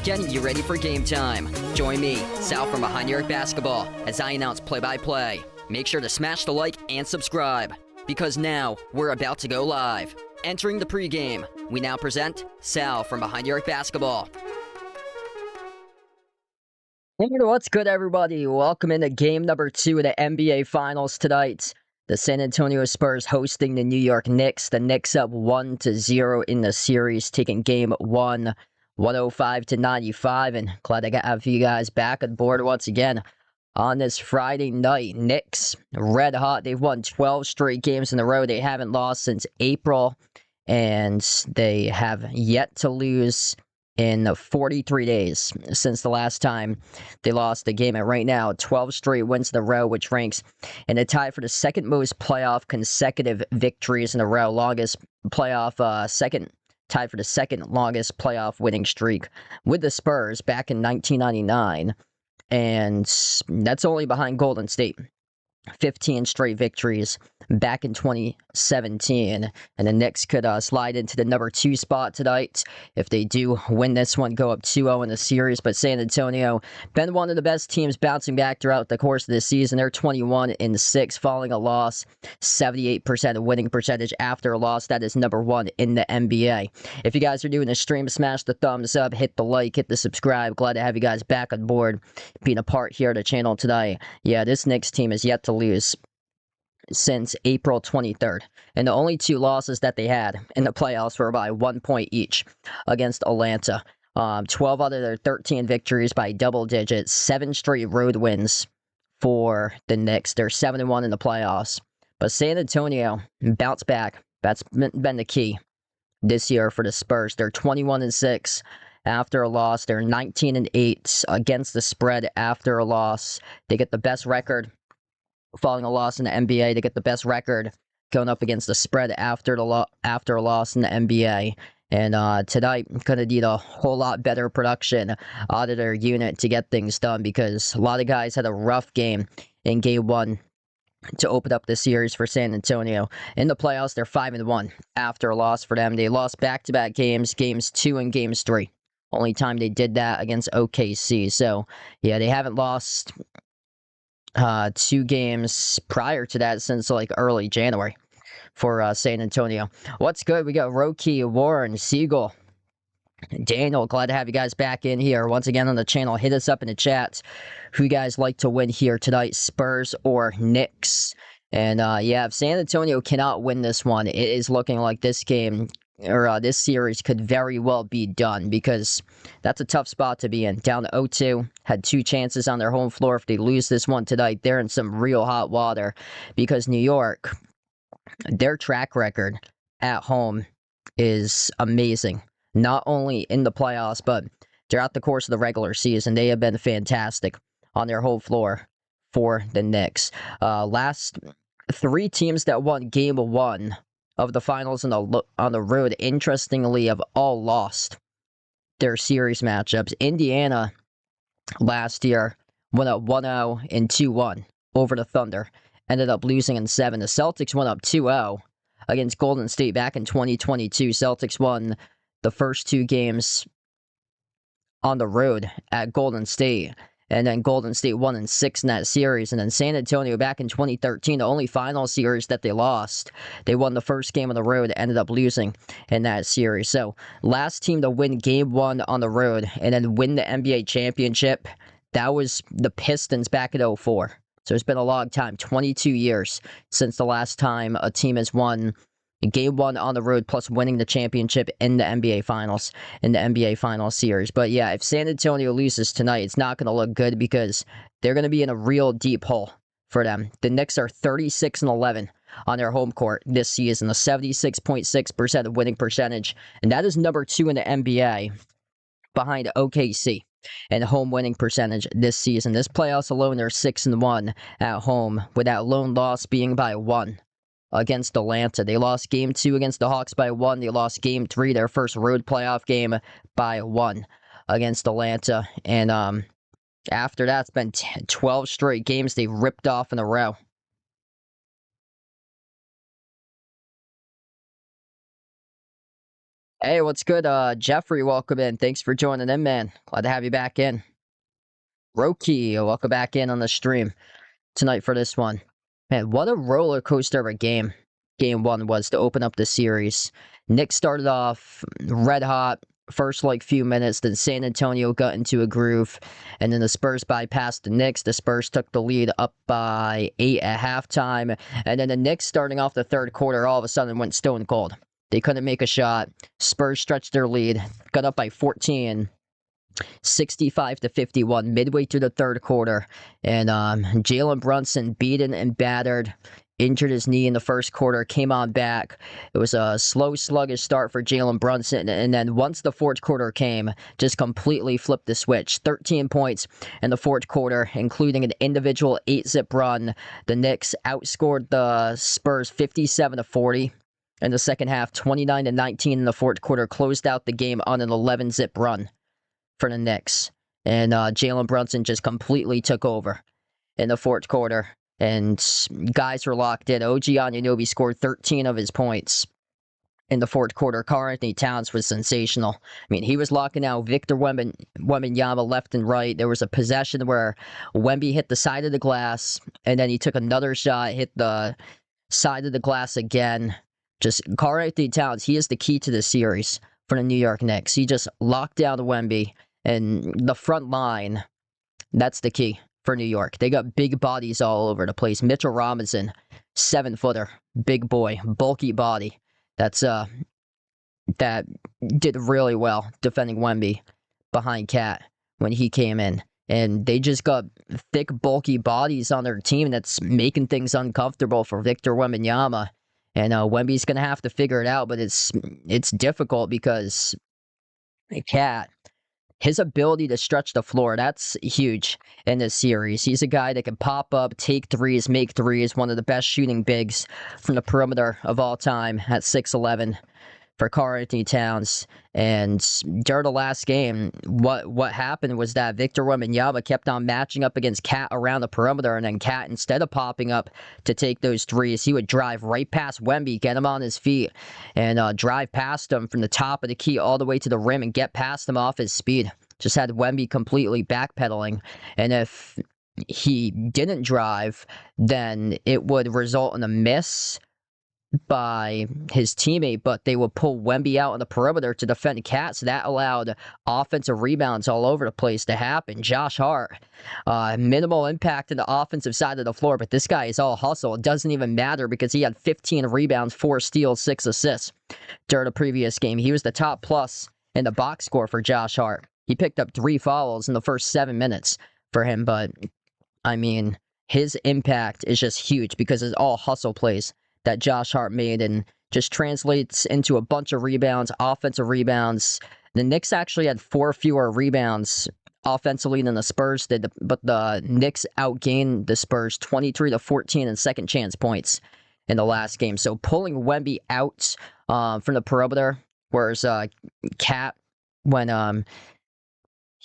Getting you ready for game time. Join me, Sal from Behind Your Basketball, as I announce play-by-play. Make sure to smash the like and subscribe, because now we're about to go live. Entering the pregame, we now present Sal from Behind Your Basketball. Hey, what's good, everybody? Welcome into game number 2 of the NBA Finals tonight. The San Antonio Spurs hosting the New York Knicks. The Knicks up 1-0 in the series, taking game 1. 105-95, and glad I got you guys back on board once again on this Friday night. Knicks, red hot. They've won 12 straight games in a row. They haven't lost since April, and they have yet to lose in 43 days since the last time they lost the game. And right now, 12 straight wins in a row, which ranks in a tie for the second most playoff consecutive victories in a row. Longest playoff, tied for the second longest playoff winning streak with the Spurs back in 1999. And that's only behind Golden State. 15 straight victories back in 2017. And the Knicks could slide into the number 2 spot tonight. If they do win this one, go up 2-0 in the series. But San Antonio, been one of the best teams bouncing back throughout the course of the season. They're 21-6 following a loss. 78% winning percentage after a loss. That is number 1 in the NBA. If you guys are doing the stream, smash the thumbs up, hit the like, hit the subscribe. Glad to have you guys back on board, being a part here of the channel today. Yeah, this Knicks team is yet to lose since April 23rd. And the only 2 losses that they had in the playoffs were by 1 point each against Atlanta. 12 out of their 13 victories by double digits. 7 straight road wins for the Knicks. They're 7-1 in the playoffs. But San Antonio bounced back. That's been the key this year for the Spurs. They're 21-6 after a loss. They're 19-8 against the spread after a loss. They get the best record following a loss in the NBA. They get the best record going up against the spread after a loss in the NBA. And tonight, going to need a whole lot better production out of their unit to get things done, because a lot of guys had a rough game in game 1 to open up the series for San Antonio. In the playoffs, they're 5-1 after a loss for them. They lost back-to-back games 2 and games 3. Only time they did that against OKC. So, yeah, they haven't lost 2 games prior to that since like early January for San Antonio. What's good? We got Roki, Warren, Siegel, Daniel. Glad to have you guys back in here once again on the channel. Hit us up in the chat who you guys like to win here tonight, Spurs or Knicks. And yeah, if San Antonio cannot win this one, it is looking like this game or this series could very well be done, because that's a tough spot to be in. Down to 0-2, had 2 chances on their home floor. If they lose this one tonight, they're in some real hot water, because New York, their track record at home is amazing. Not only in the playoffs, but throughout the course of the regular season, they have been fantastic on their home floor for the Knicks. Last 3 teams that won game 1 of the finals on the road, interestingly, have all lost their series matchups. Indiana last year went up 1-0 and 2-1 over the Thunder. Ended up losing in 7. The Celtics went up 2-0 against Golden State back in 2022. Celtics won the first 2 games on the road at Golden State. And then Golden State won in 6 in that series. And then San Antonio back in 2013, the only final series that they lost. They won the first game on the road, ended up losing in that series. So last team to win game 1 on the road and then win the NBA championship, that was the Pistons back in 2004. So it's been a long time, 22 years since the last time a team has won game 1 on the road, plus winning the championship in the NBA Finals, in the NBA Finals series. But yeah, if San Antonio loses tonight, it's not going to look good, because they're going to be in a real deep hole for them. The Knicks are 36-11 on their home court this season, a 76.6% winning percentage, and that is number 2 in the NBA behind OKC and home winning percentage this season. This playoffs alone, they're 6-1 at home, with that lone loss being by 1 against Atlanta. They lost game 2 against the Hawks by 1. They lost game 3, their first road playoff game, by 1 against Atlanta. And after that, it's been 12 straight games they've ripped off in a row. Hey, what's good? Jeffrey, welcome in. Thanks for joining in, man. Glad to have you back in. Roki, welcome back in on the stream tonight for this one. Man, what a roller coaster of a game Game 1 was to open up the series. Knicks started off red hot, first few minutes, then San Antonio got into a groove, and then the Spurs bypassed the Knicks. The Spurs took the lead up by 8 at halftime, and then the Knicks, starting off the third quarter, all of a sudden went stone cold. They couldn't make a shot. Spurs stretched their lead, got up by 14, 65-51 midway through the third quarter, and Jalen Brunson, beaten and battered, injured his knee in the first quarter, came on back. It was a slow, sluggish start for Jalen Brunson, and then once the fourth quarter came, just completely flipped the switch. 13 points in the fourth quarter, including an individual 8-zip run. The Knicks outscored the Spurs 57-40 in the second half, 29-19 in the fourth quarter, closed out the game on an 11-zip run for the Knicks. And Jalen Brunson just completely took over in the fourth quarter, and guys were locked in. OG Anunoby scored 13 of his points in the fourth quarter. Karl-Anthony Towns was sensational. I mean, he was locking out Victor Wembanyama left and right. There was a possession where Wemby hit the side of the glass, and then he took another shot, hit the side of the glass again. Just Karl-Anthony Towns, he is the key to this series for the New York Knicks. He just locked down Wemby, and the front line, that's the key for New York. They got big bodies all over the place. Mitchell Robinson, 7-footer, big boy, bulky body. That did really well defending Wemby behind Cat when he came in. And they just got thick, bulky bodies on their team that's making things uncomfortable for Victor Wembanyama. And Wemby's going to have to figure it out, but it's difficult because Cat, his ability to stretch the floor, that's huge in this series. He's a guy that can pop up, take threes, make threes, one of the best shooting bigs from the perimeter of all time at 6'11", for Karl-Anthony Towns. And during the last game, what happened was that Victor Wembanyama kept on matching up against Cat around the perimeter, and then Cat, instead of popping up to take those threes, he would drive right past Wemby, get him on his feet, and drive past him from the top of the key all the way to the rim and get past him off his speed. Just had Wemby completely backpedaling. And if he didn't drive, then it would result in a miss by his teammate, but they would pull Wemby out on the perimeter to defend Cat, so that allowed offensive rebounds all over the place to happen. Josh Hart, minimal impact in the offensive side of the floor, but this guy is all hustle. It doesn't even matter because he had 15 rebounds, 4 steals, 6 assists during the previous game. He was the top plus in the box score for Josh Hart. He picked up 3 fouls in the first 7 minutes for him, but I mean, his impact is just huge because it's all hustle plays that Josh Hart made, and just translates into a bunch of rebounds, offensive rebounds. The Knicks actually had 4 fewer rebounds offensively than the Spurs did, but the Knicks outgained the Spurs 23-14 in second chance points in the last game. So pulling Wemby out from the perimeter, whereas Cat, when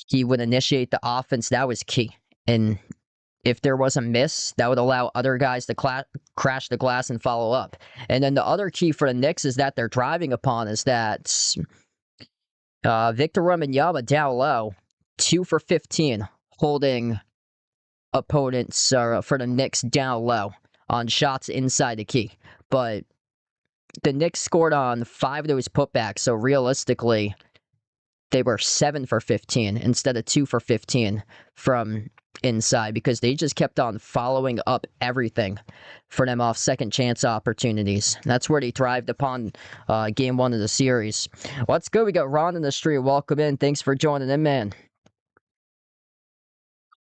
he would initiate the offense, that was key. And if there was a miss, that would allow other guys to crash the glass and follow up. And then the other key for the Knicks is that they're driving upon is that Victor Wembanyama down low, 2 for 15, holding opponents for the Knicks down low on shots inside the key. But the Knicks scored on 5 of those putbacks, so realistically, they were 7 for 15 instead of 2 for 15 from inside, because they just kept on following up everything for them off second chance opportunities. That's where they thrived upon game 1 of the series. Let's go. We got Ron in the street. Welcome in. Thanks for joining in, man.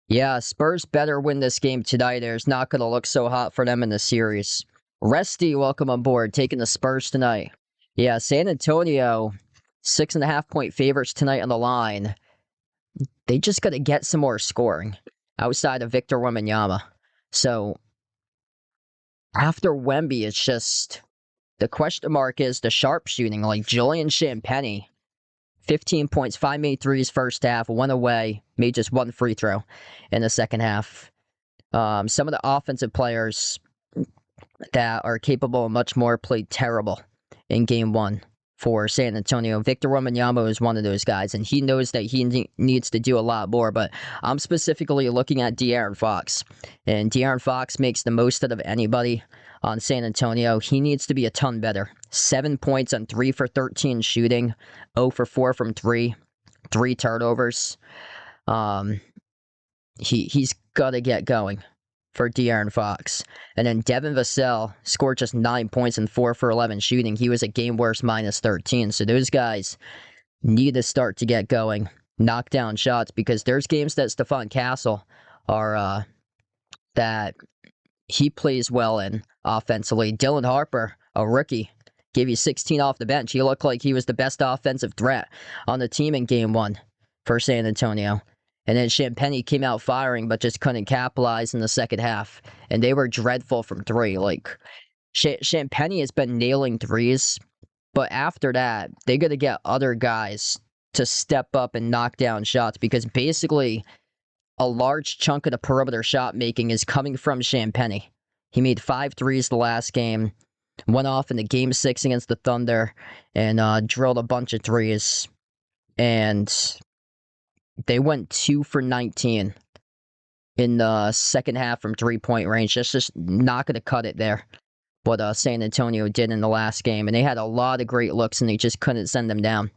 Yeah, Spurs better win this game tonight. It's not going to look so hot for them in the series. Resty, welcome on board. Taking the Spurs tonight. Yeah, San Antonio, 6.5 point favorites tonight on the line. They just got to get some more scoring outside of Victor Wembanyama. So after Wemby, it's just the question mark is the sharpshooting. Like Julian Champagnie, 15 points, 5 made threes first half, one away, made just one free throw in the second half. Some of the offensive players that are capable of much more played terrible in game one for San Antonio. Victor Wembanyama is one of those guys, and he knows that he needs to do a lot more, but I'm specifically looking at De'Aaron Fox, and De'Aaron Fox makes the most out of anybody on San Antonio. He needs to be a ton better. 7 points on 3 for 13 shooting, 0 for 4 from 3, 3 turnovers. He's got to get going for De'Aaron Fox. And then Devin Vassell scored just 9 points and 4 for 11 shooting. He was a game worst minus 13. So those guys need to start to get going, knock down shots, because there's games that Stephon Castle are that he plays well in offensively. Dylan Harper, a rookie, gave you 16 off the bench. He looked like he was the best offensive threat on the team in game one for San Antonio. And then Champagnie came out firing, but just couldn't capitalize in the second half. And they were dreadful from three. Like, Champagnie has been nailing threes, but after that, they got to get other guys to step up and knock down shots, because basically a large chunk of the perimeter shot making is coming from Champagnie. He made 5 threes the last game, went off in the game 6 against the Thunder, and drilled a bunch of threes. And they went 2 for 19 in the second half from 3-point range. That's just not going to cut it there. What San Antonio did in the last game. And they had a lot of great looks, and they just couldn't send them down.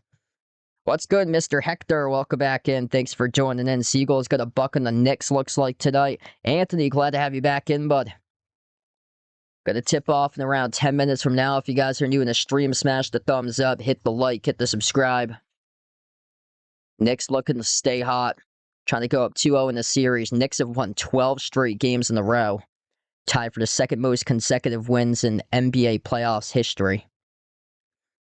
What's good, Mr. Hector? Welcome back in. Thanks for joining in. Seagull's got a buck on the Knicks, looks like, tonight. Anthony, glad to have you back in, bud. Gonna tip off in around 10 minutes from now. If you guys are new in the stream, smash the thumbs up, hit the like, hit the subscribe. Knicks looking to stay hot. Trying to go up 2-0 in the series. Knicks have won 12 straight games in a row. Tied for the second most consecutive wins in NBA playoffs history.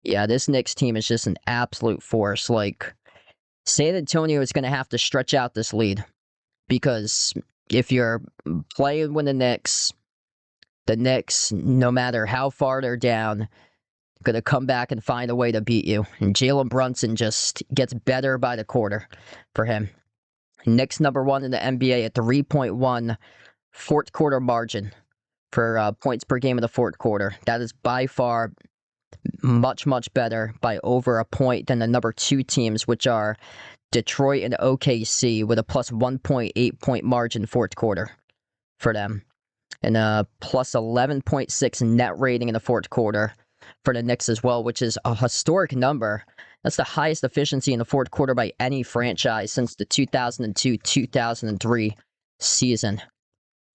Yeah, this Knicks team is just an absolute force. Like, San Antonio is going to have to stretch out this lead, because if you're playing with the Knicks, no matter how far they're down, going to come back and find a way to beat you. And Jalen Brunson just gets better by the quarter for him. Knicks number 1 in the NBA at 3.1 fourth quarter margin for points per game in the fourth quarter. That is by far much, much better by over a point than the number 2 teams, which are Detroit and OKC, with a plus 1.8 point margin fourth quarter for them. And a plus 11.6 net rating in the fourth quarter for the Knicks as well, which is a historic number. That's the highest efficiency in the fourth quarter by any franchise since the 2002-2003 season.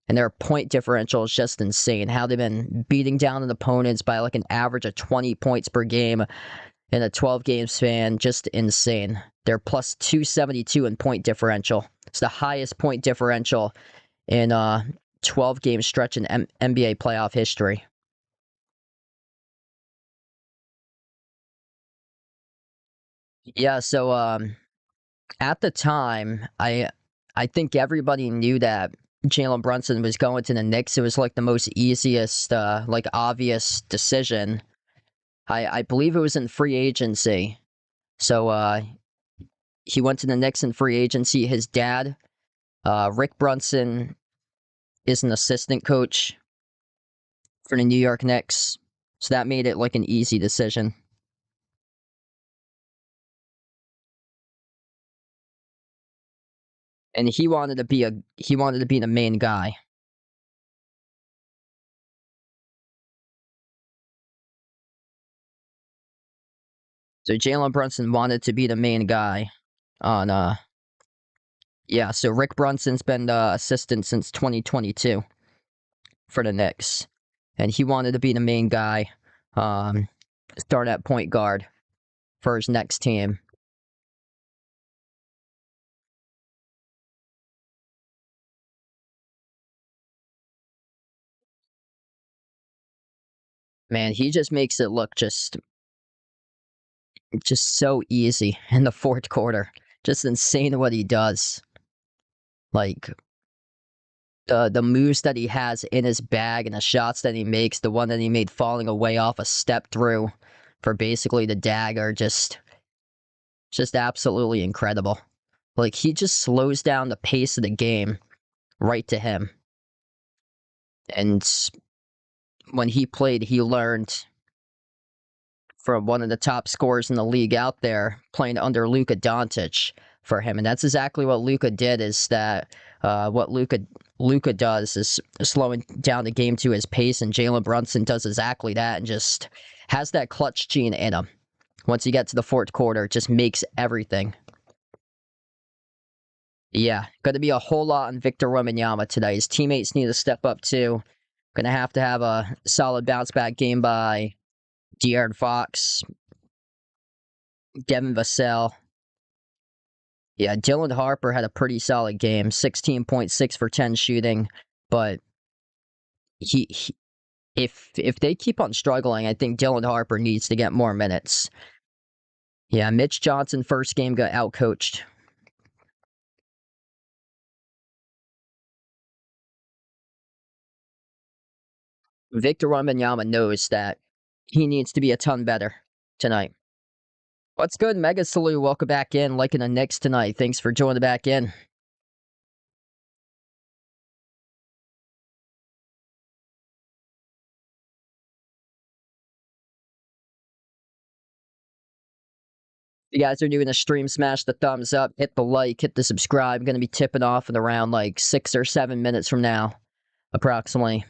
And their point differential is just insane. How they've been beating down opponents by like an average of 20 points per game in a 12-game span. Just insane. They're plus 272 in point differential. It's the highest point differential in 12-game stretch in NBA playoff history. Yeah, so at the time, I think everybody knew that Jalen Brunson was going to the Knicks. It was like the most easiest, like obvious decision. I believe it was in free agency. So he went to the Knicks in free agency. His dad, Rick Brunson, is an assistant coach for the New York Knicks. So that made it like an easy decision. And he wanted to be the main guy. So Jalen Brunson wanted to be the main guy on yeah, so Rick Brunson's been the assistant since 2022 for the Knicks. And he wanted to be the main guy, start at point guard for his next team. Man, he just makes it look just so easy in the fourth quarter. Just insane what he does. Like the moves that he has in his bag and the shots that he makes, the one that he made falling away off a step through for basically the dagger, just absolutely incredible. Like he just slows down the pace of the game right to him. And when he played, he learned from one of the top scorers in the league out there playing under Luka Doncic for him. And that's exactly what Luka did, is that what Luka does is slowing down the game to his pace, and Jalen Brunson does exactly that and just has that clutch gene in him. Once you get to the fourth quarter, it just makes everything. Yeah, going to be a whole lot on Victor Wembanyama today. His teammates need to step up too. Going to have a solid bounce back game by De'Aaron Fox, Devin Vassell. Yeah, Dylan Harper had a pretty solid game, 16.6 for 10 shooting, but he if they keep on struggling, I think Dylan Harper needs to get more minutes. Yeah, Mitch Johnson first game got outcoached. Victor Wembanyama knows that he needs to be a ton better tonight. What's good, Mega Salute? Welcome back in. Liking the Knicks tonight. Thanks for joining back in. If you guys are doing the stream, smash the thumbs up, hit the like, hit the subscribe. I'm going to be tipping off in around like 6 or 7 minutes from now, approximately.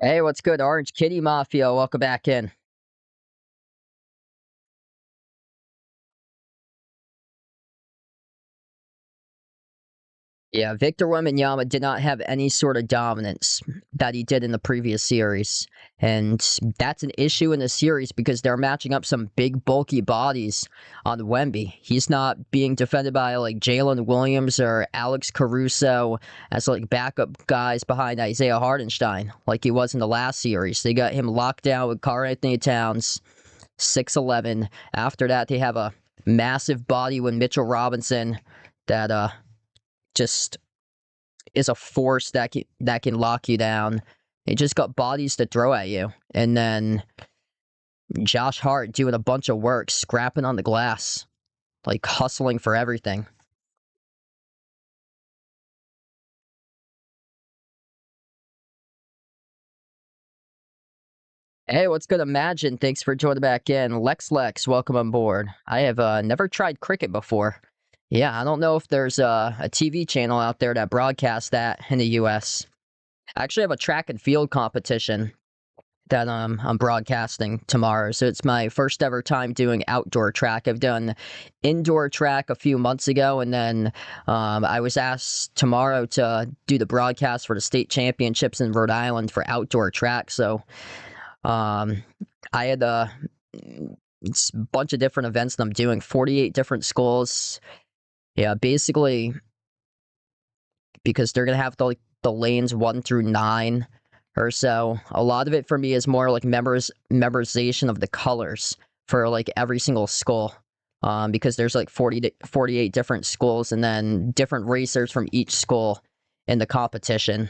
Hey, what's good? Orange Kitty Mafia, welcome back in. Yeah, Victor Wembanyama did not have any sort of dominance that he did in the previous series. And that's an issue in the series because they're matching up some big, bulky bodies on Wemby. He's not being defended by like Jalen Williams or Alex Caruso as like backup guys behind Isaiah Hardenstein like he was in the last series. They got him locked down with Karl-Anthony Towns, 6'11". After that, they have a massive body with Mitchell Robinson that just is a force that can lock you down. They just got bodies to throw at you. And then Josh Hart doing a bunch of work, scrapping on the glass, like hustling for everything. Hey, what's good? Imagine. Thanks for joining back in. Lex, welcome on board. I have never tried cricket before. Yeah, I don't know if there's a TV channel out there that broadcasts that in the U.S. I actually have a track and field competition that I'm broadcasting tomorrow. So it's my first ever time doing outdoor track. I've done indoor track a few months ago, and then I was asked tomorrow to do the broadcast for the state championships in Rhode Island for outdoor track. So um, I had it's a bunch of different events that I'm doing, 48 different schools. Yeah, basically because they're gonna have the lanes 1 through 9 or so. A lot of it for me is more like memorization of the colors for like every single school. Because there's like 48 different schools and then different racers from each school in the competition.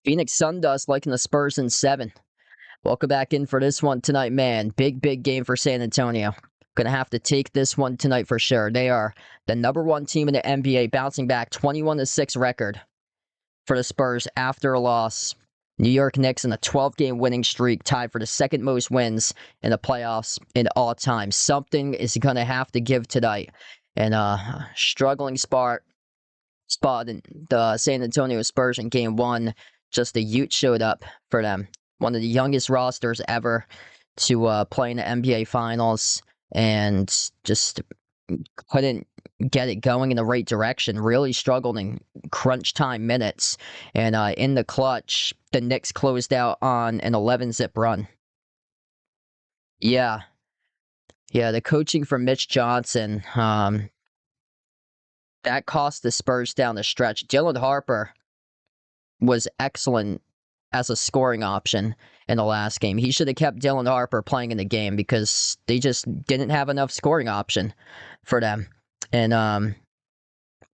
Phoenix Sundust liking the Spurs in 7. Welcome back in for this one tonight, man. Big game for San Antonio. Gonna have to take this one tonight for sure. They are the #1 team in the NBA, bouncing back 21-6 record for the Spurs after a loss. New York Knicks in a 12-game winning streak, tied for the second most wins in the playoffs in all time. Something is gonna have to give tonight. And struggling spot in the San Antonio Spurs in game 1. Just the Ute showed up for them. One of the youngest rosters ever. to play in the NBA Finals and just couldn't get it going in the right direction. Really struggled in crunch time minutes. And in the clutch, the Knicks closed out on an 11-zip run. Yeah. Yeah, the coaching from Mitch Johnson, that cost the Spurs down the stretch. Dylan Harper was excellent as a scoring option in the last game. He should have kept Dylan Harper playing in the game because they just didn't have enough scoring option for them. And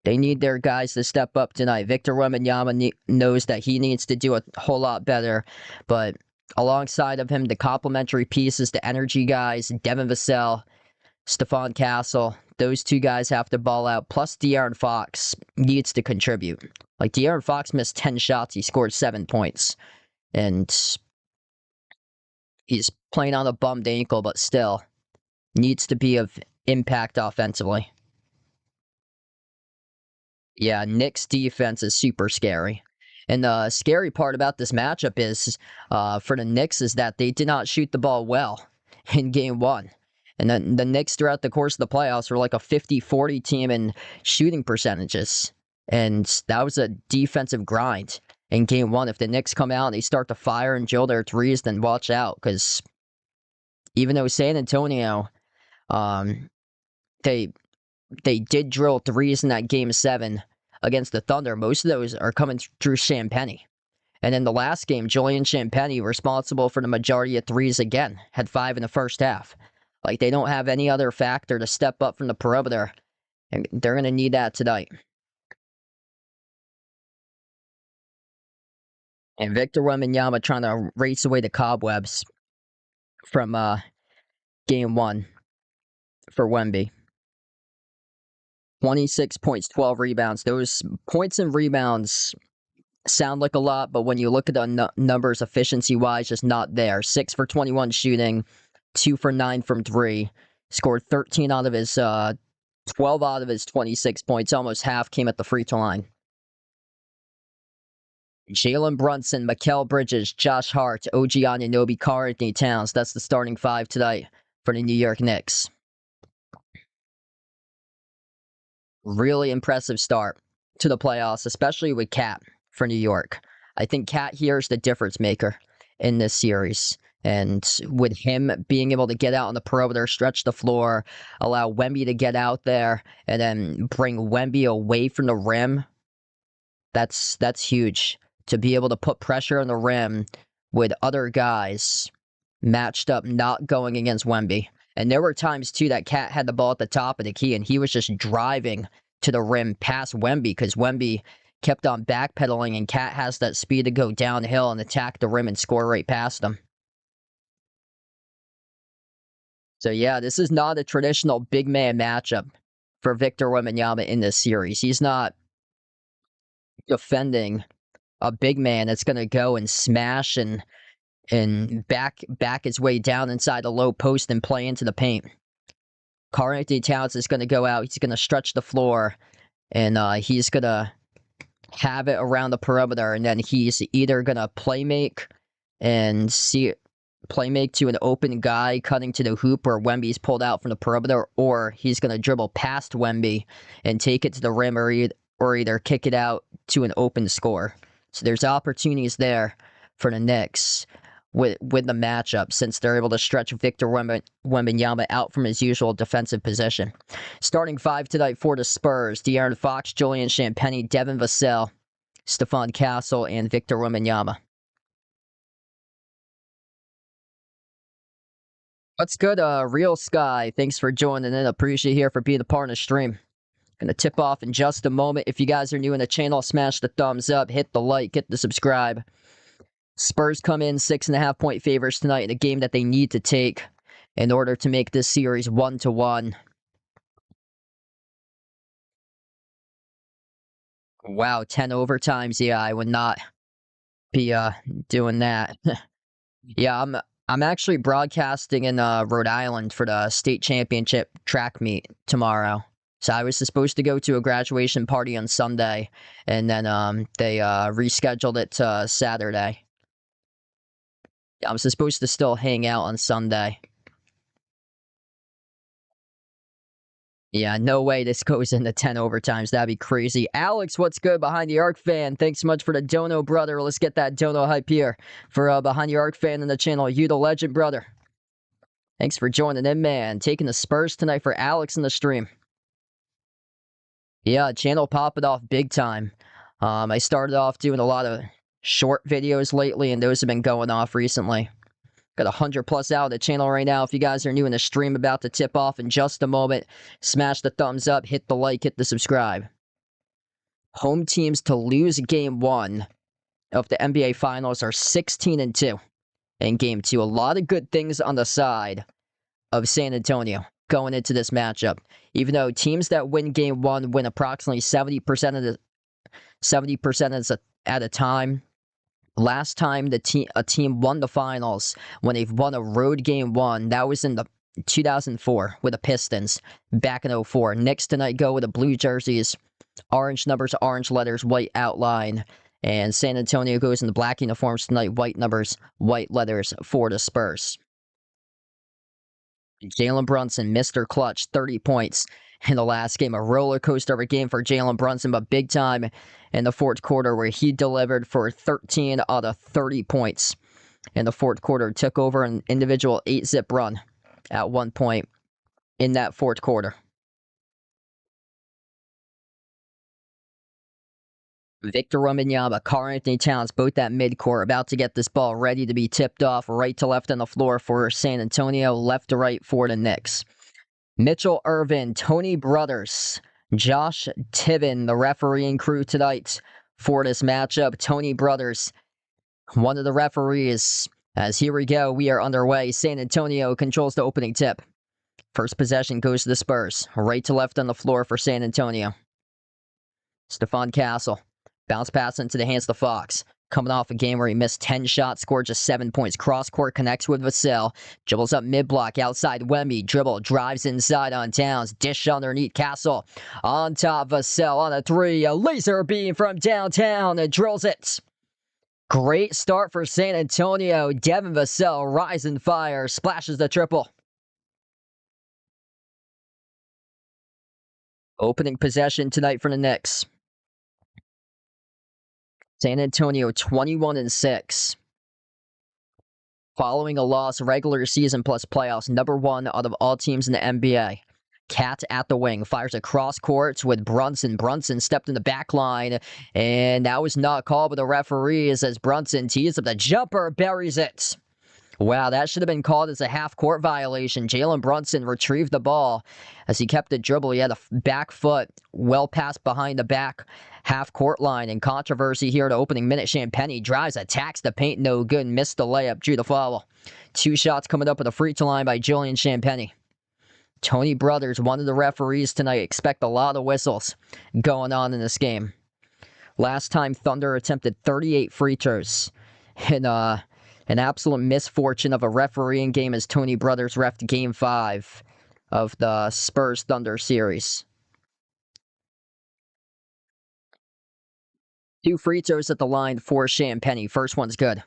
they need their guys to step up tonight. Victor Wembanyama knows that he needs to do a whole lot better, but alongside of him, the complementary pieces, the energy guys, Devin Vassell, Stephon Castle, those two guys have to ball out. Plus, De'Aaron Fox needs to contribute. Like, De'Aaron Fox missed 10 shots. He scored 7 points. And he's playing on a bummed ankle, but still needs to be of impact offensively. Yeah, Knicks defense is super scary. And the scary part about this matchup is, for the Knicks, is that they did not shoot the ball well in game one. And then the Knicks throughout the course of the playoffs were like a 50-40 team in shooting percentages. And that was a defensive grind in game one. If the Knicks come out and they start to fire and drill their threes, then watch out. Because even though San Antonio, they did drill threes in that game 7 against the Thunder, most of those are coming through Champagnie. And in the last game, Julian Champagnie, responsible for the majority of threes again, had 5 in the first half. Like, they don't have any other factor to step up from the perimeter, and they're going to need that tonight. And Victor Wembanyama trying to race away the cobwebs from game 1 for Wemby. 26 points, 12 rebounds. Those points and rebounds sound like a lot, but when you look at the numbers efficiency-wise, just not there. 6 for 21 shooting, 2 for 9 from 3. Scored 13 out of his 12 out of his 26 points. Almost half came at the free throw line. Jalen Brunson, Mikal Bridges, Josh Hart, OG Anunoby, Karl-Anthony Towns. That's the starting 5 tonight for the New York Knicks. Really impressive start to the playoffs, especially with Cat for New York. I think Cat here is the difference maker in this series. And with him being able to get out on the perimeter, stretch the floor, allow Wemby to get out there, and then bring Wemby away from the rim, that's huge. To be able to put pressure on the rim with other guys matched up, not going against Wemby. And there were times, too, that Cat had the ball at the top of the key, and he was just driving to the rim past Wemby, because Wemby kept on backpedaling, and Cat has that speed to go downhill and attack the rim and score right past him. So, yeah, this is not a traditional big man matchup for Victor Wembanyama in this series. He's not defending a big man that's going to go and smash and back his way down inside the low post and play into the paint. Karl-Anthony Towns is going to go out. He's going to stretch the floor, and he's going to have it around the perimeter, and then he's either going to playmake to an open guy cutting to the hoop where Wemby's pulled out from the perimeter, or he's going to dribble past Wemby and take it to the rim, or either kick it out to an open score. So there's opportunities there for the Knicks with the matchup, since they're able to stretch Victor Wembanyama out from his usual defensive position. Starting 5 tonight for the Spurs: De'Aaron Fox, Julian Champagnie, Devin Vassell, Stephon Castle, and Victor Wembanyama. What's good, Real Sky? Thanks for joining in. Appreciate you here for being a part of the stream. Gonna tip off in just a moment. If you guys are new in the channel, smash the thumbs up, hit the like, hit the subscribe. Spurs come in 6.5-point favorites tonight in a game that they need to take in order to make this series 1-1. Wow, 10 overtimes. Yeah, I would not be doing that. Yeah, I'm actually broadcasting in Rhode Island for the state championship track meet tomorrow. So I was supposed to go to a graduation party on Sunday, and then they rescheduled it to Saturday. I'm supposed to still hang out on Sunday. Yeah, no way this goes into 10 overtimes. That'd be crazy. Alex, what's good? Behind the Arc fan. Thanks so much for the dono, brother. Let's get that dono hype here for Behind the Arc fan in the channel. You the legend, brother. Thanks for joining in, man. Taking the Spurs tonight for Alex in the stream. Yeah, channel popping off big time. I started off doing a lot of short videos lately, and those have been going off recently. Got 100 plus out of the channel right now. If you guys are new in the stream, about to tip off in just a moment, smash the thumbs up, hit the like, hit the subscribe. Home teams to lose game 1 of the NBA Finals are 16-2 in game 2. A lot of good things on the side of San Antonio going into this matchup. Even though teams that win game 1 win approximately 70% at a time. Last time a team won the finals when they've won a road game 1, that was in the 2004 with the Pistons back in 2004. Knicks tonight go with the blue jerseys, orange numbers, orange letters, white outline. And San Antonio goes in the black uniforms tonight, white numbers, white letters for the Spurs. Jalen Brunson, Mr. Clutch, 30 points in the last game. A roller coaster of a game for Jalen Brunson, but big time in the fourth quarter where he delivered for 13 out of 30 points in the fourth quarter. Took over an individual 8-zip run at one point in that fourth quarter. Victor Wembanyama, Karl-Anthony Towns, both at midcourt, about to get this ball ready to be tipped off right to left on the floor for San Antonio, left to right for the Knicks. Mitchell Irvin, Tony Brothers, Josh Tibbin, the refereeing crew tonight for this matchup. Tony Brothers, one of the referees. As here we go, we are underway. San Antonio controls the opening tip. First possession goes to the Spurs. Right to left on the floor for San Antonio. Stephon Castle. Bounce pass into the hands of the Fox. Coming off a game where he missed 10 shots, scored just 7 points. Cross-court connects with Vassell. Dribbles up mid-block outside Wemby. Dribble, drives inside on Towns. Dish underneath Castle. On top, Vassell on a 3. A laser beam from downtown and drills it. Great start for San Antonio. Devin Vassell, rising fire, splashes the triple. Opening possession tonight for the Knicks. San Antonio 21-6. Following a loss regular season plus playoffs, number 1 out of all teams in the NBA. Cat at the wing, fires across courts with Brunson. Brunson stepped in the back line, and that was not called by the referees as Brunson tees up the jumper, buries it. Wow, that should have been called as a half-court violation. Jalen Brunson retrieved the ball as he kept the dribble. He had a back foot well past behind the back half-court line. And controversy here at opening minute. Champagnie drives, attacks the paint, no good. Missed the layup, drew the foul. 2 shots coming up at the free throw line by Julian Champagnie. Tony Brothers, one of the referees tonight. Expect a lot of whistles going on in this game. Last time, Thunder attempted 38 free throws. And, an absolute misfortune of a refereeing game as Tony Brothers reffed Game 5 of the Spurs Thunder series. 2 free throws at the line for Champagnie. First one's good.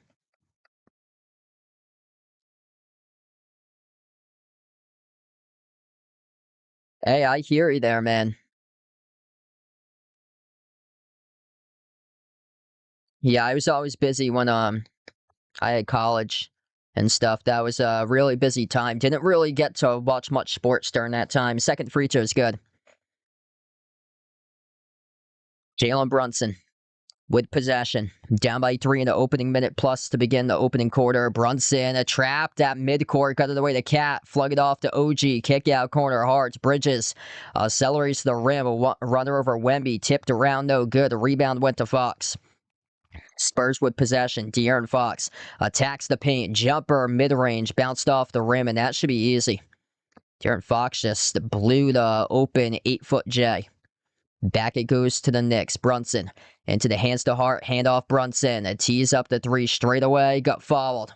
Hey, I hear you there, man. Yeah, I was always busy when I had college and stuff. That was a really busy time. Didn't really get to watch much sports during that time. Second free throw is good. Jalen Brunson with possession. Down by 3 in the opening minute plus to begin the opening quarter. Brunson trapped at midcourt. Got it away to Cat. Flug it off to OG. Kick out corner. Harts. Bridges. Accelerates to the rim. A runner over Wemby. Tipped around. No good. The rebound went to Fox. Spurs with possession. De'Aaron Fox attacks the paint. Jumper, mid-range, bounced off the rim, and that should be easy. De'Aaron Fox just blew the open 8-foot J. Back it goes to the Knicks. Brunson into the hands to Hart. Handoff Brunson. A tees up the 3 straight away. Got fouled.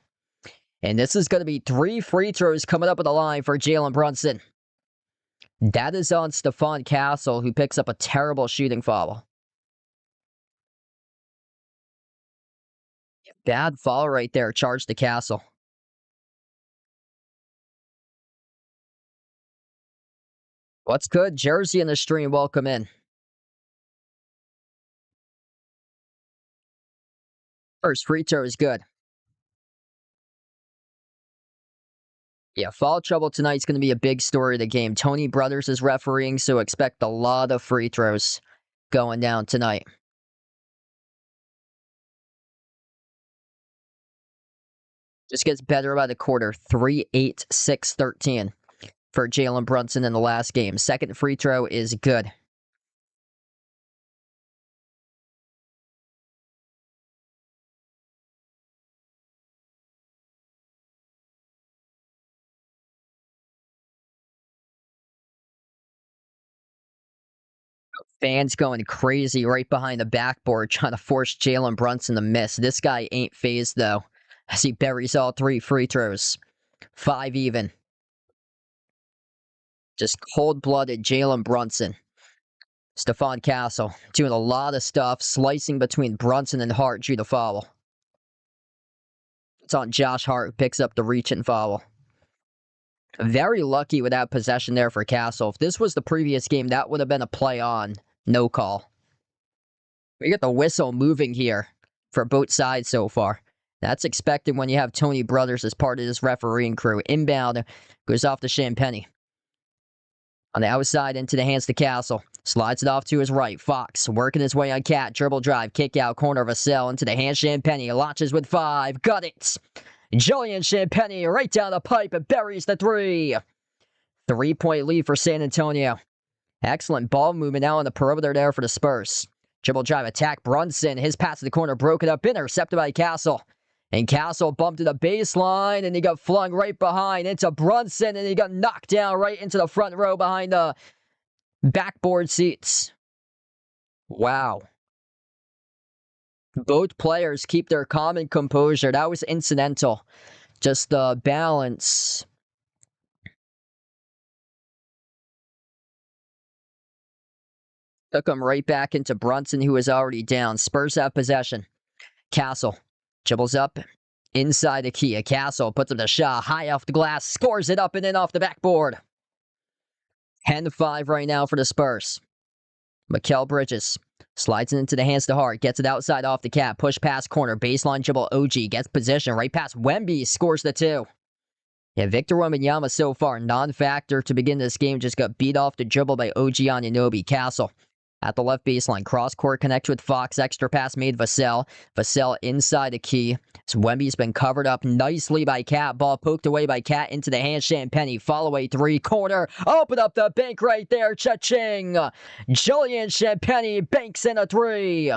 And this is going to be 3 free throws coming up at the line for Jalen Brunson. That is on Stephon Castle, who picks up a terrible shooting foul. Bad foul right there. Charge to Castle. What's good? Jersey in the stream. Welcome in. First free throw is good. Yeah, foul trouble tonight's going to be a big story of the game. Tony Brothers is refereeing, so expect a lot of free throws going down tonight. Just gets better by the quarter. 3-8, 6-13 for Jalen Brunson in the last game. Second free throw is good. Fans going crazy right behind the backboard trying to force Jalen Brunson to miss. This guy ain't phased, though, as he buries all three free throws. 5 even. Just cold-blooded Jalen Brunson. Stephon Castle doing a lot of stuff, slicing between Brunson and Hart due to foul. It's on Josh Hart, who picks up the reach and foul. Very lucky with that possession there for Castle. If this was the previous game, that would have been a play on. No call. We get the whistle moving here for both sides so far. That's expected when you have Tony Brothers as part of this refereeing crew. Inbound goes off to Champagny. On the outside, into the hands to Castle. Slides it off to his right. Fox working his way on Cat. Dribble drive. Kick out. Corner of Vassell. Into the hands Champagny. Launches with 5. Got it. Julian Champagny right down the pipe and buries the 3. 3-point lead for San Antonio. Excellent ball movement now on the perimeter there for the Spurs. Dribble drive attack. Brunson. His pass to the corner. Broken up. Intercepted by Castle. And Castle bumped to the baseline, and he got flung right behind into Brunson, and he got knocked down right into the front row behind the backboard seats. Wow. Both players keep their calm and composure. That was incidental. Just the balance. Took him right back into Brunson, who was already down. Spurs have possession. Castle dribbles up inside the key. Castle puts up the shot high off the glass, scores it up and in off the backboard. 10-5 right now for the Spurs. Mikal Bridges slides it into the hands to Hart. Gets it outside off the cap. Push pass corner. Baseline dribble. OG gets position. Right past Wemby. Scores the 2. Yeah, Victor Wembanyama so far non-factor to begin this game. Just got beat off the dribble by OG Anunoby. Castle at the left baseline. Cross court connects with Fox. Extra pass made Vassell. Vassell inside the key. So Wemby's been covered up nicely by Cat. Ball poked away by Cat into the hand. Champagny. Fall away 3. Corner. Open up the bank right there. Cha-ching. Julian Champagny banks in a 3.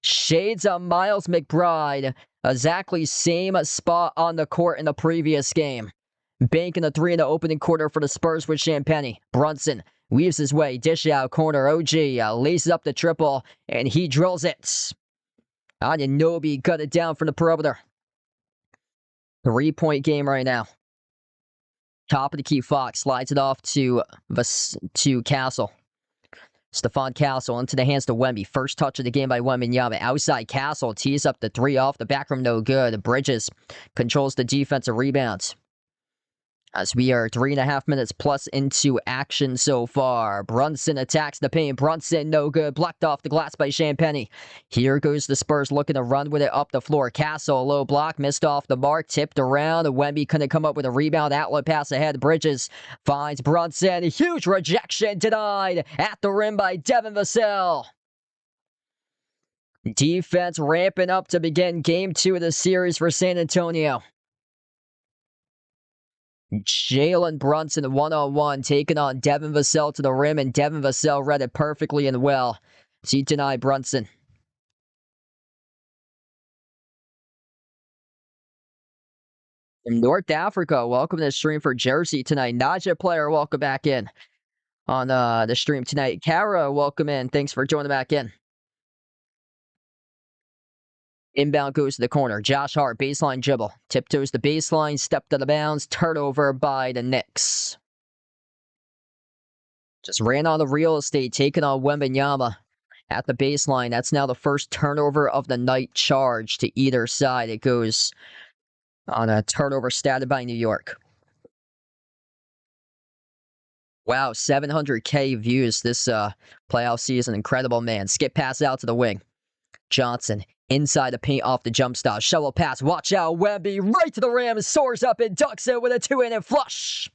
Shades of Miles McBride. Exactly same spot on the court in the previous game. Banking a 3 in the opening quarter for the Spurs with Champagny. Brunson weaves his way. Dish out. Corner. OG laces up the triple. And he drills it. Anunoby got it down from the perimeter. 3-point game right now. Top of the key. Fox slides it off to Castle. Stephon Castle into the hands to Wemby. First touch of the game by Wembanyama. Outside Castle tees up the 3 off the back room. No good. Bridges controls the defensive rebounds. As we are 3.5 minutes plus into action so far. Brunson attacks the paint. Brunson, no good. Blocked off the glass by Champagny. Here goes the Spurs looking to run with it up the floor. Castle, low block, missed off the mark, tipped around. Wemby couldn't come up with a rebound. Outlet pass ahead. Bridges finds Brunson. Huge rejection denied at the rim by Devin Vassell. Defense ramping up to begin game 2 of the series for San Antonio. Jalen Brunson one-on-one taking on Devin Vassell to the rim, and Devin Vassell read it perfectly and well. He denied Brunson. From North Africa, welcome to the stream for Jersey tonight. Naja player, welcome back in on the stream tonight. Kara, welcome in. Thanks for joining back in. Inbound goes to the corner. Josh Hart, baseline dribble. Tiptoes the baseline, stepped out of bounds. Turnover by the Knicks. Just ran on the real estate, taking on Wembanyama at the baseline. That's now the first turnover of the night charge to either side. It goes on a turnover statted by New York. Wow, 700K views this playoff season. Incredible, man. Skip pass out to the wing. Johnson inside the paint off the jump stop. Shovel pass. Watch out. Wemby right to the rim. Soars up and ducks it with a two-handed flush.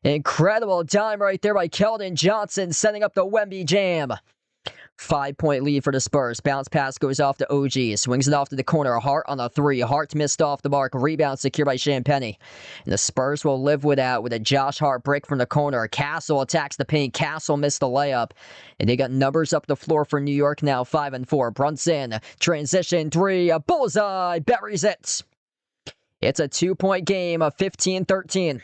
Incredible dime right there by Keldon Johnson, setting up the Wemby jam. 5-point lead for the Spurs. Bounce pass goes off to OG. Swings it off to the corner. Hart on a three. Hart missed off the mark. Rebound secured by Champagnie. And the Spurs will live with that with a Josh Hart break from the corner. Castle attacks the paint. Castle missed the layup. And they got numbers up the floor for New York now. 5-4. Brunson. Transition three. A bullseye. Buries it. It's a 2-point game of 15-13.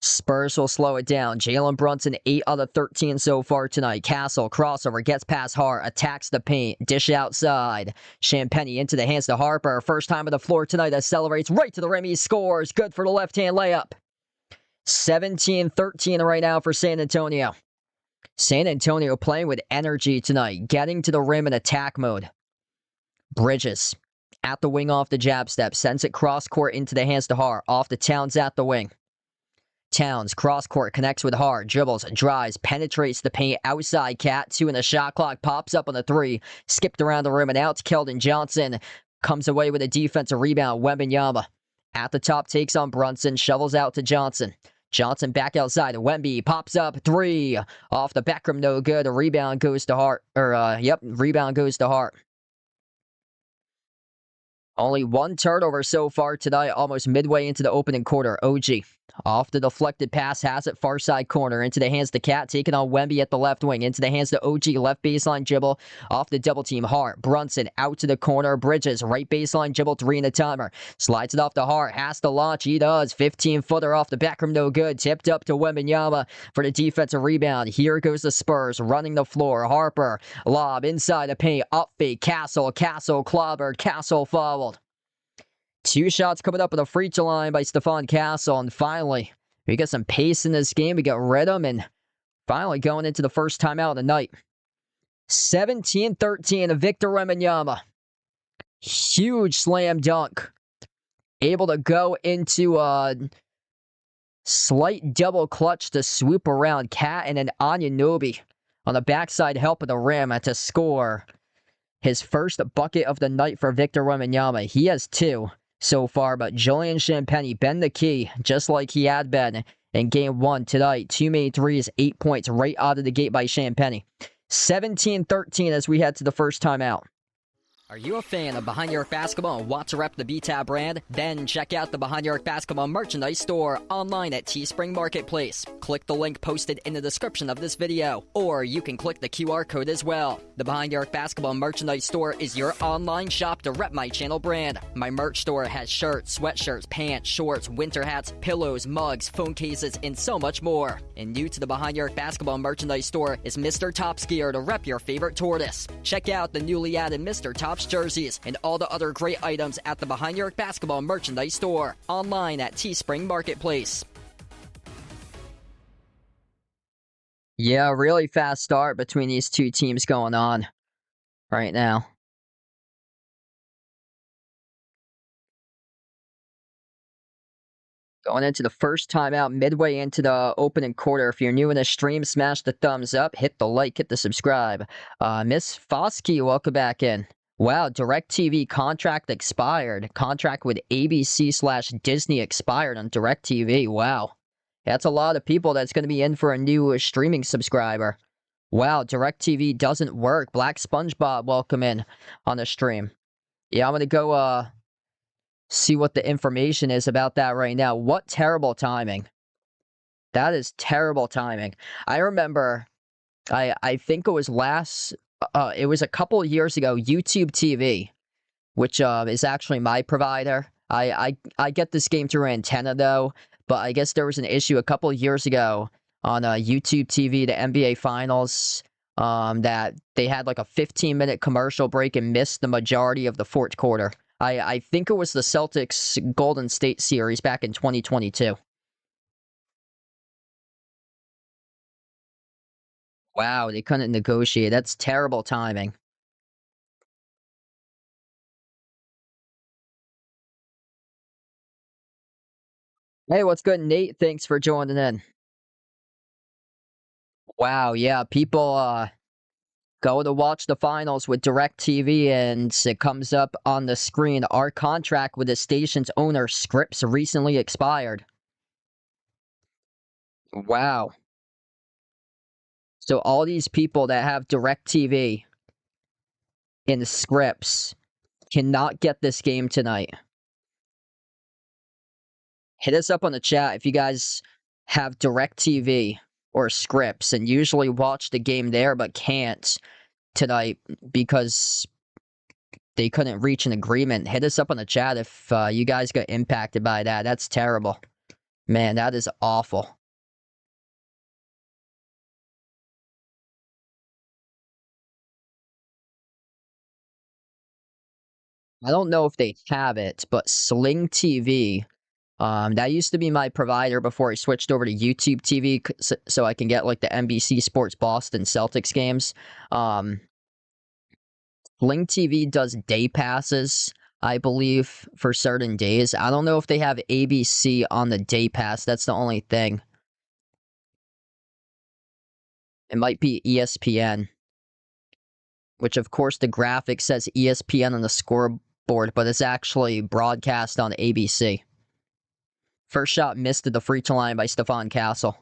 Spurs will slow it down. Jalen Brunson, 8 out of 13 so far tonight. Castle, crossover, gets past Hart, attacks the paint, dish outside. Champagnie into the hands to Harper. First time on the floor tonight, accelerates right to the rim. He scores. Good for the left-hand layup. 17-13 right now for San Antonio. San Antonio playing with energy tonight, getting to the rim in attack mode. Bridges at the wing off the jab step, sends it cross-court into the hands to Hart. Off to Towns at the wing. Towns, cross-court, connects with Hart, dribbles, drives, penetrates the paint, outside Cat, 2 in the shot clock, pops up on the 3, skipped around the rim and out to Keldon Johnson, comes away with a defensive rebound, Wembanyama. At the top, takes on Brunson, shovels out to Johnson. Johnson back outside, Wemby pops up, 3, off the back rim, no good, a rebound goes to Hart, rebound goes to Hart. Only one turnover so far tonight, almost midway into the opening quarter. OG off the deflected pass, has it far side corner, into the hands to Cat, taking on Wemby at the left wing, into the hands to OG, left baseline dribble, off the double team, Hart, Brunson, out to the corner, Bridges, right baseline dribble, 3 in the timer, slides it off to Hart, has to launch, he does, 15-footer off the back rim, no good, tipped up to Wembanyama for the defensive rebound. Here goes the Spurs, running the floor, Harper, lob, inside the paint, up fake, Castle clobbered, Castle fouled. 2 shots coming up at the free throw line by Stephon Castle, and finally, we get some pace in this game. We got rhythm, and finally going into the first timeout of the night. 17-13, Victor Wembanyama. Huge slam dunk. Able to go into a slight double clutch to swoop around Cat and then Anunoby on the backside help of the rim to score his first bucket of the night for Victor Wembanyama. He has 2 so far, but Julian Champagnie been the key, just like he had been in Game 1 tonight. 2 made threes, 8 points right out of the gate by Champagnie. 17-13 as we head to the first timeout. Are you a fan of Behind Your Arc Basketball and want to rep the BTAB brand? Then check out the Behind Your Arc Basketball merchandise store online at Teespring Marketplace. Click the link posted in the description of this video, or you can click the QR code as well. The Behind Your Arc Basketball merchandise store is your online shop to rep my channel brand. My merch store has shirts, sweatshirts, pants, shorts, winter hats, pillows, mugs, phone cases, and so much more. And new to the Behind Your Arc Basketball merchandise store is Mr. Top Skier to rep your favorite tortoise. Check out the newly added Mr. Top jerseys and all the other great items at the Behind Your Arc Basketball merchandise store online at Teespring Marketplace. Yeah, really fast start between these two teams going on right now. Going into the first timeout, midway into the opening quarter. If you're new in the stream, smash the thumbs up, hit the like, hit the subscribe. Miss Foskey, welcome back in. Wow, DirecTV contract expired. Contract with ABC/Disney expired on DirecTV. Wow. That's a lot of people that's going to be in for a new streaming subscriber. Wow, DirecTV doesn't work. Black SpongeBob, welcome in on the stream. Yeah, I'm going to go see what the information is about that right now. What terrible timing. That is terrible timing. I remember, I think it was it was a couple of years ago, YouTube TV, which is actually my provider. I get this game through antenna though, but I guess there was an issue a couple of years ago on YouTube TV, the NBA Finals, that they had like a 15-minute commercial break and missed the majority of the fourth quarter. I think it was the Celtics Golden State series back in 2022. Wow, they couldn't negotiate. That's terrible timing. Hey, what's good, Nate? Thanks for joining in. Wow, yeah, people go to watch the finals with DirecTV and it comes up on the screen. Our contract with the station's owner, Scripps, recently expired. Wow. So all these people that have DirecTV in Scripps cannot get this game tonight. Hit us up on the chat if you guys have DirecTV or Scripps and usually watch the game there but can't tonight because they couldn't reach an agreement. Hit us up on the chat if you guys got impacted by that. That's terrible. Man, that is awful. I don't know if they have it, but Sling TV, that used to be my provider before I switched over to YouTube TV so I can get like the NBC Sports Boston Celtics games. Sling TV does day passes, I believe, for certain days. I don't know if they have ABC on the day pass. That's the only thing. It might be ESPN, which of course the graphic says ESPN on the scoreboard, but it's actually broadcast on ABC. First shot missed at the free throw line by Stephon Castle.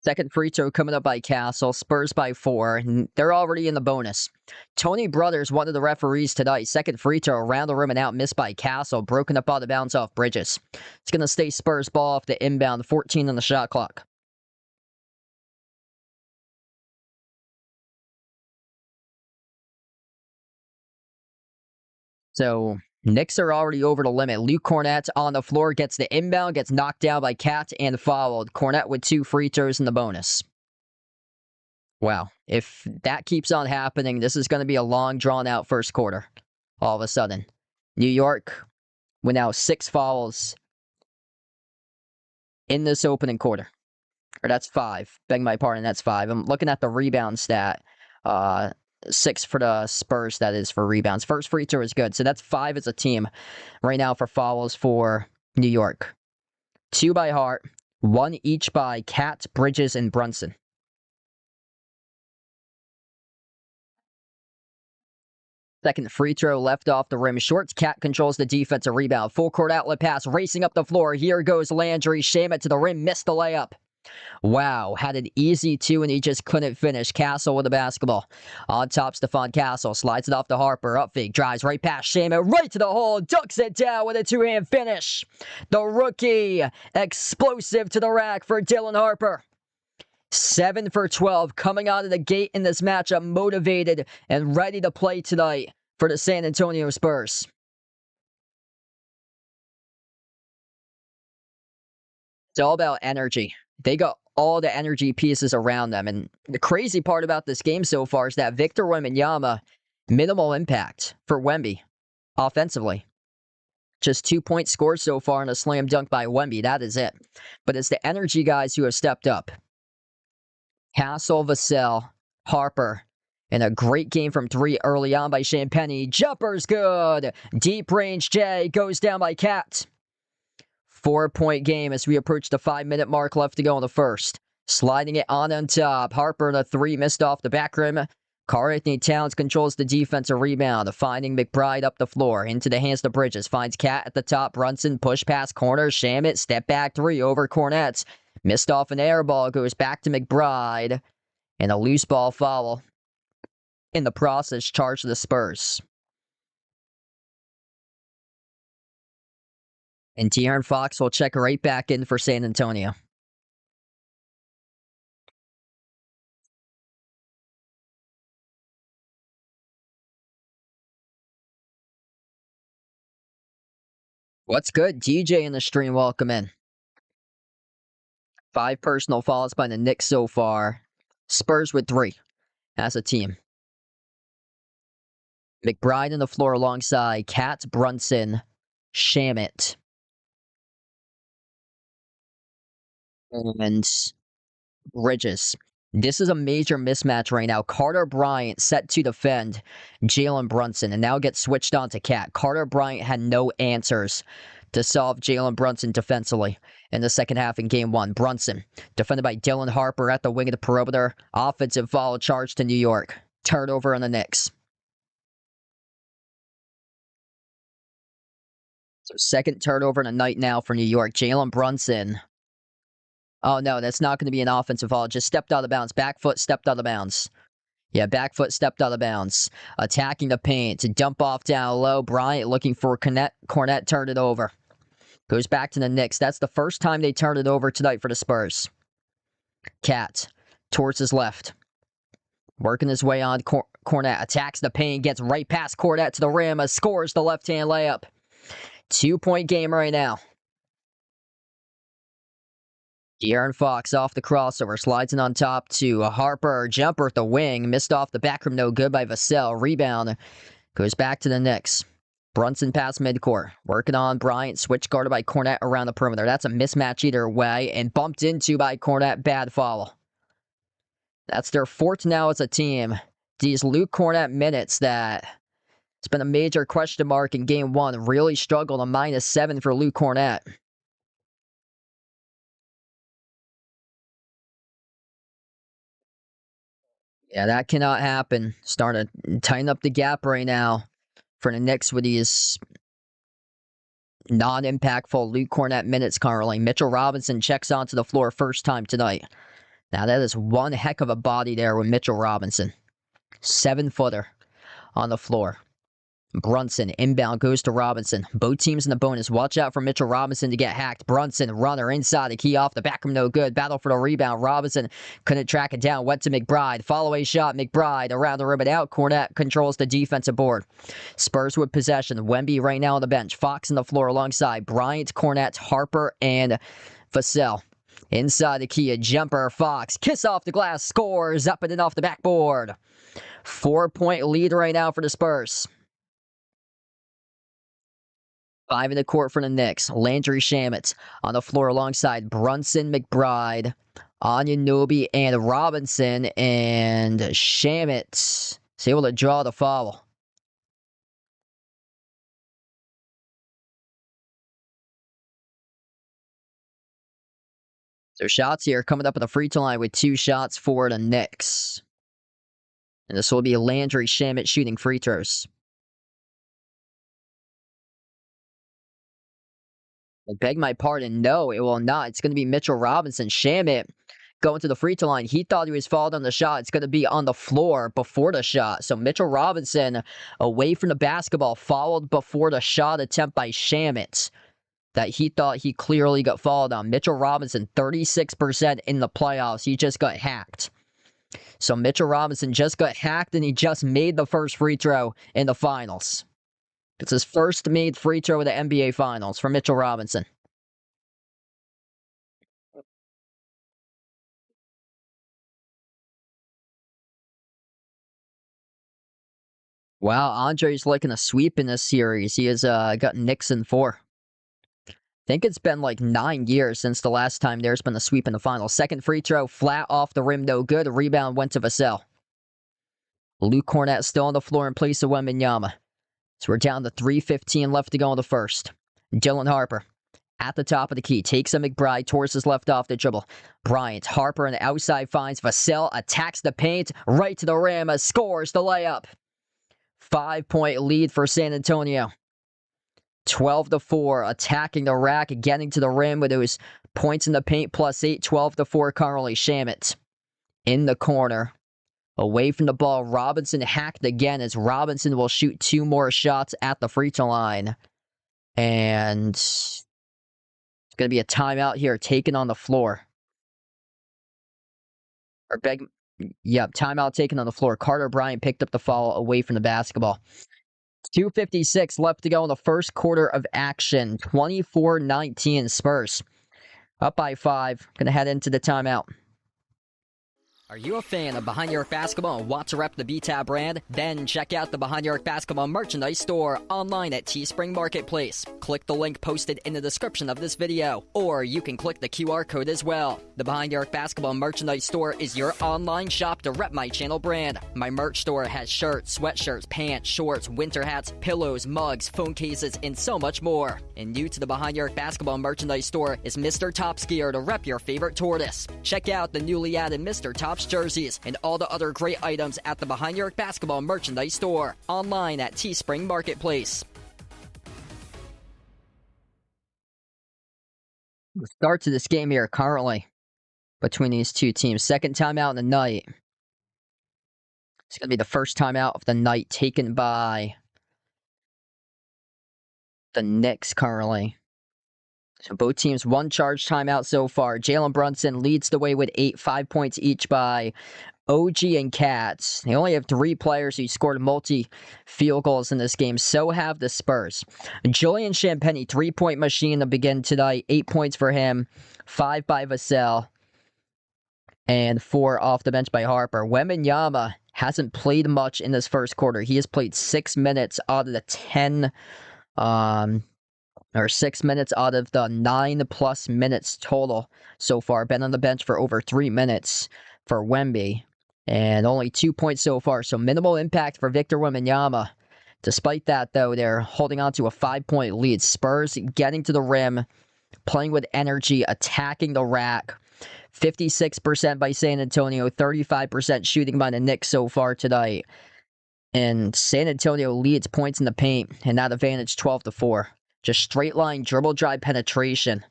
Second free throw coming up by Castle. Spurs by 4. They're already in the bonus. Tony Brothers, one of the referees tonight. Second free throw around the rim and out, missed by Castle. Broken up out of bounds off Bridges. It's going to stay Spurs ball off the inbound. 14 on the shot clock. So Knicks are already over the limit. Luke Cornett on the floor, gets the inbound, gets knocked down by Cat and fouled. Cornett with 2 free throws in the bonus. Wow. If that keeps on happening, this is going to be a long, drawn-out first quarter. All of a sudden. New York with now 6 fouls in this opening quarter. Or that's 5. Beg my pardon, that's 5. I'm looking at the rebound stat. 6 for the Spurs, that is, for rebounds. First free throw is good. So that's 5 as a team right now for fouls for New York. 2 by Hart. 1 each by Cat, Bridges, and Brunson. Second free throw left off the rim. Shorts. Cat controls the defensive rebound. Full court outlet pass. Racing up the floor. Here goes Landry. Shamet to the rim. Missed the layup. Wow. Had an easy 2 and he just couldn't finish. Castle with the basketball. On top, Stephon Castle. Slides it off to Harper. Up fake. Drives right past Shamet. Right to the hole. Ducks it down with a 2-hand finish. The rookie. Explosive to the rack for Dylan Harper. 7 for 12 coming out of the gate in this matchup, motivated and ready to play tonight for the San Antonio Spurs. It's all about energy. They got all the energy pieces around them. And the crazy part about this game so far is that Victor Wembanyama, minimal impact for Wemby offensively. Just 2 points scored so far in a slam dunk by Wemby. That is it. But it's the energy guys who have stepped up. Castle, Vassell, Harper, and a great game from 3 early on by Champagny. Jumper's good. Deep range J goes down by Cat. 4-point game as we approach the 5-minute mark left to go in the first. Sliding it on top. Harper, the 3 missed off the back rim. Karl-Anthony Towns controls the defensive rebound, finding McBride up the floor. Into the hands of Bridges. Finds Cat at the top. Brunson, push pass corner. Shamet, step back 3 over Cornett. Missed off an air ball. Goes back to McBride. And a loose ball foul. In the process, charge to the Spurs. And De'Aaron Fox will check right back in for San Antonio. What's good? DJ in the stream, welcome in. 5 personal fouls by the Knicks so far. Spurs with 3 as a team. McBride on the floor alongside Cat, Brunson, Shamet, and Bridges. This is a major mismatch right now. Carter Bryant set to defend Jalen Brunson and now gets switched on to Cat. Carter Bryant had no answers to solve Jalen Brunson defensively in the second half in game one. Brunson, defended by Dylan Harper at the wing of the perimeter. Offensive foul charge to New York. Turnover on the Knicks. So second turnover in a night now for New York. Jalen Brunson. Oh, no, that's not going to be an offensive foul. Just stepped out of bounds. Back foot stepped out of bounds. Yeah, back foot stepped out of bounds. Attacking the paint to dump off down low. Bryant looking for Cornette. Cornette turned it over. Goes back to the Knicks. That's the first time they turned it over tonight for the Spurs. Cat towards his left. Working his way on Cornette. Attacks the paint. Gets right past Cornette to the rim. Scores the left-hand layup. 2-point game right now. De'Aaron Fox off the crossover, slides in on top to Harper. Jumper at the wing, missed off the back rim, no good by Vassell. Rebound goes back to the Knicks. Brunson past midcourt, working on Bryant, switch guarded by Cornette around the perimeter. That's a mismatch either way, and bumped into by Cornette, bad foul. That's their fourth now as a team. These Luke Cornette minutes that it's been a major question mark in game one, really struggled, a -7 for Luke Cornette. Yeah, that cannot happen. Starting to tighten up the gap right now for the Knicks with these non-impactful Luke Cornette minutes currently. Mitchell Robinson checks onto the floor first time tonight. Now that is one heck of a body there with Mitchell Robinson. 7-footer on the floor. Brunson, inbound, goes to Robinson. Both teams in the bonus. Watch out for Mitchell Robinson to get hacked. Brunson, runner, inside the key, off the back rim, no good. Battle for the rebound. Robinson couldn't track it down. Went to McBride. Follow-away shot. McBride around the rim and out. Cornette controls the defensive board. Spurs with possession. Wemby right now on the bench. Fox on the floor alongside Bryant, Cornette, Harper, and Vassell. Inside the key, a jumper. Fox, kiss off the glass, scores up and in off the backboard. 4-point lead right now for the Spurs. 5 in the court for the Knicks. Landry Shamet on the floor alongside Brunson, McBride, Anunoby, and Robinson. And Shamet is able to draw the foul. So shots here coming up at the free throw line with 2 shots for the Knicks. And this will be Landry Shamet shooting free throws. I beg my pardon. No, it will not. It's going to be Mitchell Robinson. Shamet going to the free throw line. He thought he was fouled on the shot. It's going to be on the floor before the shot. So Mitchell Robinson away from the basketball, fouled before the shot attempt by Shamet that he thought he clearly got fouled on. Mitchell Robinson, 36% in the playoffs. He just got hacked. So Mitchell Robinson just got hacked, and he just made the first free throw in the finals. It's his first made free throw of the NBA Finals for Mitchell Robinson. Wow, Andre's looking a sweep in this series. He has got Knicks in 4. I think it's been like 9 years since the last time there's been a sweep in the finals. Second free throw, flat off the rim, no good. Rebound went to Vassell. Luke Cornette still on the floor in place of Wembanyama. So we're down to 3:15 left to go in the first. Dylan Harper at the top of the key. Takes a McBride towards his left off the dribble. Bryant, Harper on the outside finds Vassell. Attacks the paint. Right to the rim. Scores the layup. 5-point lead for San Antonio. 12-4. Attacking the rack. Getting to the rim with those points in the paint. +8. 12-4 currently. Shamet in the corner. Away from the ball, Robinson hacked again as Robinson will shoot 2 more shots at the free throw line. And it's going to be a timeout here taken on the floor. Timeout taken on the floor. Carter Bryant picked up the foul away from the basketball. 2:56 left to go in the first quarter of action. 24-19 Spurs. Up by 5. Going to head into the timeout. Are you a fan of Behind Your Arc Basketball and want to rep the BTAB brand? Then check out the Behind Your Arc Basketball merchandise store online at Teespring Marketplace. Click the link posted in the description of this video, or you can click the QR code as well. The Behind Your Arc Basketball merchandise store is your online shop to rep my channel brand. My merch store has shirts, sweatshirts, pants, shorts, winter hats, pillows, mugs, phone cases, and so much more. And new to the Behind Your Arc Basketball merchandise store is Mr. Top's gear to rep your favorite tortoise. Check out the newly added Mr. Top's jerseys and all the other great items at the Behind Your Arc Basketball merchandise store online at Teespring Marketplace. The start to this game here currently between these two teams. Second timeout in the night. It's going to be the first timeout of the night taken by the Knicks currently. So both teams one charge timeout so far. Jalen Brunson leads the way with 5 points each by OG and Cats. They only have 3 players who scored multi-field goals in this game. So have the Spurs. Julian Champagnie, 3-point machine to begin tonight. 8 points for him. 5 by Vassell. And 4 off the bench by Harper. Wembanyama hasn't played much in this first quarter. He has played 6 minutes out of the 10... or 6 minutes out of the 9+ minutes total so far. Been on the bench for over 3 minutes for Wemby. And only 2 points so far. So minimal impact for Victor Wembanyama. Despite that, though, they're holding on to a 5-point lead. Spurs getting to the rim, playing with energy, attacking the rack. 56% by San Antonio, 35% shooting by the Knicks so far tonight. And San Antonio leads points in the paint, and that advantage 12-4. Just straight line dribble drive penetration.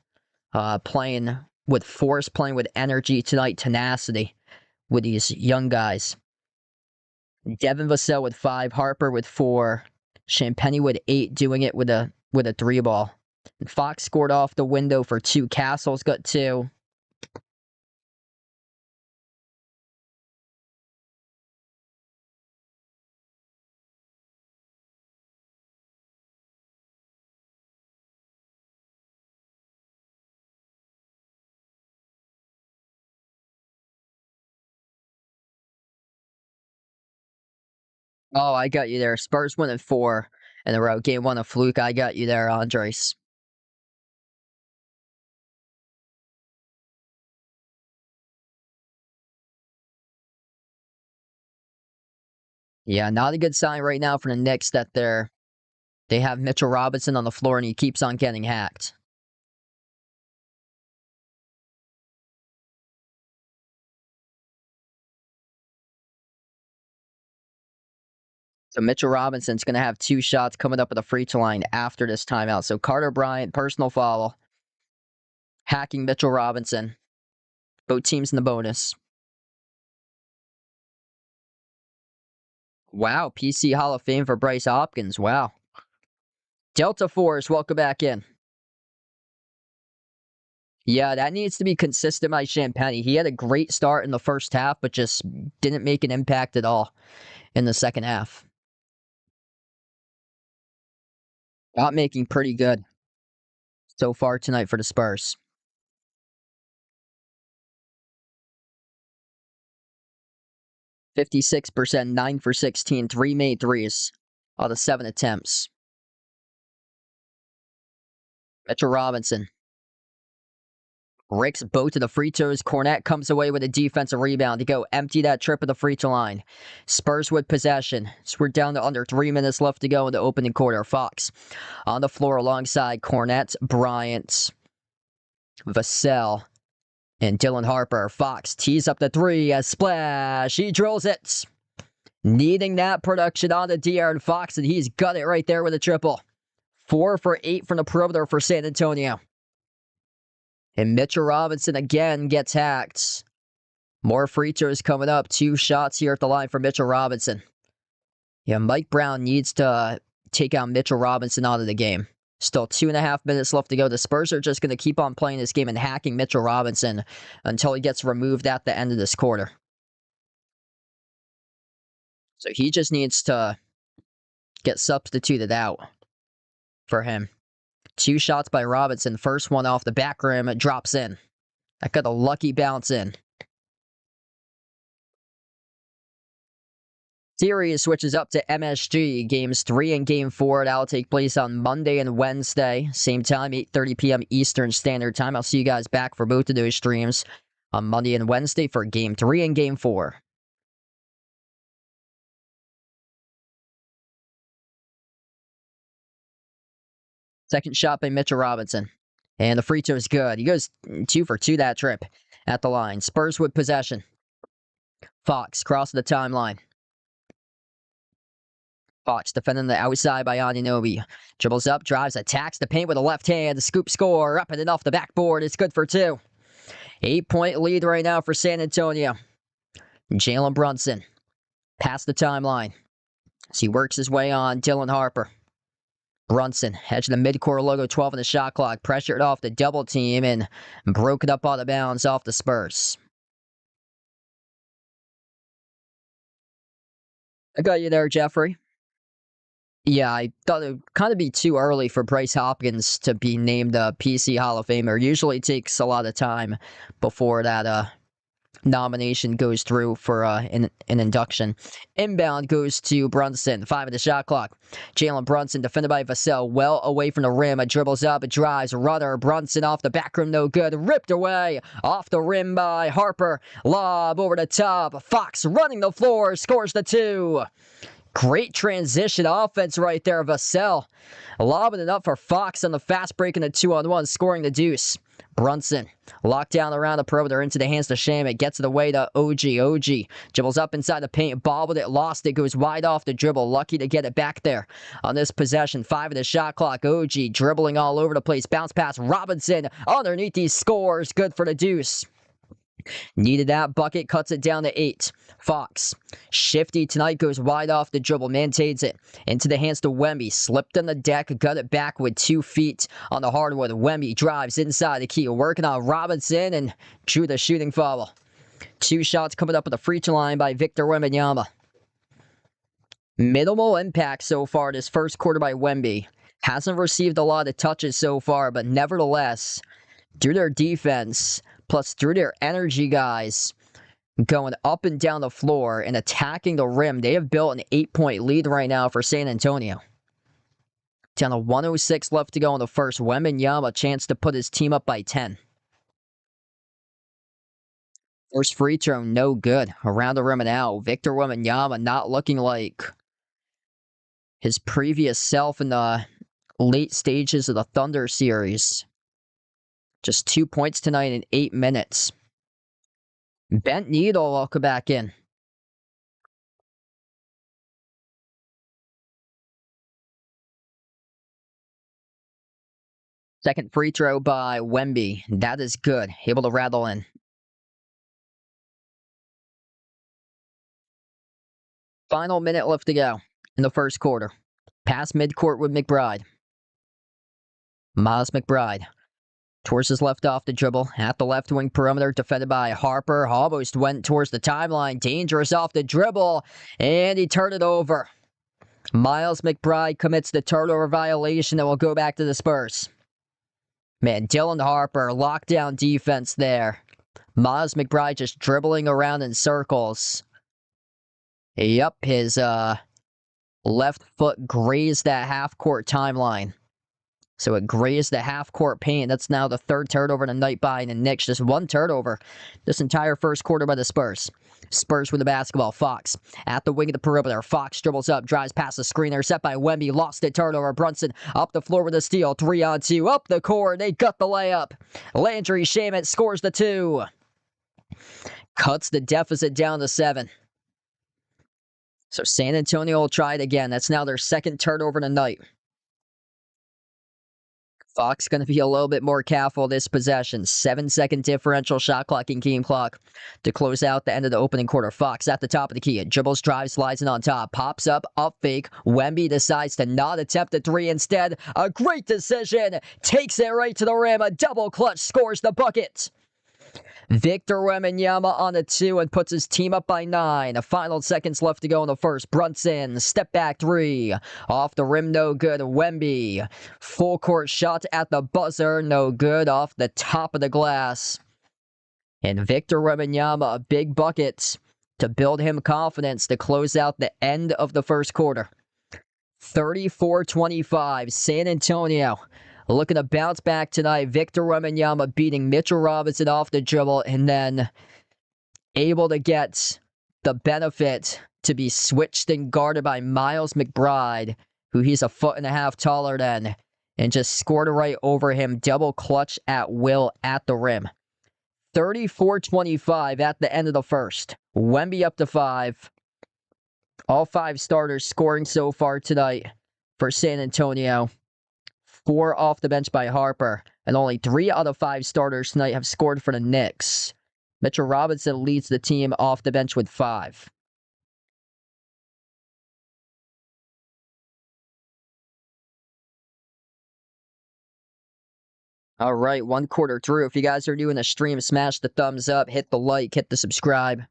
Playing with force, playing with energy tonight, tenacity with these young guys. Devin Vassell with 5, Harper with 4, Champagnie with 8, doing it with a 3-ball. And Fox scored off the window for 2. Castle's got 2. Oh, I got you there. Spurs winning 4 in a row. Game 1 a fluke. I got you there, Andres. Yeah, not a good sign right now for the Knicks that they have Mitchell Robinson on the floor and he keeps on getting hacked. So Mitchell Robinson's going to have 2 shots coming up at the free throw line after this timeout. So Carter Bryant, personal foul, hacking Mitchell Robinson. Both teams in the bonus. Wow, PC Hall of Fame for Bryce Hopkins. Wow. Delta Force, welcome back in. Yeah, that needs to be consistent by Champagnie. He had a great start in the first half, but just didn't make an impact at all in the second half. Shot making pretty good so far tonight for the Spurs. 56%, 9 for 16, 3 made threes out of 7 attempts. Mitchell Robinson breaks both of the free throws. Cornette comes away with a defensive rebound to go empty that trip at the free throw line. Spurs with possession. So we're down to under 3 minutes left to go in the opening quarter. Fox on the floor alongside Cornette, Bryant, Vassell, and Dylan Harper. Fox tees up the 3 as splash. He drills it. Needing that production on the De'Aaron Fox, and he's got it right there with a triple. 4 for 8 from the perimeter for San Antonio. And Mitchell Robinson again gets hacked. More free throws coming up. 2 shots here at the line for Mitchell Robinson. Yeah, Mike Brown needs to take out Mitchell Robinson out of the game. Still 2.5 minutes left to go. The Spurs are just going to keep on playing this game and hacking Mitchell Robinson until he gets removed at the end of this quarter. So he just needs to get substituted out for him. 2 shots by Robinson. First one off the back rim. It drops in. That got a lucky bounce in. Series switches up to MSG. Games 3 and Game 4. That'll take place on Monday and Wednesday. Same time, 8:30 p.m. Eastern Standard Time. I'll see you guys back for both of those streams on Monday and Wednesday for Game 3 and Game 4. Second shot by Mitchell Robinson. And the free throw is good. He goes 2 for 2 that trip at the line. Spurs with possession. Fox crossing the timeline. Fox defending the outside by Anunoby. Dribbles up, drives, attacks the paint with a left hand. The scoop score, up and in off the backboard. It's good for 2. 8-point lead right now for San Antonio. Jalen Brunson past the timeline as he works his way on Dylan Harper. Brunson, edge of the midcourt logo, 12 on the shot clock, pressured off the double team and broken up out of bounds off the Spurs. I got you there, Jeffrey. Yeah, I thought it would kind of be too early for Bryce Hopkins to be named a PC Hall of Famer. Usually takes a lot of time before that nomination goes through for an induction. Inbound goes to Brunson. 5 of the shot clock. Jalen Brunson defended by Vassell. Well away from the rim. Dribbles up. Drives. Runner. Brunson off the back rim. No good. Ripped away. Off the rim by Harper. Lob over the top. Fox running the floor. Scores the 2. Great transition offense right there. Vassell lobbing it up for Fox on the fast break in the 2-on-1, scoring the deuce. Brunson locked down around the perimeter into the hands to Shamet. Gets it away to OG. OG dribbles up inside the paint, bobbled it, lost it, goes wide off the dribble. Lucky to get it back there on this possession. 5 of the shot clock. OG dribbling all over the place. Bounce pass. Robinson underneath these scores. Good for the deuce. Needed that bucket, cuts it down to 8. Fox, shifty tonight, goes wide off the dribble, maintains it into the hands to Wemby, slipped on the deck, got it back with 2 feet on the hardwood. Wemby drives inside the key, working on Robinson and drew the shooting foul. 2 shots coming up at the free throw line by Victor Wembanyama. Minimal impact so far this first quarter by Wemby. Hasn't received a lot of touches so far, but nevertheless, through their defense, plus through their energy guys going up and down the floor and attacking the rim, they have built an 8-point lead right now for San Antonio. Down to 1:06 left to go in the first. Wembanyama a chance to put his team up by 10. First free throw, no good. Around the rim and out. Victor Wembanyama not looking like his previous self in the late stages of the Thunder series. Just 2 points tonight in 8 minutes. Bent Needle will come back in. Second free throw by Wemby. That is good. Able to rattle in. Final minute left to go in the first quarter. Pass midcourt with McBride. Miles McBride. Towards his left off the dribble. At the left wing perimeter. Defended by Harper. Almost went towards the timeline. Dangerous off the dribble. And he turned it over. Miles McBride commits the turnover violation that will go back to the Spurs. Man, Dylan Harper, lockdown defense there. Miles McBride just dribbling around in circles. Yep, his left foot grazed that half-court timeline. So it grazed the half-court paint. That's now the 3rd turnover of the night by the Knicks. Just 1 turnover this entire first quarter by the Spurs. Spurs with the basketball. Fox at the wing of the perimeter. Fox dribbles up, drives past the screener. Set by Wemby. Lost it. Turnover. Brunson up the floor with a steal. 3-on-2. Up the court. They got the layup. Landry Shamet scores the 2. Cuts the deficit down to 7. So San Antonio will try it again. That's now their 2nd turnover tonight. Fox going to be a little bit more careful this possession. 7-second differential shot clock and game clock to close out the end of the opening quarter. Fox at the top of the key. Dribbles, drives, slides in on top. Pops up fake. Wemby decides to not attempt a 3 instead. A great decision. Takes it right to the rim. A double clutch scores the bucket. Victor Wembanyama on the 2 and puts his team up by 9. The final seconds left to go in the first. Brunson, step back 3. Off the rim, no good. Wemby, full court shot at the buzzer, no good. Off the top of the glass. And Victor Wembanyama, a big bucket to build him confidence to close out the end of the first quarter. 34-25, San Antonio looking to bounce back tonight. Victor Wembanyama beating Mitchell Robinson off the dribble and then able to get the benefit to be switched and guarded by Miles McBride, who he's a foot and a half taller than, and just scored right over him, double clutch at will at the rim. 34-25 at the end of the first. Wemby up to 5. All 5 starters scoring so far tonight for San Antonio. 4 off the bench by Harper, and only 3 out of 5 starters tonight have scored for the Knicks. Mitchell Robinson leads the team off the bench with 5. All right, 1 quarter through. If you guys are new in the stream, smash the thumbs up, hit the like, hit the subscribe.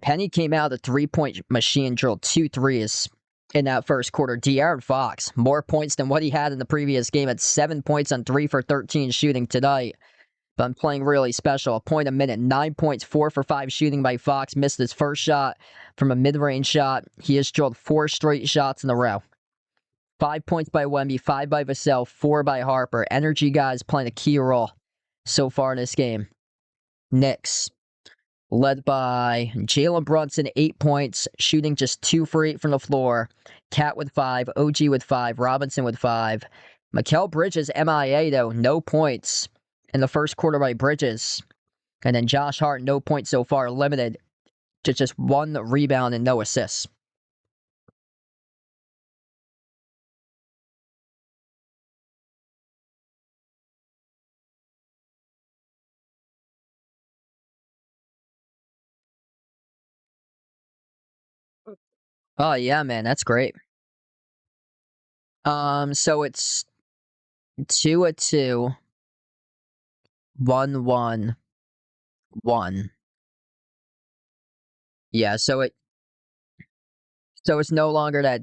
Penny came out of the three-point machine, drilled 2 threes in that first quarter. De'Aaron Fox, more points than what he had in the previous game at 7 points on 3 for 13 shooting tonight. But I'm playing really special. A point a minute, 9 points, 4 for 5 shooting by Fox. Missed his first shot from a mid-range shot. He has drilled 4 straight shots in a row. 5 points by Wemby, 5 by Vassell, 4 by Harper. Energy guys playing a key role so far in this game. Knicks, led by Jalen Brunson, 8 points, shooting just 2 for 8 from the floor. Cat with 5, OG with 5, Robinson with 5. Mikal Bridges, MIA though, no points in the first quarter by Bridges. And then Josh Hart, no points so far, limited to just 1 rebound and no assists. Oh yeah, man, that's great. So it's 2-2, 1-1, 1. Yeah, so it's no longer that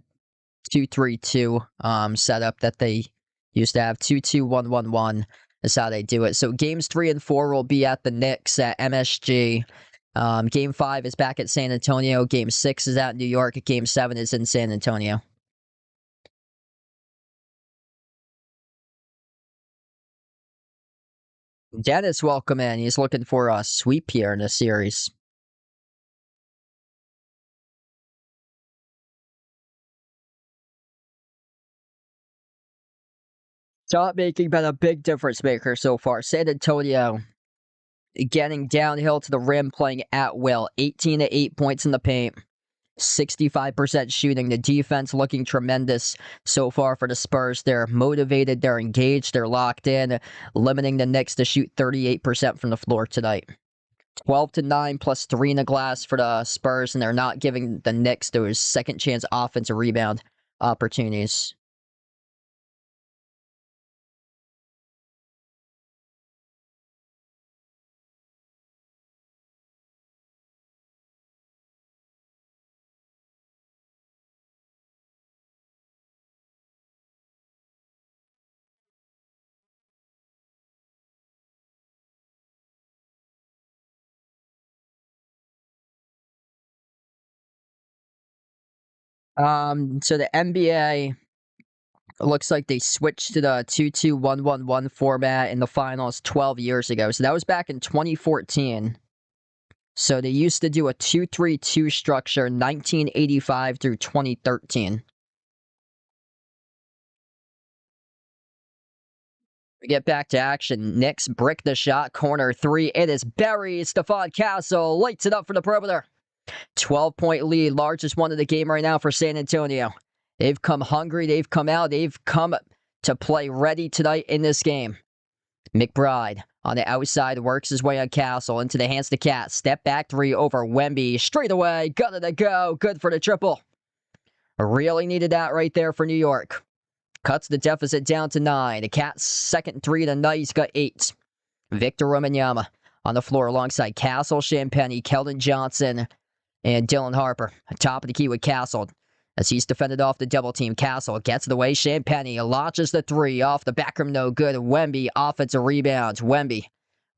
2-3-2 setup that they used to have. 2-2, 1-1-1 is how they do it. So games 3 and 4 will be at the Knicks at MSG. Game 5 is back at San Antonio. Game 6 is at New York. Game 7 is in San Antonio. Dennis, welcome in. He's looking for a sweep here in this series. Shot making been a big difference maker so far. San Antonio getting downhill to the rim, playing at will. 18 to 8 points in the paint. 65% shooting. The defense looking tremendous so far for the Spurs. They're motivated, they're engaged, they're locked in, limiting the Knicks to shoot 38% from the floor tonight. 12 to 9 plus 3 in the glass for the Spurs, and they're not giving the Knicks those second chance offensive rebound opportunities. So the NBA looks like they switched to the 2-2-1-1-1 format in the finals 12 years ago. So that was back in 2014. So they used to do a 2-3-2 structure 1985 through 2013. We get back to action. Knicks brick the shot, corner 3. It is buried. Stephon Castle lights it up for the perimeter. 12-point lead, largest one of the game right now for San Antonio. They've come hungry. They've come out. They've come to play ready tonight in this game. McBride on the outside works his way on Castle into the hands of the Cat. Step back 3 over Wemby. Straight away. Got to go. Good for the triple. Really needed that right there for New York. Cuts the deficit down to 9. The Cat's second 3 tonight. He's got 8. Victor Wembanyama on the floor alongside Castle, Champagnie, Keldon Johnson, and Dylan Harper. Top of the key with Castle as he's defended off the double team. Castle gets it away. Champagnie launches the 3 off the back rim. No good. Wemby offensive rebounds. Wemby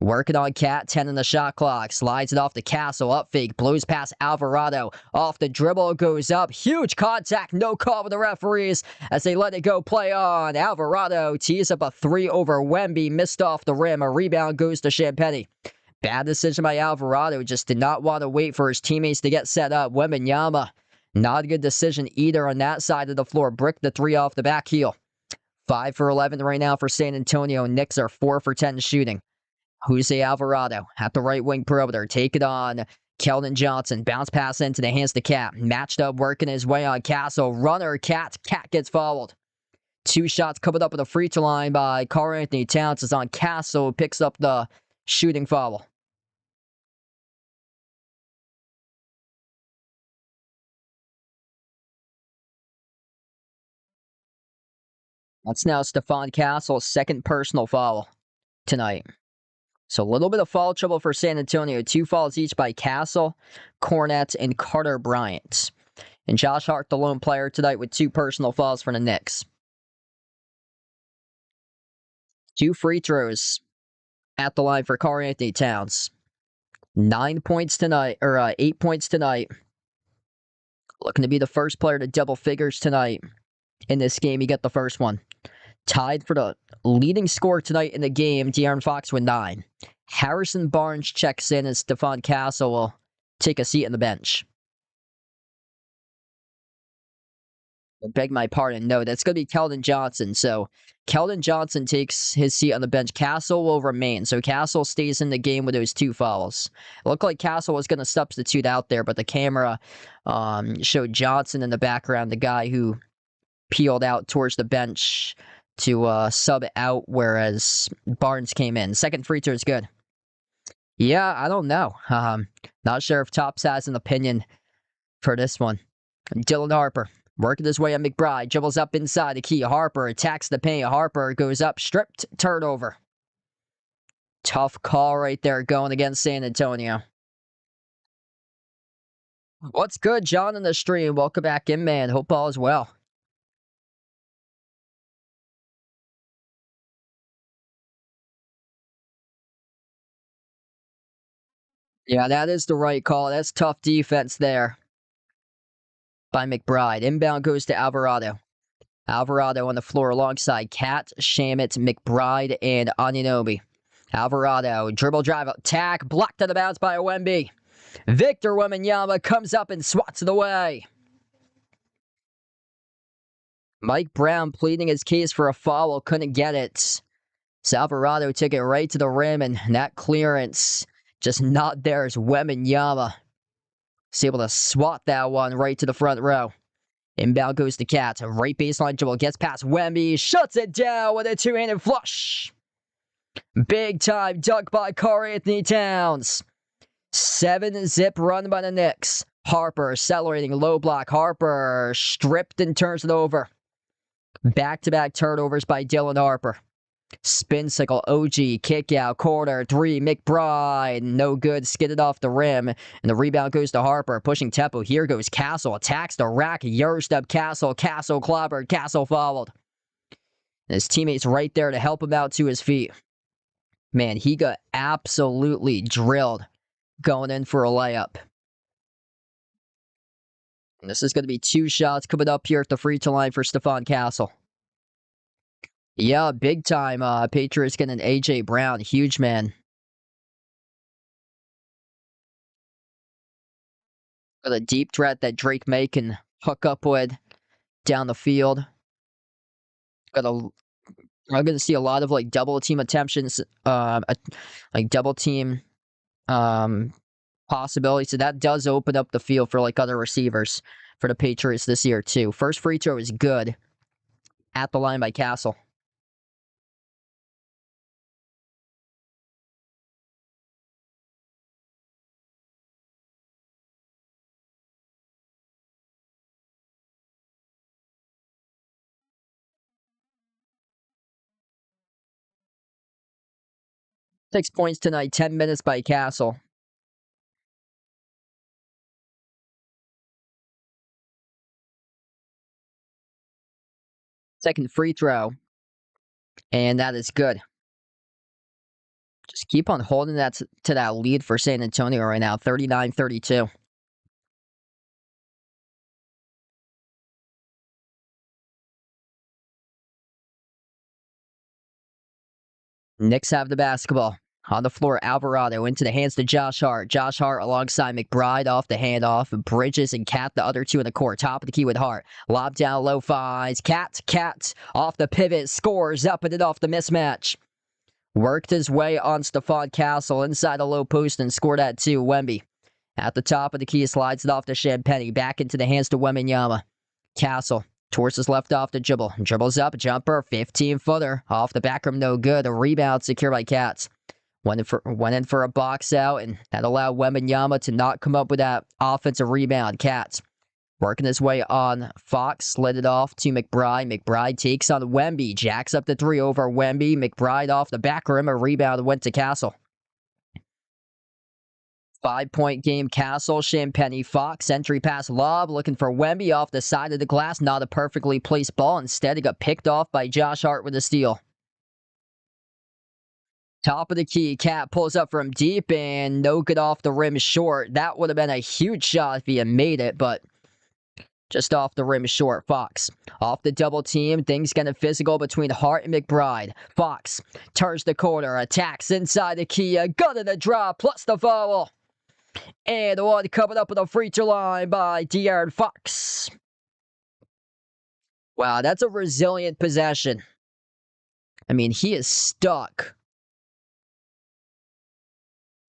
Working on Cat, 10 in the shot clock. Slides it off to Castle. Up fake. Blows past Alvarado. Off the dribble. Goes up. Huge contact. No call with the referees as they let it go. Play on. Alvarado tees up a 3 over Wemby. Missed off the rim. A rebound goes to Champagny. Bad decision by Alvarado. Just did not want to wait for his teammates to get set up. Wembanyama, not a good decision either on that side of the floor. Bricked the 3 off the back heel. 5 for 11 right now for San Antonio. Knicks are 4 for 10 shooting. Jose Alvarado at the right wing perimeter. Take it on Keldon Johnson. Bounce pass into the hands to Cat. Matched up, working his way on Castle. Runner, Cat. Cat gets fouled. 2 shots coming up at the free throw line by Karl-Anthony Towns. Is on Castle. Picks up the shooting foul. That's now Stephon Castle's second personal foul tonight. So a little bit of foul trouble for San Antonio. 2 fouls each by Castle, Cornette, and Carter Bryant. And Josh Hart, the lone player tonight with 2 personal fouls for the Knicks. 2 free throws at the line for Karl-Anthony Towns. 9 points tonight, or 8 points tonight. Looking to be the first player to double figures tonight. In this game, he got the first one. Tied for the leading scorer tonight in the game, De'Aaron Fox with 9. Harrison Barnes checks in, and Stephon Castle will take a seat on the bench. I beg my pardon. No, that's going to be Keldon Johnson. So Keldon Johnson takes his seat on the bench. Castle will remain. So Castle stays in the game with those 2 fouls. It looked like Castle was going to substitute out there, but the camera showed Johnson in the background, the guy who peeled out towards the bench to sub out, whereas Barnes came in. Second free throw is good. Yeah, I don't know. Not sure if Tops has an opinion for this one. Dylan Harper working his way on McBride. Dribbles up inside the key. Harper attacks the paint. Harper goes up. Stripped. Turnover. Tough call right there going against San Antonio. What's good, John in the stream? Welcome back in, man. Hope all is well. Yeah, that is the right call. That's tough defense there by McBride. Inbound goes to Alvarado. Alvarado on the floor alongside Cat, Shamit, McBride, and Anunoby. Alvarado, dribble drive, attack, blocked out of bounds by Wemby. Victor Wembanyama comes up and swats it away. Mike Brown pleading his case for a foul, couldn't get it. So Alvarado took it right to the rim, and that clearance just not there as Wembanyama is able to swat that one right to the front row. Inbound goes to Cat. Right baseline dribble. Gets past Wemby. Shuts it down with a 2-handed flush. Big time dunk by Karl-Anthony Towns. 7-zip run by the Knicks. Harper accelerating low block. Harper stripped and turns it over. Back-to-back turnovers by Dylan Harper. Spin cycle, OG, kick out, corner, 3, McBride, no good, skidded off the rim, and the rebound goes to Harper, pushing tempo. Here goes Castle, attacks the rack, Eurostep Castle, Castle clobbered, Castle fouled. His teammates right there to help him out to his feet. Man, he got absolutely drilled going in for a layup. And this is going to be 2 shots coming up here at the free throw line for Stephon Castle. Yeah, big time. Patriots getting an A.J. Brown. Huge man. Got a deep threat that Drake May can hook up with down the field. I'm going to see a lot of like double team attempts, like double team possibilities. So that does open up the field for like other receivers for the Patriots this year too. First free throw is good at the line by Castle. Six points tonight, 10 minutes by Castle. Second free throw. And that is good. Just keep on holding that to that lead for San Antonio right now, 39-32. Knicks have the basketball. On the floor, Alvarado into the hands to Josh Hart. Josh Hart alongside McBride off the handoff. Bridges and Cat, the other two in the court. Top of the key with Hart. Lob down low, finds Cat off the pivot, scores up and it off the mismatch. Worked his way on Stephon Castle inside the low post and scored at two. Wemby at the top of the key slides it off to Champagnie. Back into the hands to Wembanyama. Castle towards his left off the dribble. Dribbles up, jumper, 15-footer. Off the back rim, no good. A rebound secured by Cats. Went in for a box out, and that allowed Wembanyama to not come up with that offensive rebound. Cats working his way on Fox, slid it off to McBride. McBride takes on Wemby, jacks up the three over Wemby. McBride off the back rim, a rebound went to Castle. 5-point game, Castle, Champagnie, Fox, entry pass lob, looking for Wemby off the side of the glass. Not a perfectly placed ball. Instead, it got picked off by Josh Hart with a steal. Top of the key, Cat pulls up from deep and no good off the rim short. That would have been a huge shot if he had made it, but just off the rim short. Fox off the double team. Things getting physical between Hart and McBride. Fox turns the corner, attacks inside the key. Got it a drop plus the foul. And one coming up with a free throw line by De'Aaron Fox. Wow, that's a resilient possession. I mean, he is stuck.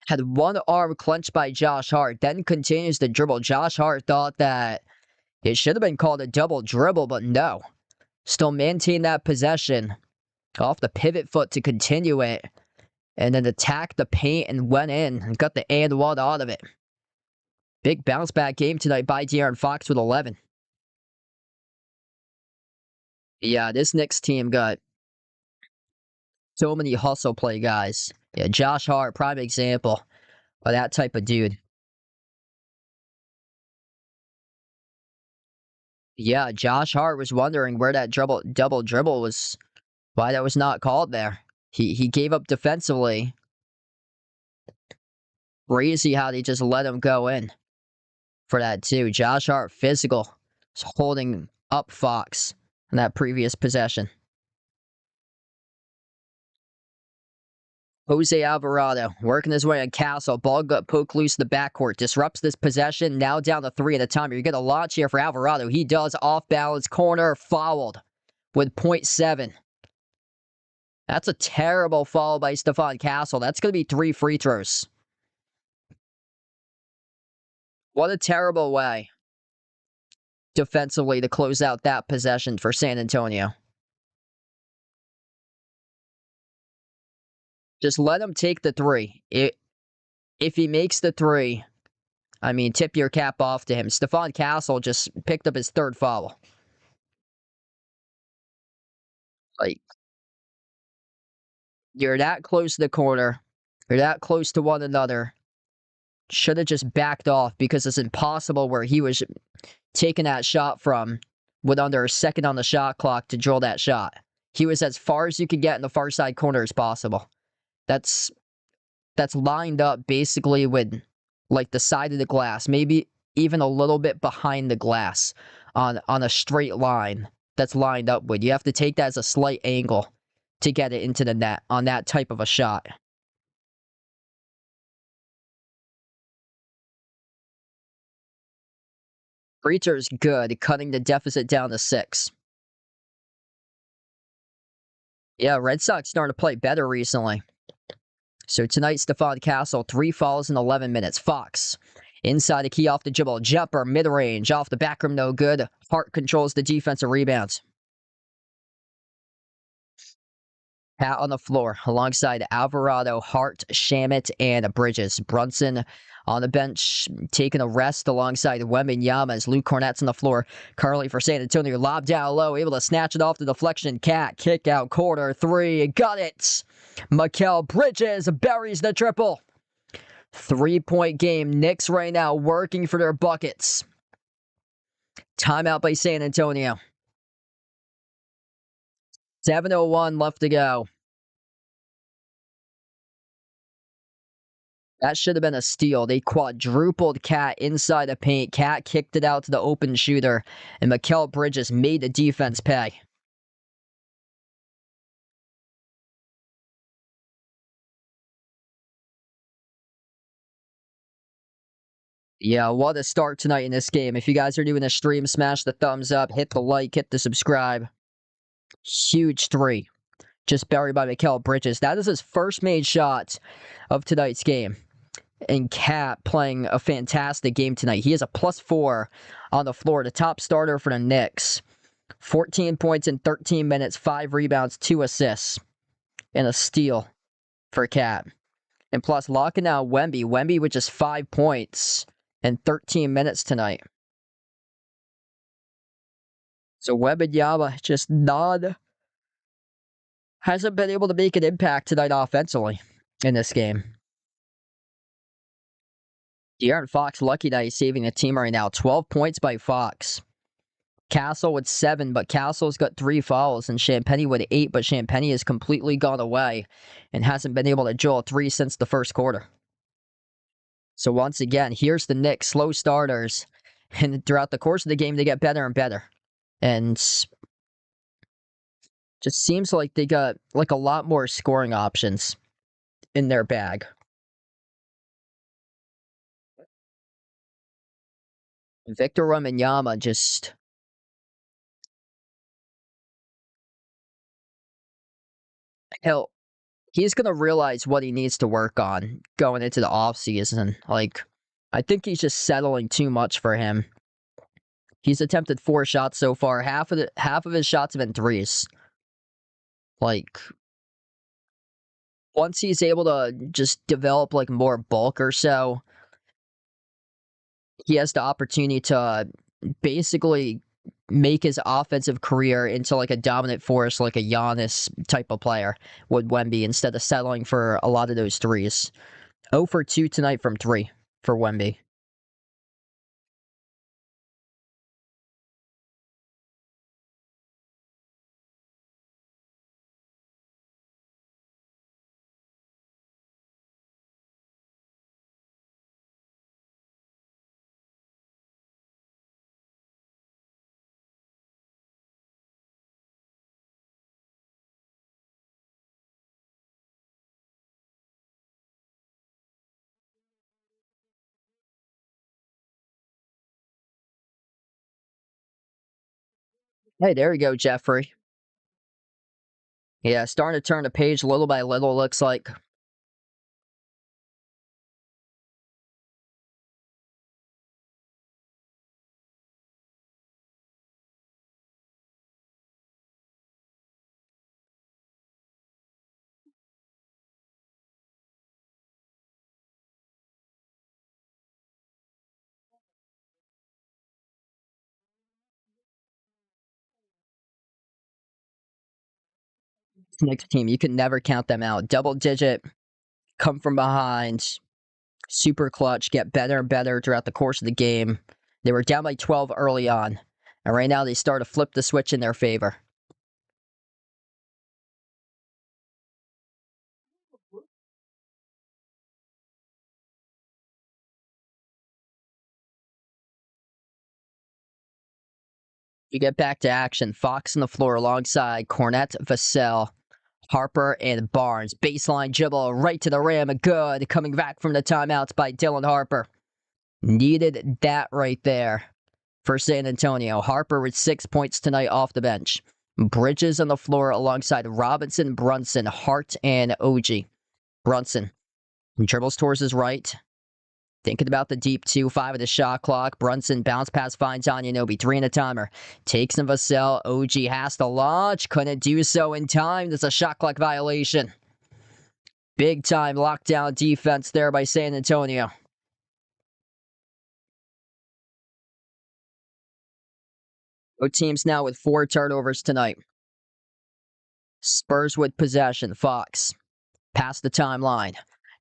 Had one arm clenched by Josh Hart, then continues to dribble. Josh Hart thought that it should have been called a double dribble, but no. Still maintained that possession off the pivot foot to continue it, and then attacked the paint and went in and got the and one out of it. Big bounce back game tonight by De'Aaron Fox with 11. Yeah, this Knicks team got so many hustle play guys. Yeah, Josh Hart, prime example of that type of dude. Yeah, Josh Hart was wondering where that double dribble was, why that was not called there. He gave up defensively. Crazy how they just let him go in for that too. Josh Hart physical, is holding up Fox in that previous possession. Jose Alvarado working his way on Castle. Ball got poked loose in the backcourt. Disrupts this possession. Now down to three at a time. You're going to launch here for Alvarado. He does off balance corner. Fouled with 0.7. That's a terrible foul by Stephon Castle. That's going to be 3 free throws. What a terrible way defensively to close out that possession for San Antonio. Just let him take the three. If he makes the three, I mean, tip your cap off to him. Stephon Castle just picked up his third foul. Like, you're that close to the corner. You're that close to one another. Should have just backed off because it's impossible where he was taking that shot from with under a second on the shot clock to drill that shot. He was as far as you could get in the far side corner as possible. That's lined up basically with like the side of the glass, maybe even a little bit behind the glass on a straight line that's lined up with. You have to take that as a slight angle to get it into the net on that type of a shot. Breacher's good, cutting the deficit down to 6. Yeah, Red Sox starting to play better recently. So tonight, Stephon Castle, 3 fouls in 11 minutes. Fox, inside the key off the dribble. Jumper, mid-range, off the back rim, no good. Hart controls the defensive rebounds. Pat on the floor alongside Alvarado, Hart, Shamit, and Bridges. Brunson on the bench taking a rest alongside Wembanyama as Luke Cornett's on the floor. Currently for San Antonio, lob down low, able to snatch it off the deflection. Cat, kick out, quarter, 3, got it! Mikal Bridges buries the triple. 3-point game. Knicks right now working for their buckets. Timeout by San Antonio. 7:01 left to go. That should have been a steal. They quadrupled Cat inside the paint. Cat kicked it out to the open shooter, and Mikal Bridges made the defense pay. Yeah, what a start tonight in this game. If you guys are doing a stream, smash the thumbs up, hit the like, hit the subscribe. Huge three. Just buried by Mikal Bridges. That is his first made shot of tonight's game. And Cat playing a fantastic game tonight. He is a +4 on the floor, the top starter for the Knicks. 14 points in 13 minutes, 5 rebounds, 2 assists, and a steal for Cat. And plus, locking out Wemby. Wemby with just 5 points in 13 minutes tonight. So Wembanyama just hasn't been able to make an impact tonight offensively in this game. De'Aaron Fox lucky that he's saving the team right now. 12 points by Fox. Castle with 7, but Castle's got 3 fouls, and Champagny with 8, but Champagny has completely gone away and hasn't been able to drill a 3 since the first quarter. So once again, here's the Knicks, slow starters, and throughout the course of the game, they get better and better. And just seems like they got like a lot more scoring options in their bag. Victor Wembanyama just he's going to realize what he needs to work on going into the offseason. Like, I think he's just settling too much for him. He's attempted 4 shots so far. Half of his shots have been threes. Like, once he's able to just develop like more bulk or so, he has the opportunity to basically make his offensive career into like a dominant force, like a Giannis type of player with Wemby, instead of settling for a lot of those threes. 0 for 2 tonight from 3 for Wemby. Hey, there you go, Jeffrey. Yeah, starting to turn the page little by little, looks like. Next team, you can never count them out. Double digit, come from behind, super clutch, get better and better throughout the course of the game. They were down by 12 early on, and right now they start to flip the switch in their favor. You get back to action. Fox on the floor alongside Cornette, Vassell, Harper, and Barnes. Baseline dribble right to the rim. Good. Coming back from the timeouts by Dylan Harper. Needed that right there for San Antonio. Harper with 6 points tonight off the bench. Bridges on the floor alongside Robinson, Brunson, Hart, and OG. Brunson dribbles towards his right. Thinking about the deep 2-5 of the shot clock. Brunson bounce pass finds Anunoby. 3 in a timer. Takes him Vassell. OG has to launch. Couldn't do so in time. There's a shot clock violation. Big time lockdown defense there by San Antonio. Both teams now with 4 turnovers tonight. Spurs with possession. Fox past the timeline.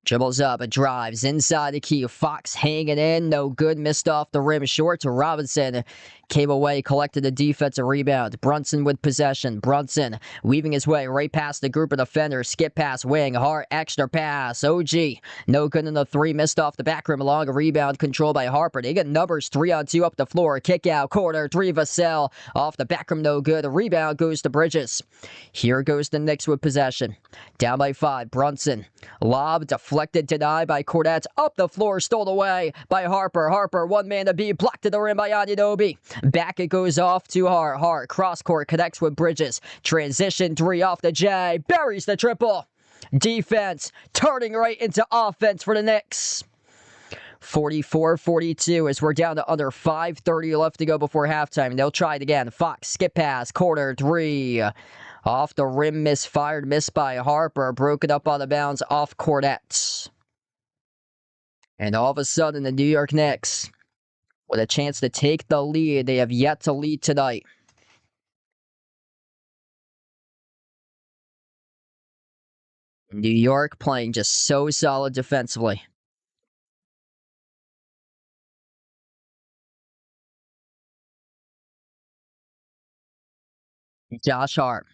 Dribbles up, drives inside the key. Fox hanging in, no good. Missed off the rim, short to Robinson. Came away, collected the defensive rebound. Brunson with possession. Brunson weaving his way right past the group of defenders. Skip pass, wing, Hart, extra pass. OG, no good in the three. Missed off the back rim, long rebound controlled by Harper. They get numbers 3-on-2 up the floor. Kick out, corner, three. Vassell off the back rim, no good. The rebound goes to Bridges. Here goes the Knicks with possession. Down by 5. Brunson. Lob deflected, denied by Cordet. Up the floor, stole away by Harper. Harper, one man to beat, blocked to the rim by Anunoby. Back it goes off to Hart. Hart, cross court, connects with Bridges. Transition 3 off the J. Buries the triple. Defense turning right into offense for the Knicks. 44-42 as we're down to under 5:30 left to go before halftime. They'll try it again. Fox, skip pass, corner 3. Off the rim, misfired, missed by Harper. Broken up on the bounds off Cordet. And all of a sudden, the New York Knicks, with a chance to take the lead, they have yet to lead tonight. New York playing just so solid defensively. Josh Hart.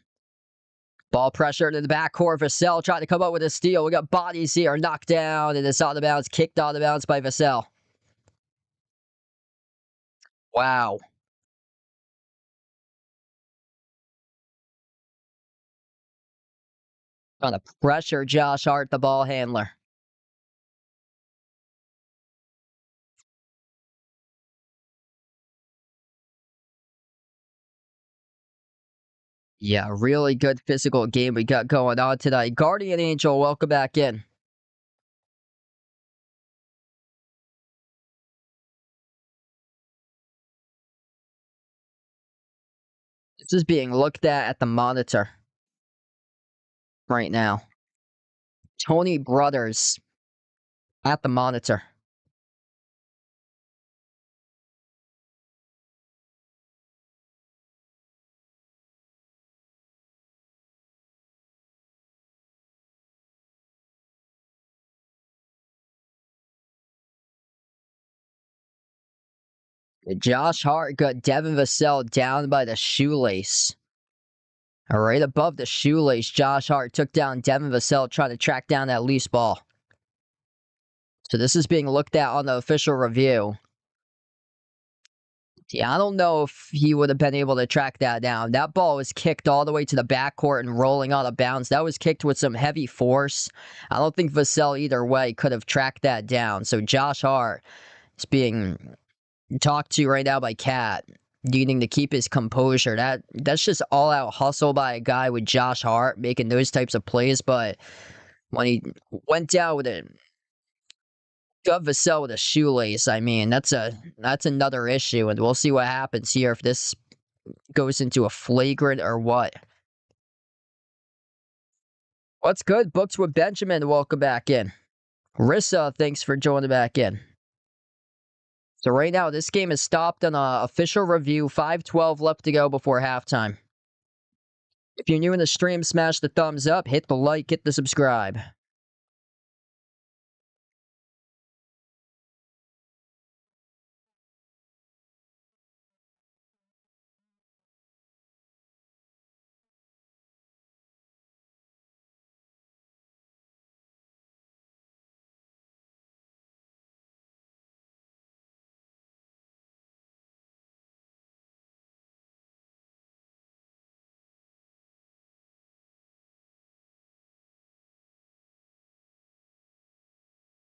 Ball pressure to the backcourt. Vassell trying to come up with a steal. We got bodies here. Knocked down, and it's out of bounds. Kicked out of bounds by Vassell. Wow. Trying to pressure Josh Hart, the ball handler. Yeah, really good physical game we got going on tonight. Guardian Angel, welcome back in. This is being looked at the monitor right now. Tony Brothers at the monitor. Josh Hart got Devin Vassell down by the shoelace. Right above the shoelace, Josh Hart took down Devin Vassell trying to track down that loose ball. So this is being looked at on the official review. Yeah, I don't know if he would have been able to track that down. That ball was kicked all the way to the backcourt and rolling out of bounds. That was kicked with some heavy force. I don't think Vassell either way could have tracked that down. So Josh Hart is being talked to right now by Cat, needing to keep his composure. That's just all-out hustle by a guy with Josh Hart making those types of plays. But when he went down with it, got Vassell with a shoelace, I mean, that's another issue, and we'll see what happens here if this goes into a flagrant or what. What's good? Books with Benjamin, welcome back in. Rissa, thanks for joining back in. So right now, this game is stopped on official review. 5:12 left to go before halftime. If you're new in the stream, smash the thumbs up, hit the like, hit the subscribe.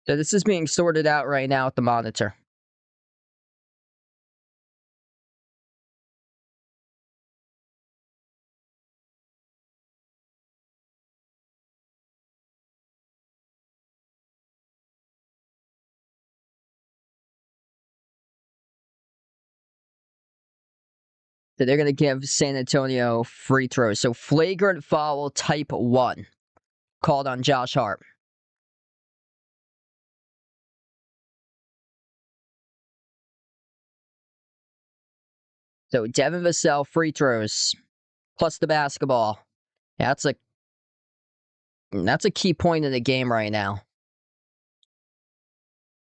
So this is being sorted out right now at the monitor. So they're going to give San Antonio free throws. So flagrant foul type 1 called on Josh Hart. So Devin Vassell free throws plus the basketball. That's a key point in the game right now.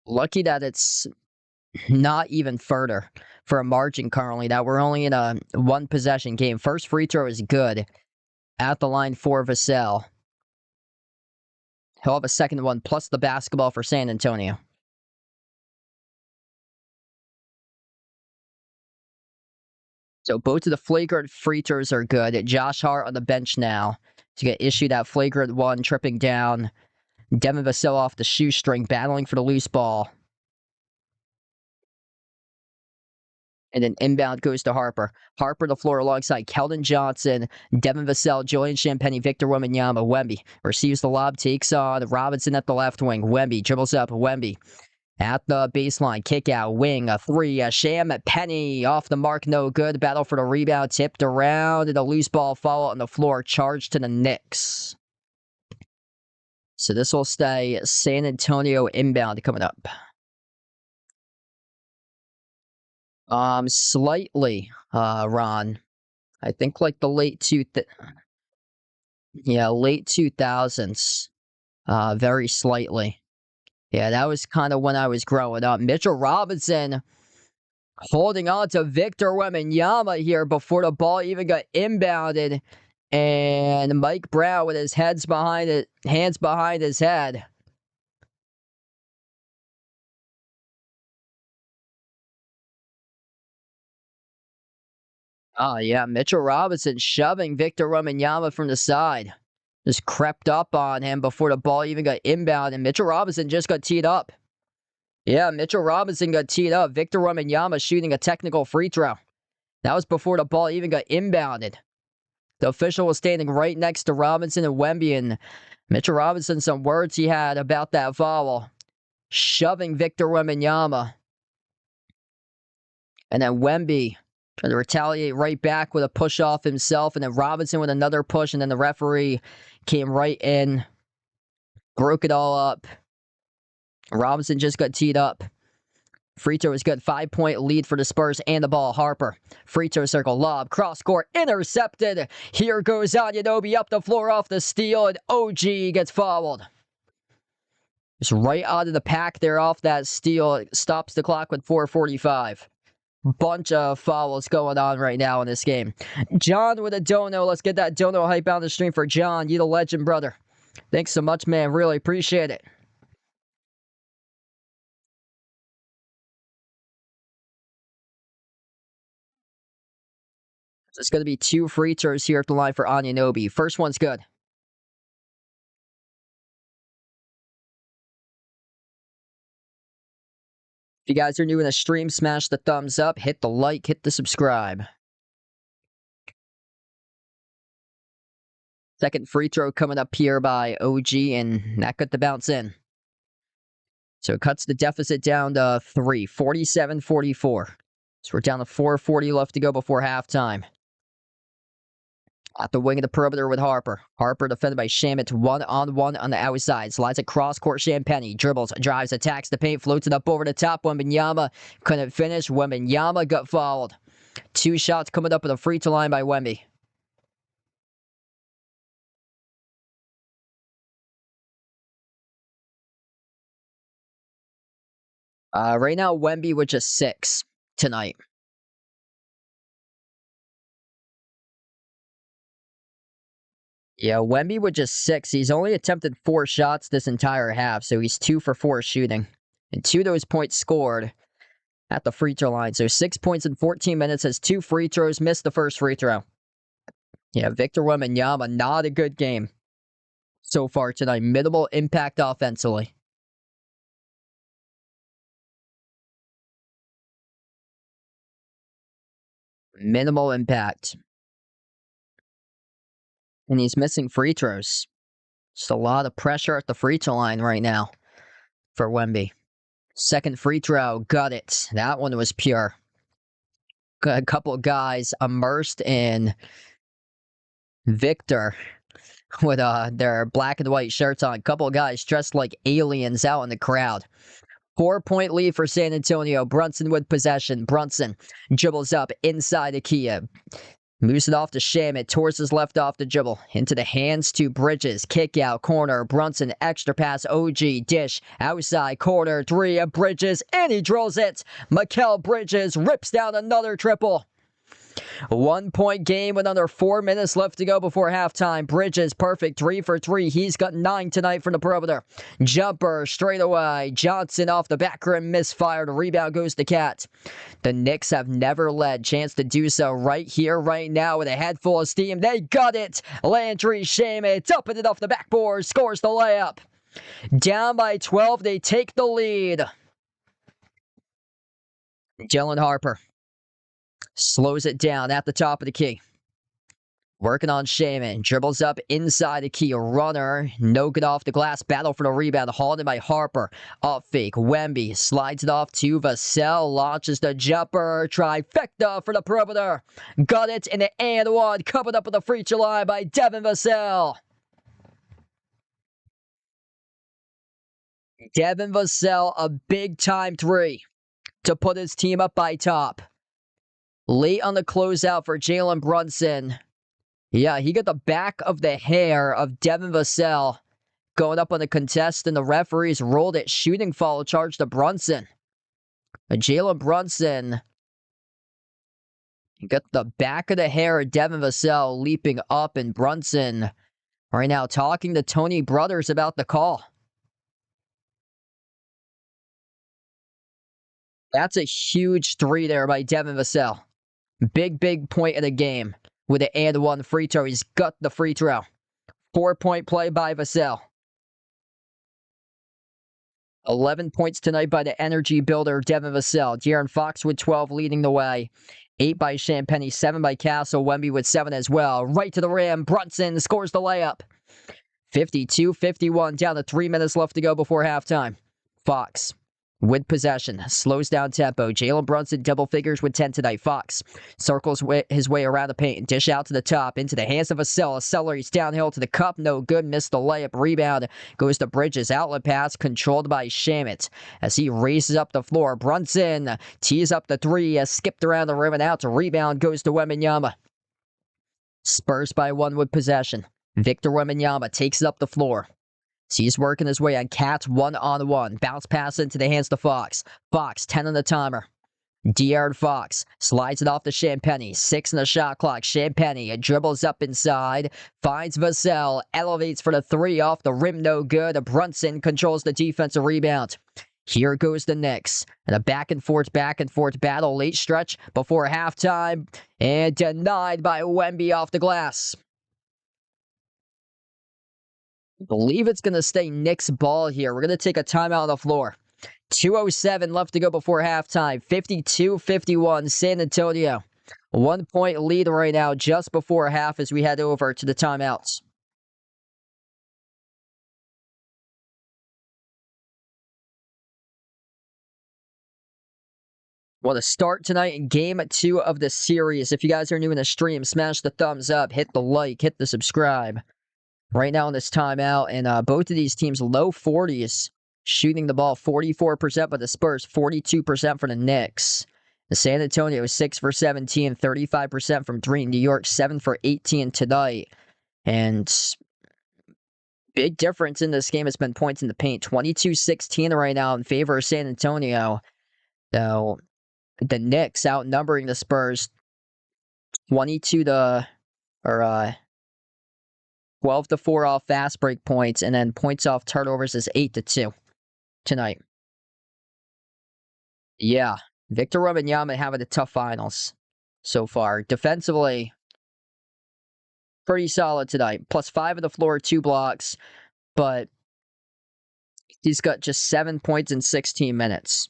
Lucky that it's not even further for a margin currently, that we're only in a one possession game. First free throw is good at the line for Vassell. He'll have a second one plus the basketball for San Antonio. So both of the flagrant free throws are good. Josh Hart on the bench now to get issued that flagrant one, tripping down. Devin Vassell off the shoestring, battling for the loose ball. And then inbound goes to Harper. Harper the floor alongside Keldon Johnson, Devin Vassell, Julian Champagnie, Victor Wembanyama. Wemby receives the lob, takes on Robinson at the left wing. Wemby dribbles up. Wemby at the baseline. Kick out. Wing. A three. A Champagnie off the mark. No good. Battle for the rebound. Tipped around. And a loose ball fall on the floor. Charge to the Knicks. So this will stay San Antonio inbound coming up. Slightly, Ron. I think like the late 2000s. Very slightly. Yeah, that was kind of when I was growing up. Mitchell Robinson holding on to Victor Wembanyama here before the ball even got inbounded. And Mike Brown with his hands behind his head. Oh, yeah, Mitchell Robinson shoving Victor Wembanyama from the side. Just crept up on him before the ball even got inbound, and Mitchell Robinson just got teed up. Yeah, Mitchell Robinson got teed up. Victor Wembanyama shooting a technical free throw. That was before the ball even got inbounded. The official was standing right next to Robinson and Wemby, and Mitchell Robinson, some words he had about that foul. Shoving Victor Wembanyama. And then Wemby trying to retaliate right back with a push off himself, and then Robinson with another push, and then the referee came right in, broke it all up. Robinson just got teed up. Free throw is good. 5-point lead for the Spurs and the ball. Harper. Free throw circle. Lob. Cross court. Intercepted. Here goes Anunoby up the floor off the steal, and OG gets fouled. Just right out of the pack there off that steal. It stops the clock with 4:45. Bunch of fouls going on right now in this game. John with a dono. Let's get that dono hype on the stream for John. You the legend, brother. Thanks so much, man. Really appreciate it. It's going to be 2 free throws here at the line for Anunoby. First one's good. If you guys are new in the stream, smash the thumbs up, hit the like, hit the subscribe. Second free throw coming up here by OG, and that got the bounce in. So it cuts the deficit down to 3, 47-44. So we're down to 4:40 left to go before halftime. At the wing of the perimeter with Harper. Harper defended by Shamet, 1-on-1 on the outside. Slides across court. Champagnie dribbles, drives, attacks the paint, floats it up over the top. Wembanyama couldn't finish. Wembanyama got fouled. 2 shots coming up at the free throw line by Wemby. Right now, Wemby with just 6 tonight. Yeah, Wemby with just 6. He's only attempted 4 shots this entire half, so he's 2 for 4 shooting. And 2 of those points scored at the free throw line. So 6 points in 14 minutes, has 2 free throws, missed the first free throw. Yeah, Victor Wembanyama, not a good game so far tonight. Minimal impact offensively. Minimal impact. And he's missing free throws. Just a lot of pressure at the free throw line right now for Wemby. Second free throw, got it. That one was pure. A couple of guys immersed in Victor with their black and white shirts on. A couple of guys dressed like aliens out in the crowd. 4-point lead for San Antonio. Brunson with possession. Brunson dribbles up inside Ikea. Moves it off to Shamit, towards his left off the dribble. Into the hands to Bridges. Kick out, corner. Brunson, extra pass. OG, dish. Outside, corner. Three of Bridges, and he drills it. Mikal Bridges rips down another triple. 1 point game with under 4 minutes left to go before halftime. Bridges, perfect 3 for 3. He's got 9 tonight from the perimeter. Jumper, straight away. Johnson off the back rim, misfired. Rebound goes to Cat. The Knicks have never led. Chance to do so right here, right now, with a head full of steam. They got it. Landry Shamet upping it off the backboard, scores the layup. Down by 12, they take the lead. Jalen Harper slows it down at the top of the key. Working on Shaman. Dribbles up inside the key. Runner. No good off the glass. Battle for the rebound. Hauled in by Harper. Up fake. Wemby slides it off to Vassell. Launches the jumper. Trifecta for the perimeter. Got it in the and one. Covered up with the free throw line by Devin Vassell. Devin Vassell, a big time 3 to put his team up by top. Late on the closeout for Jalen Brunson. Yeah, he got the back of the hair of Devin Vassell going up on the contest, and the referees rolled it. Shooting foul charge to Brunson. Jalen Brunson got the back of the hair of Devin Vassell leaping up, and Brunson right now talking to Tony Brothers about the call. That's a huge 3 there by Devin Vassell. Big point of the game with an and one free throw. He's got the free throw. 4-point play by Vassell. 11 points tonight by the energy builder, Devin Vassell. De'Aaron Fox with 12 leading the way. 8 by Champagnie, 7 by Castle. Wemby with 7 as well. Right to the rim. Brunson scores the layup. 52-51, down to 3 minutes left to go before halftime. Fox with possession, slows down tempo. Jalen Brunson double figures with 10 tonight. Fox circles his way around the paint, dish out to the top, into the hands of Vassell. Accelerates downhill to the cup, no good, missed the layup. Rebound goes to Bridges, outlet pass controlled by Shamet as he races up the floor. Brunson tees up the 3, skipped around the rim and out. Rebound goes to Wembanyama. Spurs by 1 with possession. Victor Wembanyama takes it up the floor. So he's working his way on Cat's 1-on-1. Bounce pass into the hands to Fox. Fox, 10 on the timer. De'Aaron Fox slides it off to Champagnie. 6 in the shot clock. Champagnie dribbles up inside. Finds Vassell. Elevates for the 3 off the rim. No good. Brunson controls the defensive rebound. Here goes the Knicks. And a back and forth battle. Late stretch before halftime. And denied by Wemby off the glass. I believe it's going to stay Knicks ball here. We're going to take a timeout on the floor. 2:07 left to go before halftime. 52-51 San Antonio. 1 point lead right now just before half as we head over to the timeouts. Want to start tonight in game 2 of the series. If you guys are new in the stream, smash the thumbs up, hit the like, hit the subscribe. Right now in this timeout, and both of these teams low 40s, shooting the ball 44%, but the Spurs 42% for the Knicks. The San Antonio is 6 for 17, 35% from 3. New York 7 for 18 tonight. And big difference in this game has been points in the paint. 22-16 right now in favor of San Antonio. Though the Knicks outnumbering the Spurs 12-4 off fast break points, and then points off turnovers is 8-2 tonight. Yeah, Victor Wembanyama having a tough finals so far. Defensively, pretty solid tonight. +5 on the floor, 2 blocks, but he's got just 7 points in 16 minutes.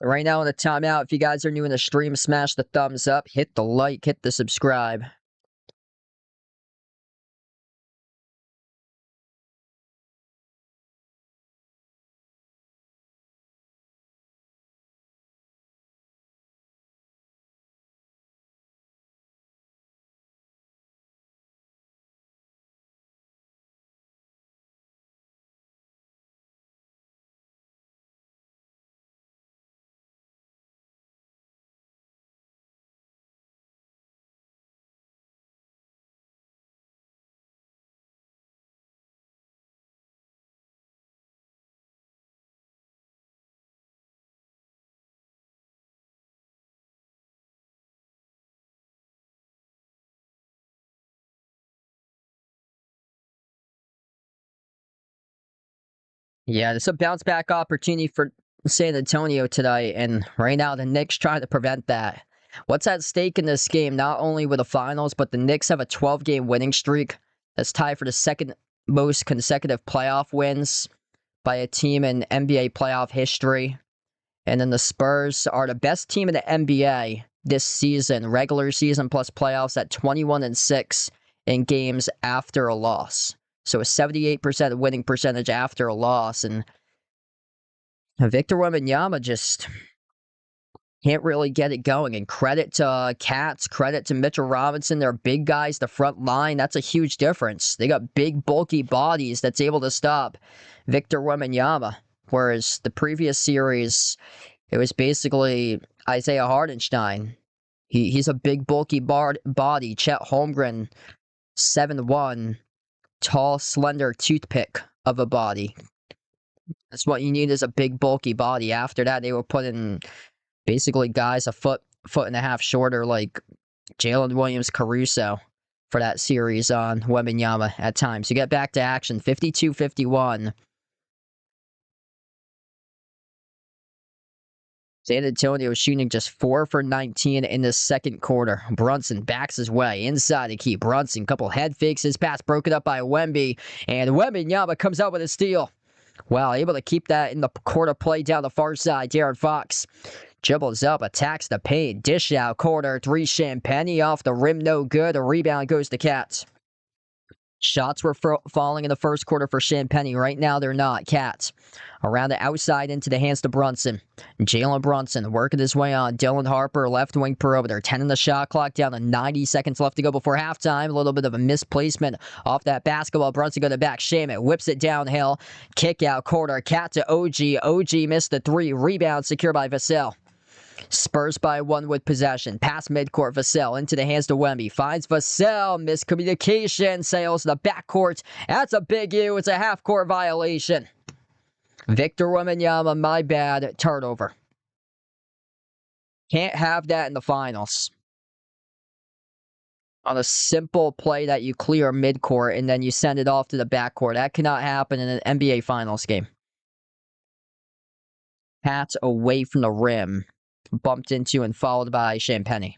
Right now in the timeout, if you guys are new in the stream, smash the thumbs up, hit the like, hit the subscribe. Yeah, it's a bounce back opportunity for San Antonio tonight, and right now the Knicks trying to prevent that. What's at stake in this game? Not only with the finals, but the Knicks have a 12-game winning streak that's tied for the second most consecutive playoff wins by a team in NBA playoff history. And then the Spurs are the best team in the NBA this season, regular season plus playoffs, at 21-6 in games after a loss. So a 78% winning percentage after a loss. And Victor Wembanyama just can't really get it going. And credit to Cats, credit to Mitchell Robinson. They're big guys, the front line. That's a huge difference. They got big, bulky bodies that's able to stop Victor Wembanyama. Whereas the previous series, it was basically Isaiah Hardenstein. He's a big, bulky body. Chet Holmgren, 7'1", tall, slender toothpick of a body. That's what you need, is a big, bulky body. After that, they were putting basically guys a foot and a half shorter, like Jalen Williams-Caruso, for that series on Wembanyama at times. You get back to action, 52-51. San Antonio shooting just 4 for 19 in the second quarter. Brunson backs his way inside the key. Brunson, couple head fakes. His pass broken up by Wemby, and Wembanyama comes out with a steal. Wow, able to keep that in the quarter play down the far side. De'Aaron Fox dribbles up, attacks the paint, dish out, corner three. Champagnie off the rim, no good. A rebound goes to Cats. Shots were falling in the first quarter for Champagnie. Right now, they're not. Cats around the outside into the hands to Brunson. Jalen Brunson working his way on. Dylan Harper, left wing perimeter. 10 in the shot clock, down to 90 seconds left to go before halftime. A little bit of a misplacement off that basketball. Brunson going to back. Shaman whips it downhill. Kick out corner. Cat to OG. OG missed the three. Rebound secured by Vassell. Spurs by one with possession. Pass midcourt. Vassell into the hands to Wemby. Finds Vassell. Miscommunication. Sails to the backcourt. That's a big U. It's a half-court violation. Victor Wembanyama, my bad. Turnover. Can't have that in the finals. On a simple play that you clear midcourt and then you send it off to the backcourt. That cannot happen in an NBA Finals game. Pat away from the rim. Bumped into and followed by Champagnie.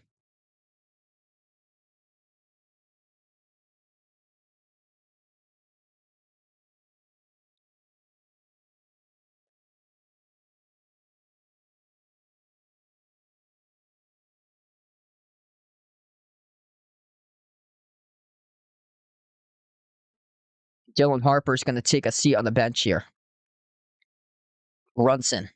Dylan Harper's going to take a seat on the bench here. Brunson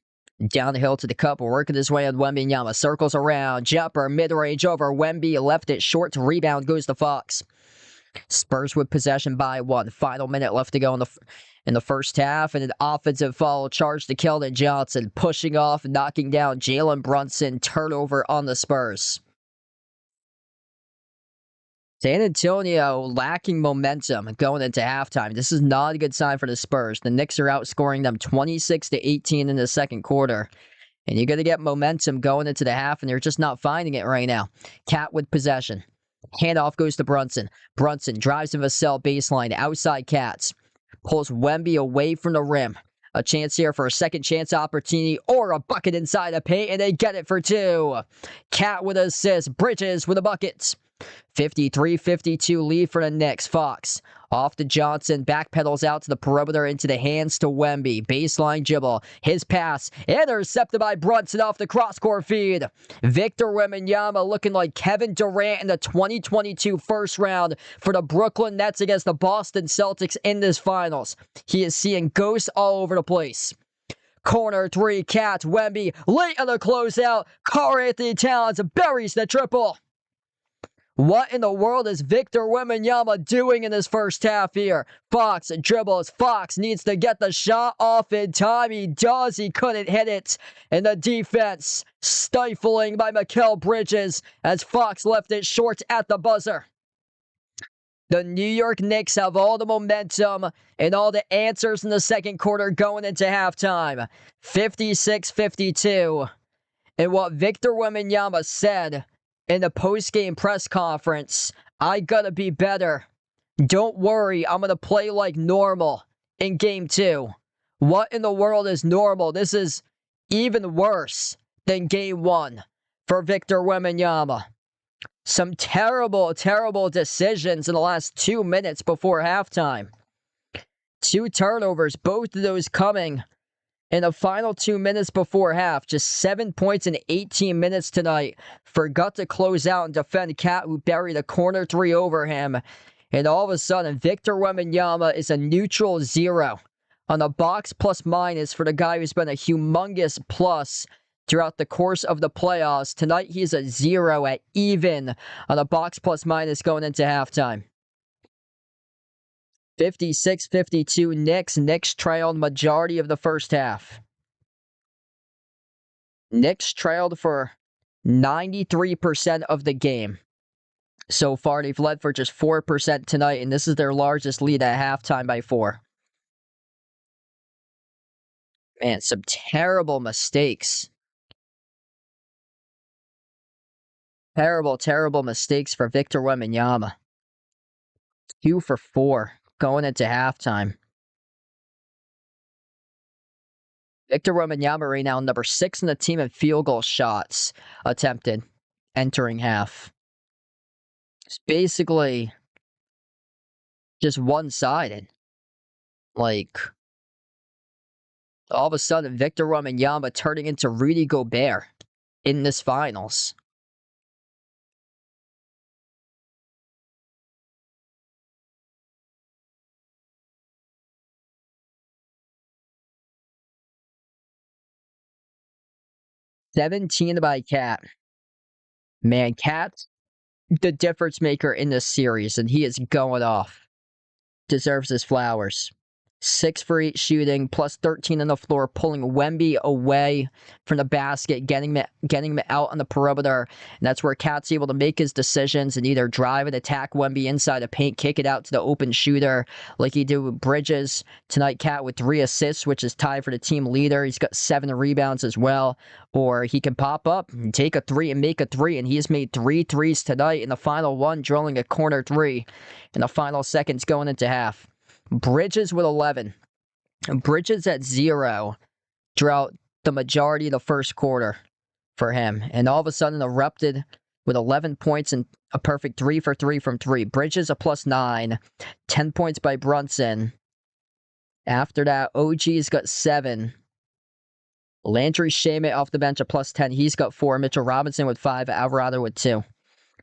down the hill to the cup, working his way on Wembanyama. Circles around, jumper, mid-range over. Wemby left it short. Rebound goes to Fox. Spurs with possession by one. Final minute left to go in the first half, and an offensive foul charge to Keldon Johnson, pushing off, knocking down Jalen Brunson. Turnover on the Spurs. San Antonio lacking momentum going into halftime. This is not a good sign for the Spurs. The Knicks are outscoring them 26-18 in the second quarter. And you're going to get momentum going into the half, and they're just not finding it right now. Cat with possession. Handoff goes to Brunson. Brunson drives to Vassell baseline. Outside Cats. Pulls Wemby away from the rim. A chance here for a second chance opportunity or a bucket inside the paint, and they get it for two. Cat with an assist. Bridges with a bucket. 53-52 lead for the Knicks. Fox off to Johnson. Backpedals out to the perimeter into the hands to Wemby. Baseline dribble. His pass intercepted by Brunson off the cross-court feed. Victor Wembanyama looking like Kevin Durant in the 2022 first round for the Brooklyn Nets against the Boston Celtics in this finals. He is seeing ghosts all over the place. Corner three. Cats. Wemby late on the closeout. Karl-Anthony Towns buries the triple. What in the world is Victor Wembanyama doing in this first half here? Fox dribbles. Fox needs to get the shot off in time. He does. He couldn't hit it. And the defense stifling by Mikal Bridges as Fox left it short at the buzzer. The New York Knicks have all the momentum and all the answers in the second quarter going into halftime. 56-52. And what Victor Wembanyama said in the post-game press conference, I gotta be better. Don't worry, I'm gonna play like normal in game two. What in the world is normal? This is even worse than game 1 for Victor Wembanyama. Some terrible, terrible decisions in the last 2 minutes before halftime. 2 turnovers, both of those coming in the final 2 minutes before half. Just 7 points in 18 minutes tonight. Forgot to close out and defend Cat, who buried a corner 3 over him. And all of a sudden, Victor Wembanyama is a neutral 0 on the box plus minus for the guy who's been a humongous plus throughout the course of the playoffs. Tonight, he's a 0 at even on the box plus minus going into halftime. 56-52 Knicks. Knicks trailed majority of the first half. Knicks trailed for 93% of the game. So far, they've led for just 4% tonight, and this is their largest lead at halftime by 4. Man, some terrible mistakes. Terrible, terrible mistakes for Victor Wembanyama. 2 for 4 going into halftime. Victor Wembanyama right now, number 6 in the team in field goal shots attempted entering half. It's basically just one-sided. Like, all of a sudden, Victor Wembanyama turning into Rudy Gobert in this finals. $17 by Cat. Man, Cat's the difference maker in this series, and he is going off. Deserves his flowers. 6 for 8 shooting, plus 13 on the floor, pulling Wemby away from the basket, getting him out on the perimeter. And that's where Cat's able to make his decisions and either drive and attack Wemby inside the paint, kick it out to the open shooter like he did with Bridges. Tonight, Cat with 3 assists, which is tied for the team leader. He's got 7 rebounds as well. Or he can pop up and take a 3 and make a 3. And he has made 3 threes tonight in the final one, drilling a corner 3 in the final seconds going into half. Bridges with 11. Bridges at 0 throughout the majority of the first quarter for him. And all of a sudden erupted with 11 points and a perfect 3 for 3 from 3. Bridges a plus 9. 10 points by Brunson. After that, OG's got 7. Landry Shamet off the bench a plus 10. He's got 4. Mitchell Robinson with 5. Alvarado with 2.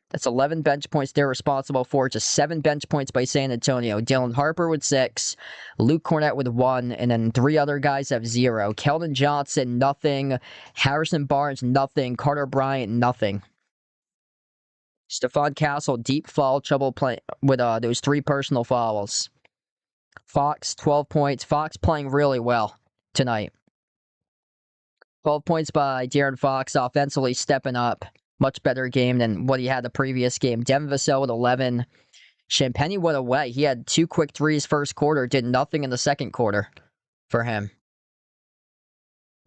That's 11 bench points they're responsible for. Just 7 bench points by San Antonio. Dylan Harper with 6. Luke Cornett with 1. And then 3 other guys have 0. Keldon Johnson, nothing. Harrison Barnes, nothing. Carter Bryant, nothing. Stephon Castle, deep foul trouble play with those 3 personal fouls. Fox, 12 points. Fox playing really well tonight. 12 points by De'Aaron Fox, offensively stepping up. Much better game than what he had the previous game. Devin Vassell with 11. Champagny went away. He had 2 quick threes first quarter. Did nothing in the second quarter for him.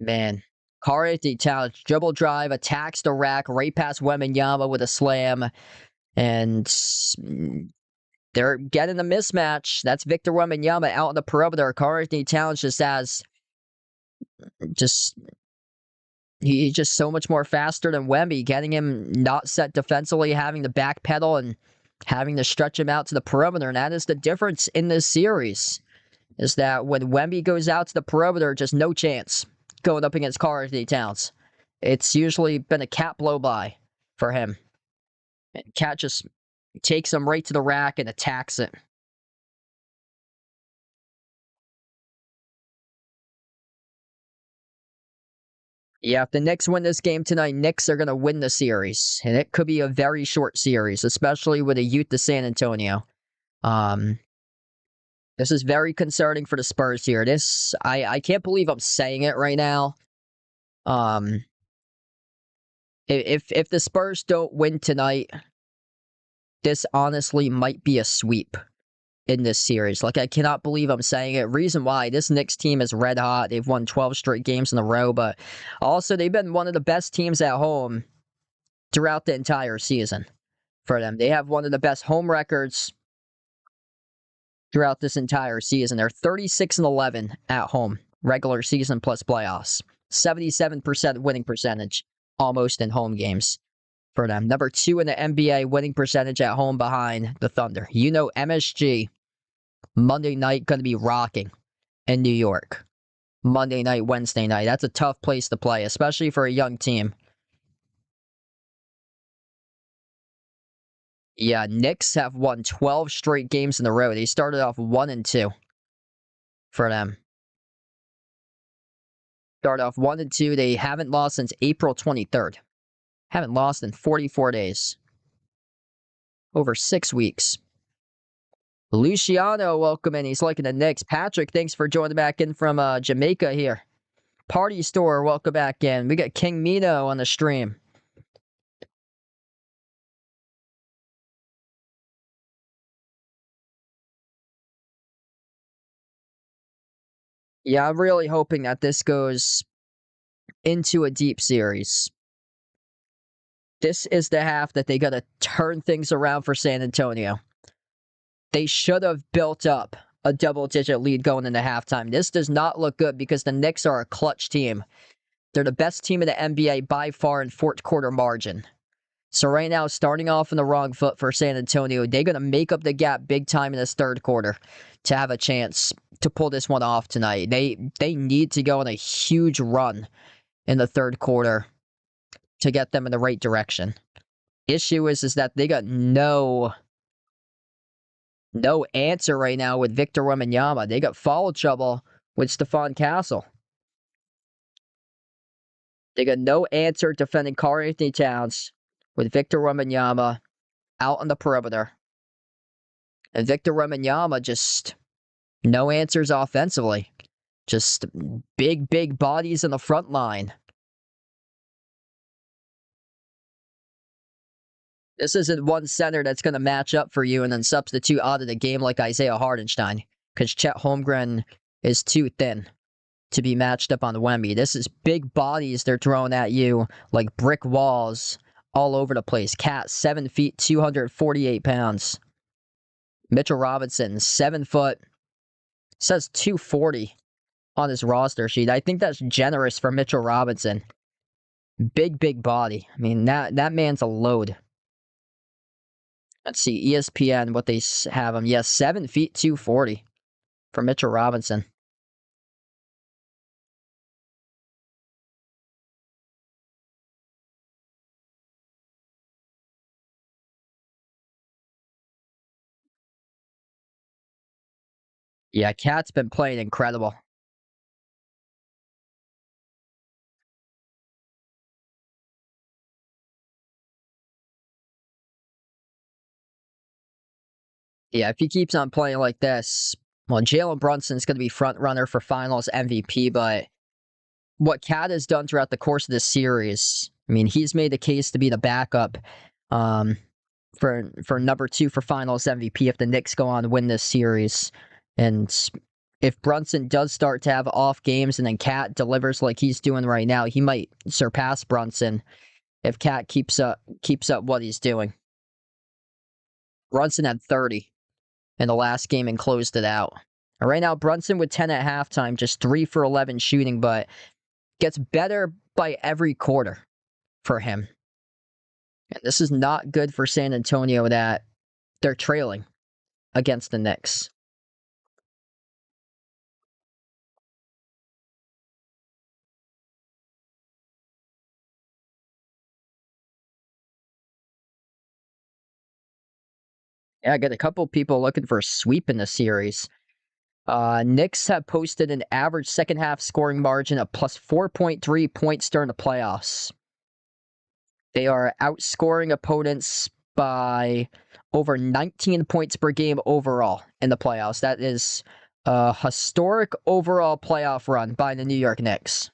Man. Karl-Anthony Towns, dribble drive, attacks the rack, right past Wembanyama with a slam. And they're getting a mismatch. That's Victor Wembanyama out on the perimeter. Karl-Anthony Towns just has... He's just so much more faster than Wemby, getting him not set defensively, having to backpedal and having to stretch him out to the perimeter. And that is the difference in this series, is that when Wemby goes out to the perimeter, just no chance going up against Karl-Anthony Towns. It's usually been a Cat blow-by for him. And Cat just takes him right to the rack and attacks it. Yeah, if the Knicks win this game tonight, Knicks are going to win the series. And it could be a very short series, especially with a youth to San Antonio. This is very concerning for the Spurs here. I can't believe I'm saying it right now. If the Spurs don't win tonight, this honestly might be a sweep in this series. Like, I cannot believe I'm saying it. Reason why, this Knicks team is red hot. They've won 12 straight games in a row, but also they've been one of the best teams at home throughout the entire season for them. They have one of the best home records throughout this entire season. They're 36-11 at home regular season plus playoffs. 77% winning percentage, almost in home games for them. Number 2 in the NBA winning percentage at home behind the Thunder. You know MSG, Monday night, going to be rocking in New York. Monday night, Wednesday night. That's a tough place to play, especially for a young team. Yeah, Knicks have won 12 straight games in a row. They started off 1-2 for them. Started off 1-2. They haven't lost since April 23rd. Haven't lost in 44 days. Over 6 weeks. Luciano, welcome in. He's liking the Knicks. Patrick, thanks for joining back in from Jamaica here. Party Store, welcome back in. We got King Mino on the stream. Yeah, I'm really hoping that this goes into a deep series. This is the half that they got to turn things around for San Antonio. They should have built up a double-digit lead going into halftime. This does not look good because the Knicks are a clutch team. They're the best team in the NBA by far in fourth quarter margin. So right now, starting off on the wrong foot for San Antonio, they're going to make up the gap big time in this third quarter to have a chance to pull this one off tonight. They need to go on a huge run in the third quarter to get them in the right direction. Issue is that they got no answer right now with Victor Wembanyama. They got foul trouble with Stephon Castle. They got no answer defending Karl-Anthony Towns with Victor Wembanyama out on the perimeter. And Victor Wembanyama just no answers offensively. Just big bodies in the front line. This isn't one center that's going to match up for you and then substitute out of the game like Isaiah Hartenstein, because Chet Holmgren is too thin to be matched up on Wemby. This is big bodies they're throwing at you like brick walls all over the place. Cat, 7 feet, 248 pounds. Mitchell Robinson, 7 foot, says 240 on his roster sheet. I think that's generous for Mitchell Robinson. Big body. I mean, that man's a load. Let's see, ESPN, what they have him. Yes, 7 feet, 240 for Mitchell Robinson. Yeah, Cat's been playing incredible. Yeah, if he keeps on playing like this, well, Jalen Brunson's going to be front runner for Finals MVP. But what Cat has done throughout the course of this series, I mean, he's made the case to be the backup for number 2 for Finals MVP if the Knicks go on to win this series. And if Brunson does start to have off games and then Cat delivers like he's doing right now, he might surpass Brunson if Cat keeps up what he's doing. Brunson had 30 in the last game and closed it out. Right now, Brunson with 10 at halftime, just 3 for 11 shooting, but gets better by every quarter for him. And this is not good for San Antonio that they're trailing against the Knicks. Yeah, I got a couple people looking for a sweep in the series. Knicks have posted an average second half scoring margin of plus 4.3 points during the playoffs. They are outscoring opponents by over 19 points per game overall in the playoffs. That is a historic overall playoff run by the New York Knicks.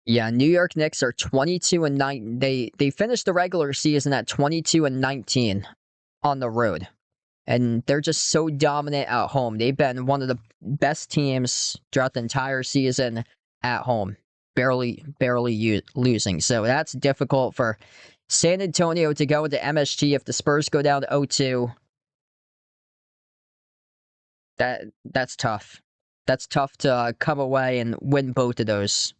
Yeah, New York Knicks are 22-9. They finished the regular season at 22-19 on the road. And they're just so dominant at home. They've been one of the best teams throughout the entire season at home. barely losing. So that's difficult for San Antonio to go into MSG if the Spurs go down to 0-2. That's tough. That's tough to come away and win both of those.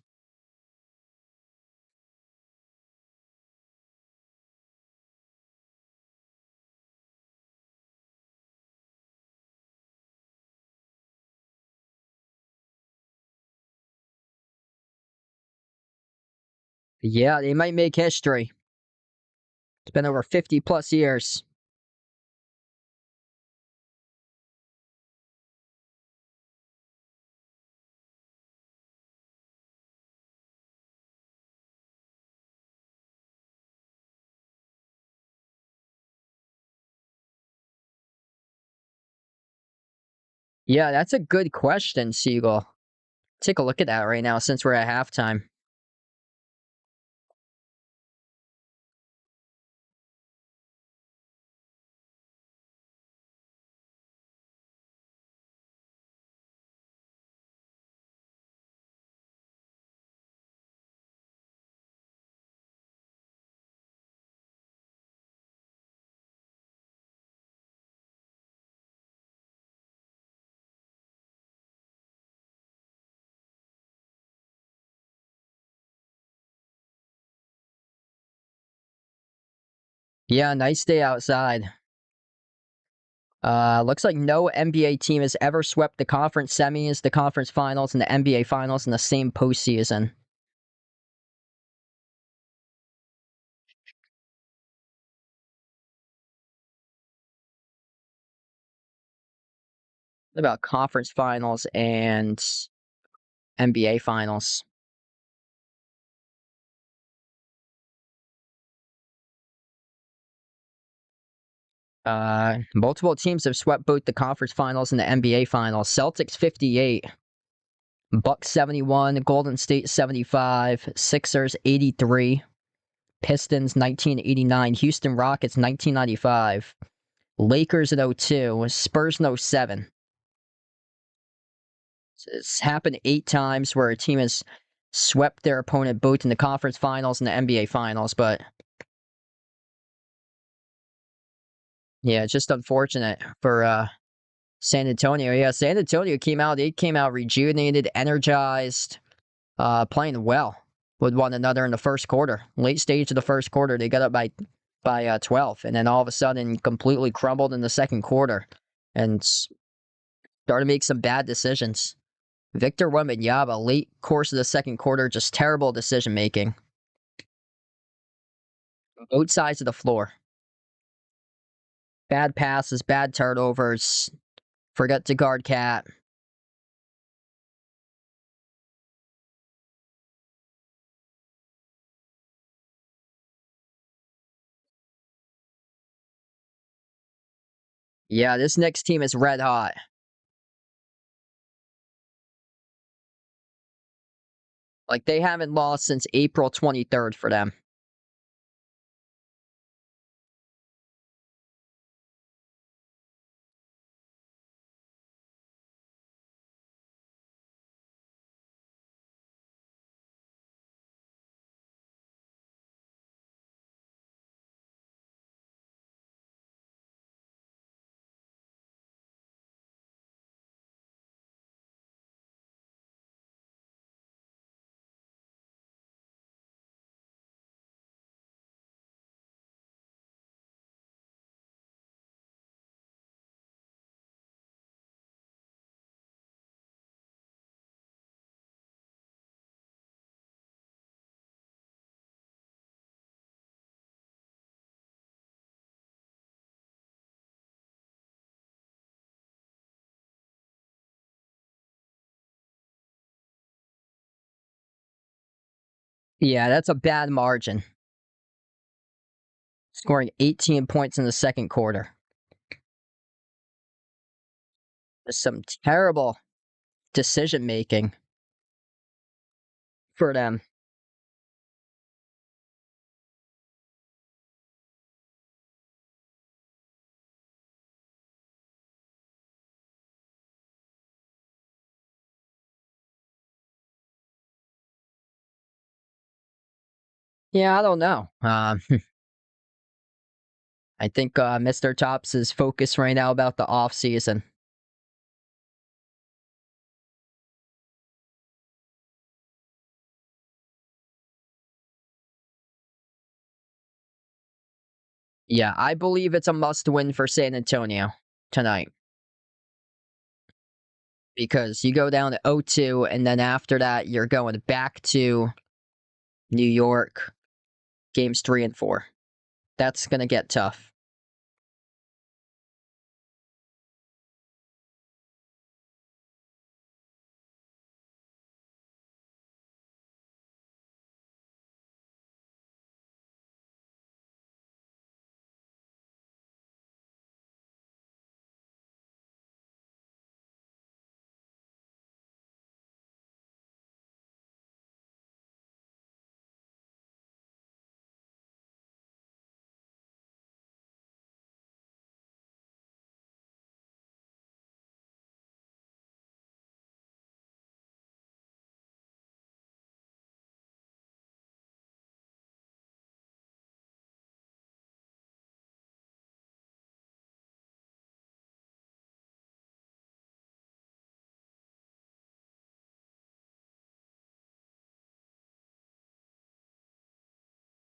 Yeah, they might make history. It's been over 50 plus years. Yeah, that's a good question, Siegel. Take a look at that right now since we're at halftime. Yeah, nice day outside. Looks like no NBA team has ever swept the conference semis, the conference finals, and the NBA finals in the same postseason. What about conference finals and NBA finals? Multiple teams have swept both the conference finals and the NBA finals. Celtics 58, Bucks 71, Golden State 75, Sixers 83, Pistons 1989, Houston Rockets 1995, Lakers in 02, Spurs in 07. It's happened 8 times where a team has swept their opponent both in the conference finals and the NBA finals, but yeah, it's just unfortunate for San Antonio. Yeah, San Antonio came out rejuvenated, energized, playing well with one another in the first quarter. Late stage of the first quarter, they got up by 12, and then all of a sudden completely crumbled in the second quarter and started to make some bad decisions. Victor Wembanyama, late course of the second quarter, just terrible decision making. Both sides of the floor. Bad passes, bad turnovers. Forget to guard Cat. Yeah, this next team is red hot. Like, they haven't lost since April 23rd for them. Yeah, that's a bad margin. Scoring 18 points in the second quarter. There's some terrible decision making for them. Yeah, I don't know. I think Mr. Tops is focused right now about the off season. Yeah, I believe it's a must-win for San Antonio tonight because you go down to 0-2, and then after that, you're going back to New York, games 3 and 4. That's gonna get tough.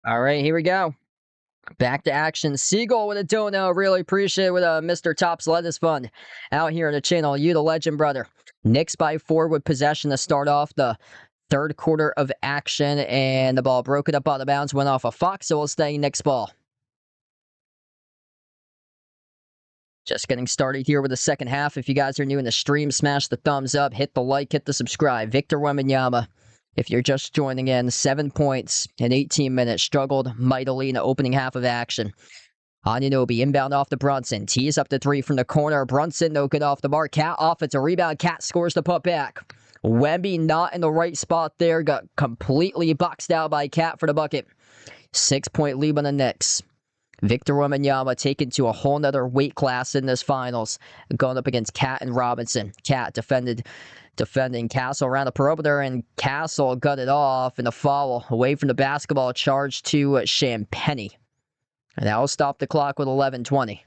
All right, here we go. Back to action. Seagull with a dono. Really appreciate it with Mr. Tops Lettuce Fund out here on the channel. You the legend, brother. Knicks by 4 with possession to start off the third quarter of action, and the ball broke it up out of bounds, went off a Fox, so we'll stay Knicks ball. Just getting started here with the second half. If you guys are new in the stream, smash the thumbs up, hit the like, hit the subscribe. Victor Wembanyama, if you're just joining in, 7 points in 18 minutes, struggled mightily in the opening half of action. Anunoby inbound off to Brunson. Tees up the 3 from the corner. Brunson, no good off the mark. Cat offensive rebound. Cat scores the putback. Wemby not in the right spot there. Got completely boxed out by Cat for the bucket. 6-point lead on the Knicks. Victor Wembanyama taken to a whole nother weight class in this finals. Going up against Cat and Robinson. Cat defending Castle around the perimeter, and Castle got it off in a foul away from the basketball, charge to Champagnie. And that will stop the clock with 11:20.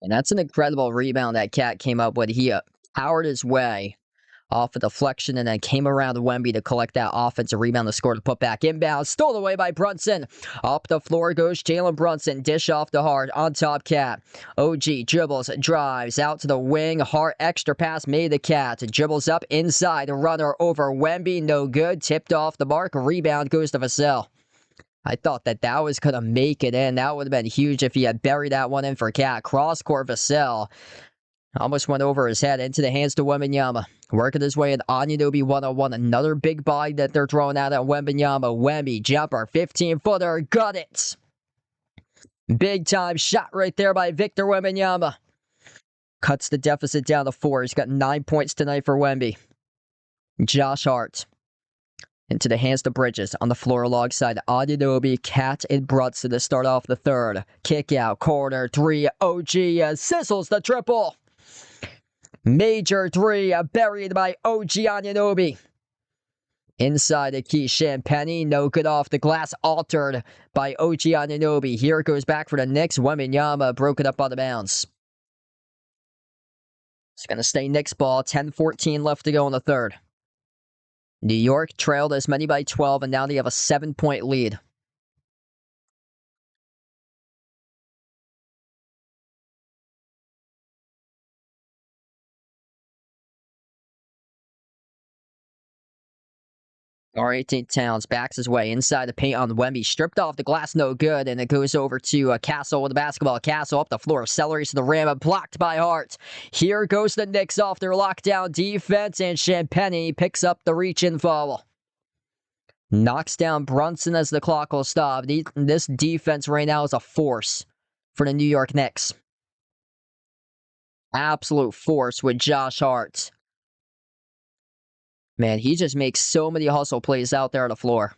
And that's an incredible rebound that Cat came up with. He powered his way off a deflection and then came around to Wemby to collect that offensive rebound to score to put back inbound. Stole away by Brunson. Up the floor goes Jalen Brunson. Dish off to Hart. On top, Cat. OG dribbles, drives out to the wing. Hart extra pass made the Cat. Dribbles up inside. Runner over Wemby. No good. Tipped off the mark. Rebound goes to Vassell. I thought that was going to make it in. That would have been huge if he had buried that one in for Cat. Cross-court Vassell almost went over his head into the hands to Wembanyama. Working his way in Anunoby 101. Another big body that they're throwing out at Wembanyama. Wemby, jumper, 15-footer. Got it. Big time shot right there by Victor Wembanyama. Cuts the deficit down to 4. He's got 9 points tonight for Wemby. Josh Hart. Into the hands to Bridges on the floor alongside Anunoby, Cat, and Brunson to start off the third. Kick out, corner, 3, OG sizzles the triple. Major 3, buried by OG Anunoby. Inside the key, Champagnie, no good off the glass, altered by OG Anunoby. Here it goes back for the Knicks. Wembanyama broke it up out of bounds. It's going to stay Knicks ball, 10-14 left to go in the third. New York trailed as many by 12, and now they have a 7-point lead. R18 Towns backs his way inside the paint on Wemby. Stripped off the glass, no good, and it goes over to Castle with the basketball. Castle up the floor, accelerates to the rim, blocked by Hart. Here goes the Knicks off their lockdown defense, and Champagnie picks up the reach-in foul. Knocks down Brunson as the clock will stop. This defense right now is a force for the New York Knicks. Absolute force with Josh Hart. Man, he just makes so many hustle plays out there on the floor.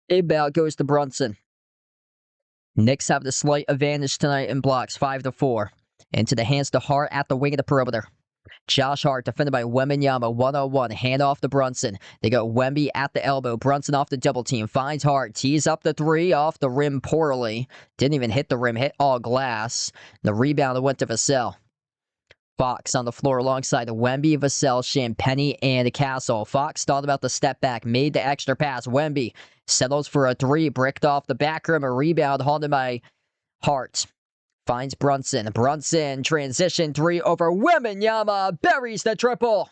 Inbound goes to Brunson. Knicks have the slight advantage tonight in blocks, 5-4. Into the hands to Hart at the wing of the perimeter. Josh Hart defended by Wembanyama, 1-on-1, hand off to Brunson. They got Wemby at the elbow. Brunson off the double team, finds Hart, tees up the three, off the rim poorly. Didn't even hit the rim, hit all glass. The rebound went to Vassell. Fox on the floor alongside Wemby, Vassell, Champagnie, and Castle. Fox thought about the step back, made the extra pass. Wemby settles for a three, bricked off the back rim, a rebound hauled by Hart. Finds Brunson. Brunson, transition three over Wembanyama, buries the triple.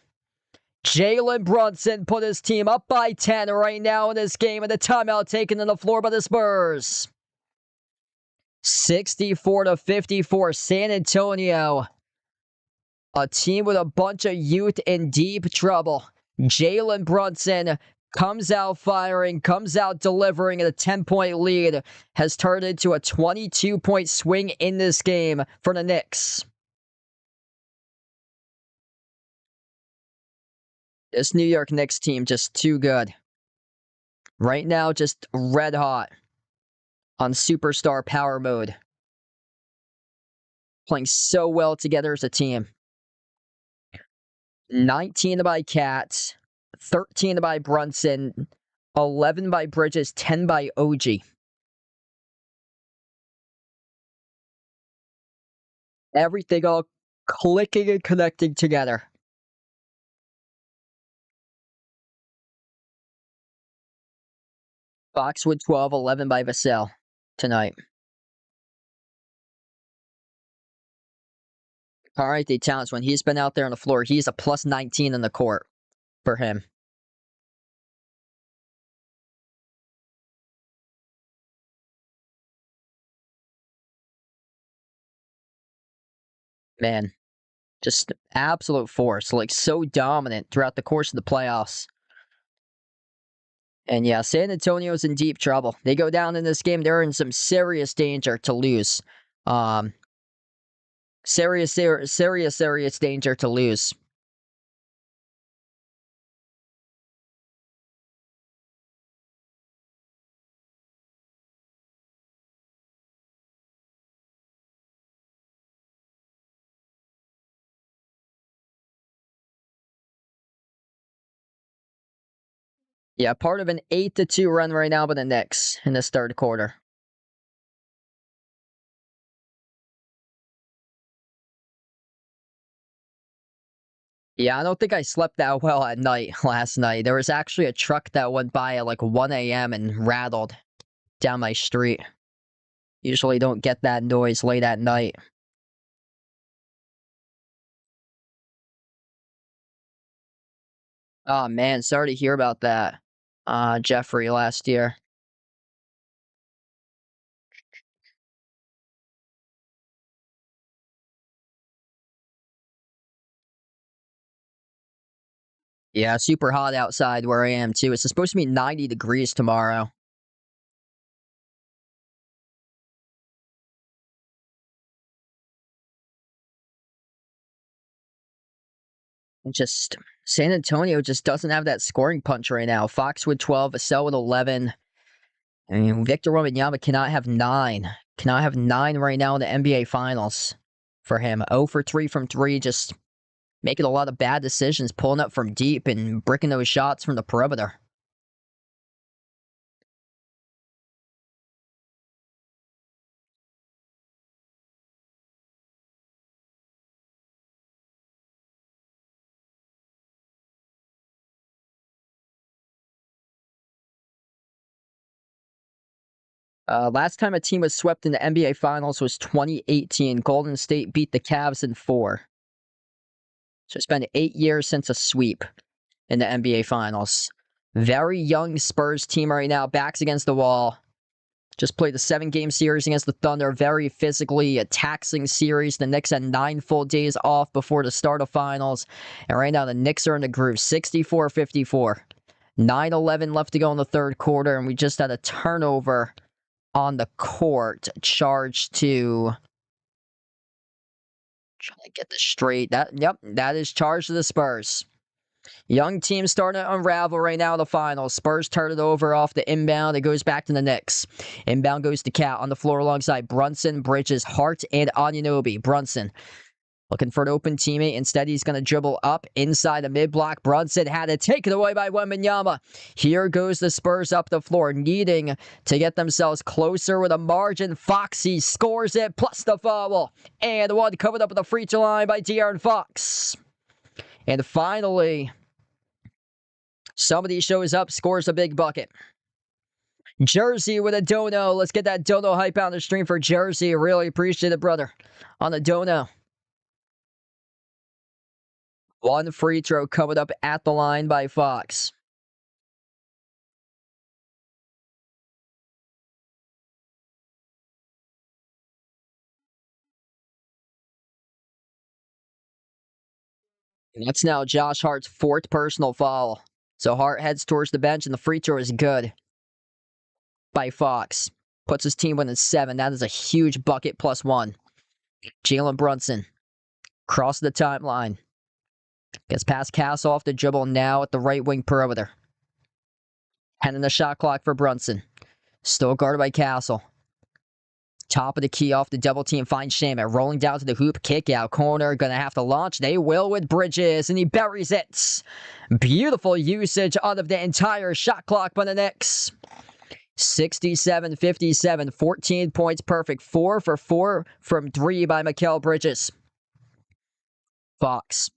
Jalen Brunson put his team up by 10 right now in this game, and the timeout taken on the floor by the Spurs. 64-54, San Antonio. A team with a bunch of youth in deep trouble. Jalen Brunson comes out firing, comes out delivering, and a 10-point lead has turned into a 22-point swing in this game for the Knicks. This New York Knicks team just too good. Right now, just red hot on superstar power mode. Playing so well together as a team. 19 by Cat, 13 by Brunson, 11 by Bridges, 10 by OG. Everything all clicking and connecting together. Fox with 12, 11 by Vassell tonight. All right, the Towns, when he's been out there on the floor, he's a plus 19 in the court for him. Man, just absolute force, like so dominant throughout the course of the playoffs. And yeah, San Antonio's in deep trouble. They go down in this game, they're in some serious danger to lose. Serious danger to lose. Yeah, part of an 8-2 run right now by the Knicks in this third quarter. Yeah, I don't think I slept that well at night last night. There was actually a truck that went by at like 1 a.m. and rattled down my street. Usually don't get that noise late at night. Oh man, sorry to hear about that. Jeffrey last year. Yeah, super hot outside where I am too. It's supposed to be 90 degrees tomorrow. Just San Antonio just doesn't have that scoring punch right now. Fox with 12, Vassell with 11. I mean, Victor Wembanyama cannot have 9. Cannot have 9 right now in the NBA Finals for him. 0 for 3 from 3, just making a lot of bad decisions, pulling up from deep and bricking those shots from the perimeter. Last time a team was swept in the NBA Finals was 2018. Golden State beat the Cavs in 4. So it's been 8 years since a sweep in the NBA Finals. Very young Spurs team right now, backs against the wall. Just played the 7-game series against the Thunder. Very physically taxing series. The Knicks had 9 full days off before the start of finals. And right now the Knicks are in the groove. 64-54. 9-11 left to go in the third quarter. And we just had a turnover on the court. Charged to... Trying to get this straight. That is charged to the Spurs. Young team starting to unravel right now in the finals. Spurs turn it over off the inbound. It goes back to the Knicks. Inbound goes to Cat on the floor alongside Brunson, Bridges, Hart, and Anunoby. Brunson looking for an open teammate. Instead, he's going to dribble up inside the mid-block. Brunson had it taken away by Wembanyama. Here goes the Spurs up the floor, needing to get themselves closer with a margin. Foxy scores it, plus the foul. And the one covered up at the free throw line by De'Aaron Fox. And finally, somebody shows up, scores a big bucket. Jersey with a dono. Let's get that dono hype on the stream for Jersey. Really appreciate it, brother. On the dono. One free throw coming up at the line by Fox. And that's now Josh Hart's fourth personal foul. So Hart heads towards the bench, and the free throw is good by Fox. Puts his team within 7. That is a huge bucket plus 1. Jalen Brunson cross the timeline. Gets past Castle off the dribble now at the right wing perimeter. 10 in the shot clock for Brunson. Still guarded by Castle. Top of the key off the double team. Finds Shaman. Rolling down to the hoop. Kick out. Corner. Gonna have to launch. They will with Bridges. And he buries it. Beautiful usage out of the entire shot clock by the Knicks. 67-57. 14 points perfect. 4 for 4 from 3 by Mikal Bridges. Fox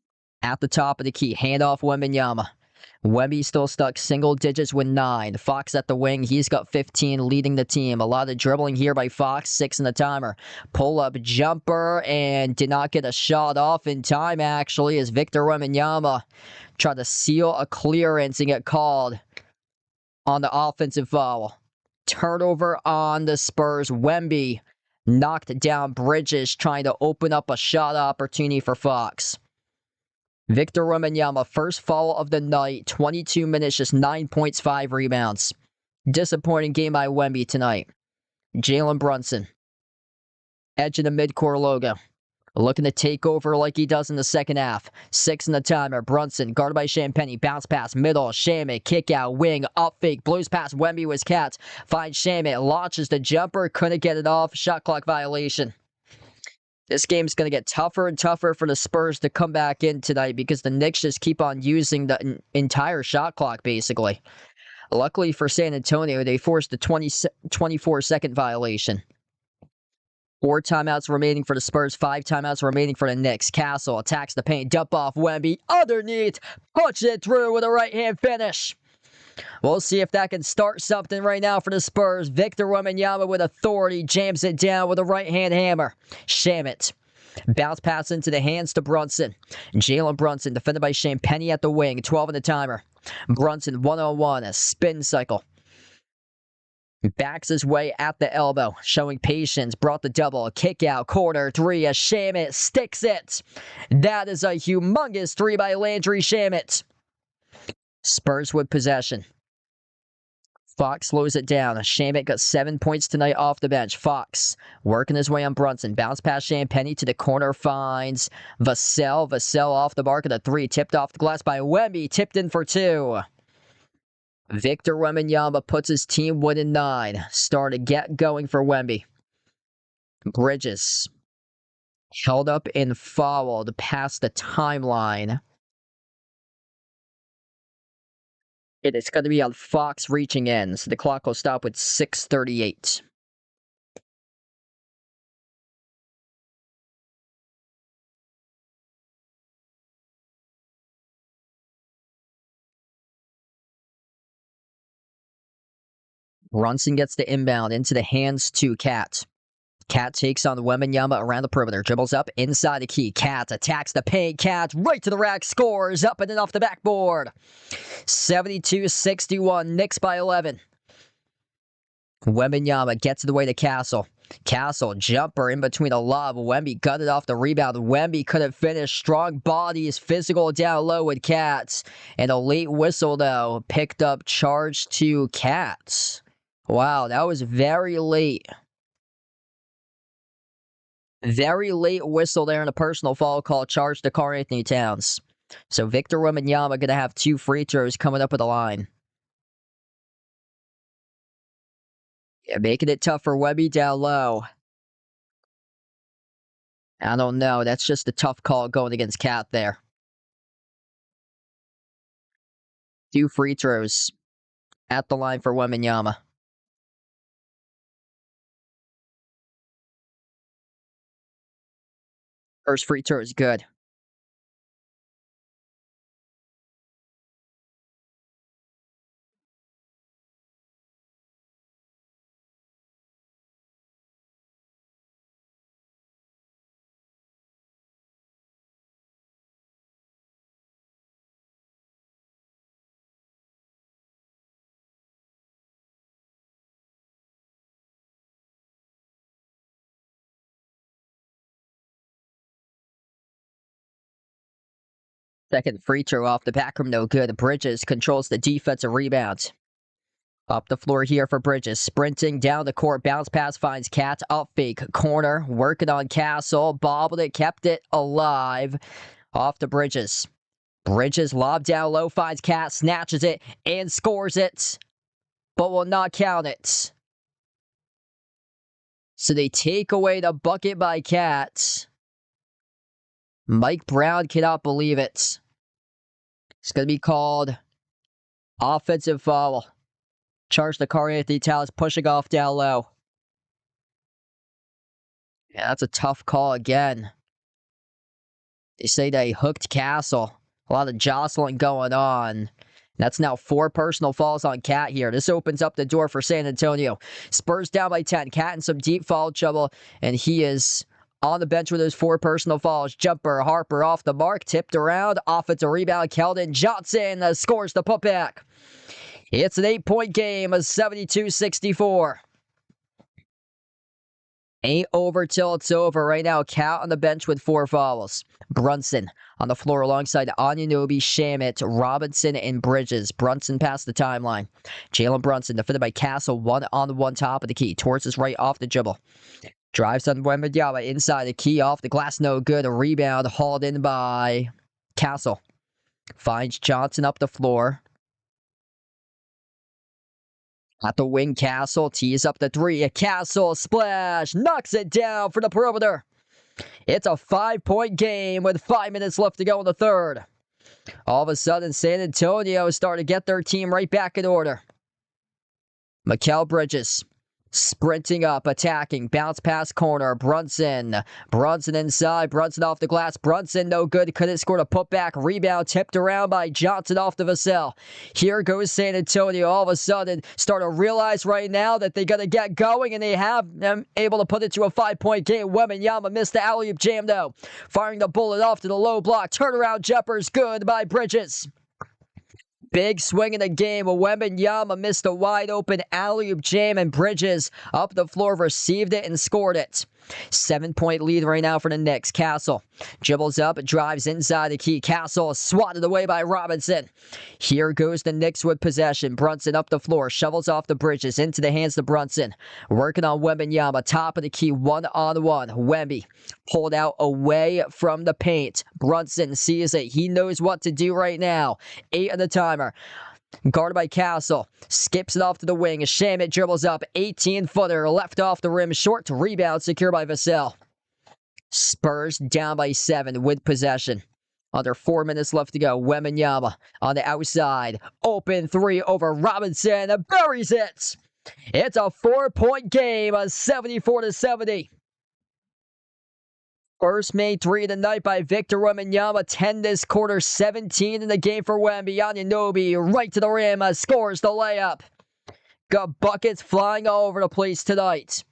at the top of the key. Handoff Wembanyama. Wemby still stuck single digits with 9. Fox at the wing. He's got 15, leading the team. A lot of dribbling here by Fox. 6 in the timer. Pull-up jumper and did not get a shot off in time, actually, as Victor Wembanyama tried to seal a clearance and get called on the offensive foul. Turnover on the Spurs. Wemby knocked down Bridges, trying to open up a shot opportunity for Fox. Victor Wembanyama, first foul of the night, 22 minutes, just 9 points, 5 rebounds. Disappointing game by Wemby tonight. Jalen Brunson, edge of the midcourt logo. Looking to take over like he does in the second half. 6 in the timer. Brunson, guarded by Champagnie. Bounce pass, middle. Shaman, kick out, wing, up fake. Blows past Wemby with Cats. Finds Shaman, launches the jumper. Couldn't get it off. Shot clock violation. This game's going to get tougher and tougher for the Spurs to come back in tonight because the Knicks just keep on using the entire shot clock, basically. Luckily for San Antonio, they forced the 24-second violation. 4 timeouts remaining for the Spurs, 5 timeouts remaining for the Knicks. Castle attacks the paint, dump off Wemby, underneath, punch it through with a right-hand finish. We'll see if that can start something right now for the Spurs. Victor Wembanyama with authority jams it down with a right-hand hammer. Shamet. Bounce pass into the hands to Brunson. Jalen Brunson defended by Champagnie at the wing. 12 in the timer. Brunson one-on-one. A spin cycle. Backs his way at the elbow. Showing patience. Brought the double. Kick out. Corner 3 as Shamet sticks it. That is a humongous 3 by Landry Shamet. Spurs with possession. Fox slows it down. Shamet got 7 points tonight off the bench. Fox working his way on Brunson. Bounce past Champagnie to the corner. Finds Vassell. Vassell off the mark of the 3. Tipped off the glass by Wemby. Tipped in for 2. Victor Wembanyama puts his team within 9. Start to get going for Wemby. Bridges held up and fouled past the timeline. It is going to be on Fox reaching in, so the clock will stop with 6:38. Brunson gets the inbound into the hands to Cat. Cat takes on Wembanyama around the perimeter. Dribbles up inside the key. Cat attacks the paint. Cat right to the rack. Scores up and in off the backboard. 72-61. Knicks by 11. Wembanyama gets the way to Castle. Castle jumper in between the lob. Wemby gutted off the rebound. Wemby couldn't finish. Strong bodies, physical down low with Cats. And a late whistle, though, picked up charge to Cats. Wow, that was very late. Very late whistle there in a personal foul call charge to Karl-Anthony Towns. So Victor Wembanyama going to have 2 free throws coming up at the line. Yeah, making it tough for Webby down low. I don't know. That's just a tough call going against Cat there. 2 free throws at the line for Wembanyama. First free throw is good. Second free throw off the back rim, no good. Bridges controls the defensive rebound. Up the floor here for Bridges. Sprinting down the court. Bounce pass finds Cat. Up fake. Corner. Working on Castle. Bobbled it. Kept it alive. Off to Bridges. Bridges lob down low. Finds Cat. Snatches it. And scores it. But will not count it. So they take away the bucket by Cat. Mike Brown cannot believe it. It's going to be called offensive foul. Charge the Karl-Anthony Towns pushing off down low. Yeah, that's a tough call again. They say they hooked Castle. A lot of jostling going on. That's now 4 personal fouls on Cat here. This opens up the door for San Antonio. Spurs down by 10. Cat in some deep foul trouble, and he is on the bench with those 4 personal fouls. Jumper, Harper off the mark, tipped around. Offensive rebound, Keldon Johnson scores the putback. It's an 8-point game, a 72-64. Ain't over till it's over. Right now, Cat on the bench with 4 fouls. Brunson on the floor alongside Anunoby, Shamet, Robinson, and Bridges. Brunson past the timeline. Jalen Brunson defended by Castle, 1-on-1 top of the key. Towards his right off the dribble. Drives on Wembanyama inside the key, off the glass, no good. A rebound hauled in by Castle. Finds Johnson up the floor. At the wing, Castle tees up the 3. Castle splash, knocks it down for the perimeter. It's a 5-point game with 5 minutes left to go in the third. All of a sudden, San Antonio is starting to get their team right back in order. Mikal Bridges sprinting up, attacking, bounce pass corner, Brunson inside, Brunson off the glass, Brunson no good, couldn't score a putback, rebound tipped around by Johnson off the Vassell. Here goes San Antonio, all of a sudden, start to realize right now that they got to get going, and they have them able to put it to a 5-point game. Wembanyama missed the alley-oop jam though, firing the bullet off to the low block, turnaround jumpers, good by Bridges. Big swing in the game. Wembanyama missed a wide-open alley-oop jam, and Bridges up the floor received it and scored it. 7-point lead right now for the Knicks. Castle dribbles up, drives inside the key. Castle swatted away by Robinson. Here goes the Knicks with possession. Brunson up the floor, shovels off the Bridges into the hands of Brunson. Working on Wembanyama, top of the key, 1-on-1. Wemby pulled out away from the paint. Brunson sees it. He knows what to do right now. 8 on the timer. Guarded by Castle. Skips it off to the wing. Shamet dribbles up. 18-footer. Left off the rim. Short rebound. Secure by Vassell. Spurs down by 7 with possession. Under 4 minutes left to go. Wembanyama on the outside. Open 3 over Robinson. Buries it. It's a 4-point game. A 74-70. First made 3 of the night by Victor Wembanyama. 10 this quarter, 17 in the game for Wemby. Anunoby right to the rim, scores the layup. Got buckets flying all over the place tonight.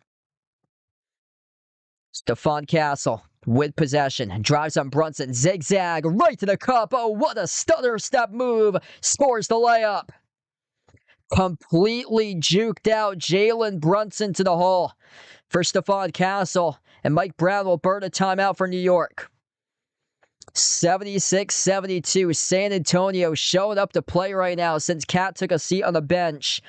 Stephon Castle with possession. Drives on Brunson. Zigzag right to the cup. Oh, what a stutter step move. Scores the layup. Completely juked out Jalen Brunson to the hole for Stephon Castle. And Mike Brown will burn a timeout for New York. 76-72. San Antonio showing up to play right now since Cat took a seat on the bench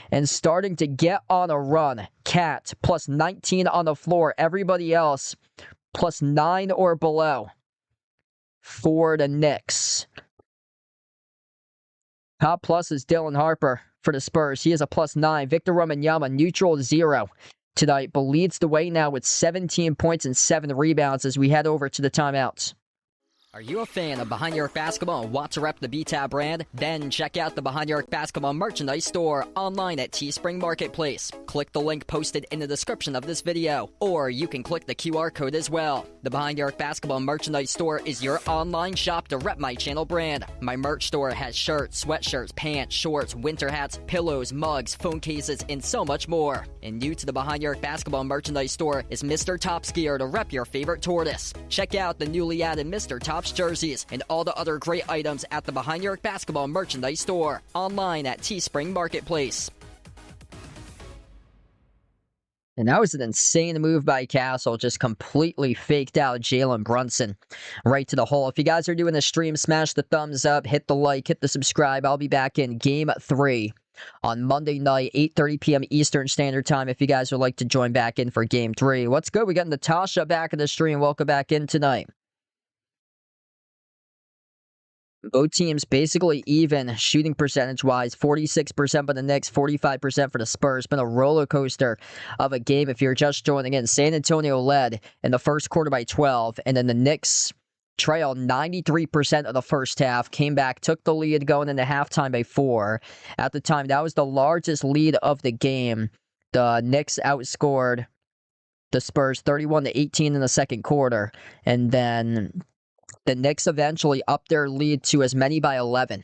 and starting to get on a run. Cat plus 19 on the floor. Everybody else plus 9 or below. for the Knicks. Top plus is Dylan Harper for the Spurs. He is a +9. Victor Wembanyama, neutral 0 tonight, but leads the way now with 17 points and 7 rebounds as we head over to the timeouts. Are you a fan of Behind Your Arc Basketball and want to rep the BTAB brand? Then check out the Behind Your Arc Basketball merchandise store online at Teespring Marketplace. Click the link posted in the description of this video, or you can click the QR code as well. The Behind Your Arc Basketball merchandise store is your online shop to rep my channel brand. My merch store has shirts, sweatshirts, pants, shorts, winter hats, pillows, mugs, phone cases, and so much more. And new to the Behind Your Arc Basketball merchandise store is Mr. Top Skier to rep your favorite tortoise. Check out the newly added Mr. Top jerseys and all the other great items at the Behind Your Arc Basketball merchandise store online at Teespring Marketplace. And that was an insane move by Castle, just completely faked out Jalen Brunson right to the hole. If you guys are doing the stream, smash the thumbs up, hit the like, hit the subscribe. I'll be back in Game 3 on Monday night, 8:30 p.m. Eastern Standard Time if you guys would like to join back in for Game 3. What's good? We got Natasha back in the stream. Welcome back in tonight. Both teams basically even shooting percentage-wise, 46% for the Knicks, 45% for the Spurs. Been a roller coaster of a game if you're just joining in. San Antonio led in the first quarter by 12, and then the Knicks trailed 93% of the first half, came back, took the lead going into halftime by 4. At the time, that was the largest lead of the game. The Knicks outscored the Spurs 31-18 in the second quarter, and then the Knicks eventually upped their lead to as many by 11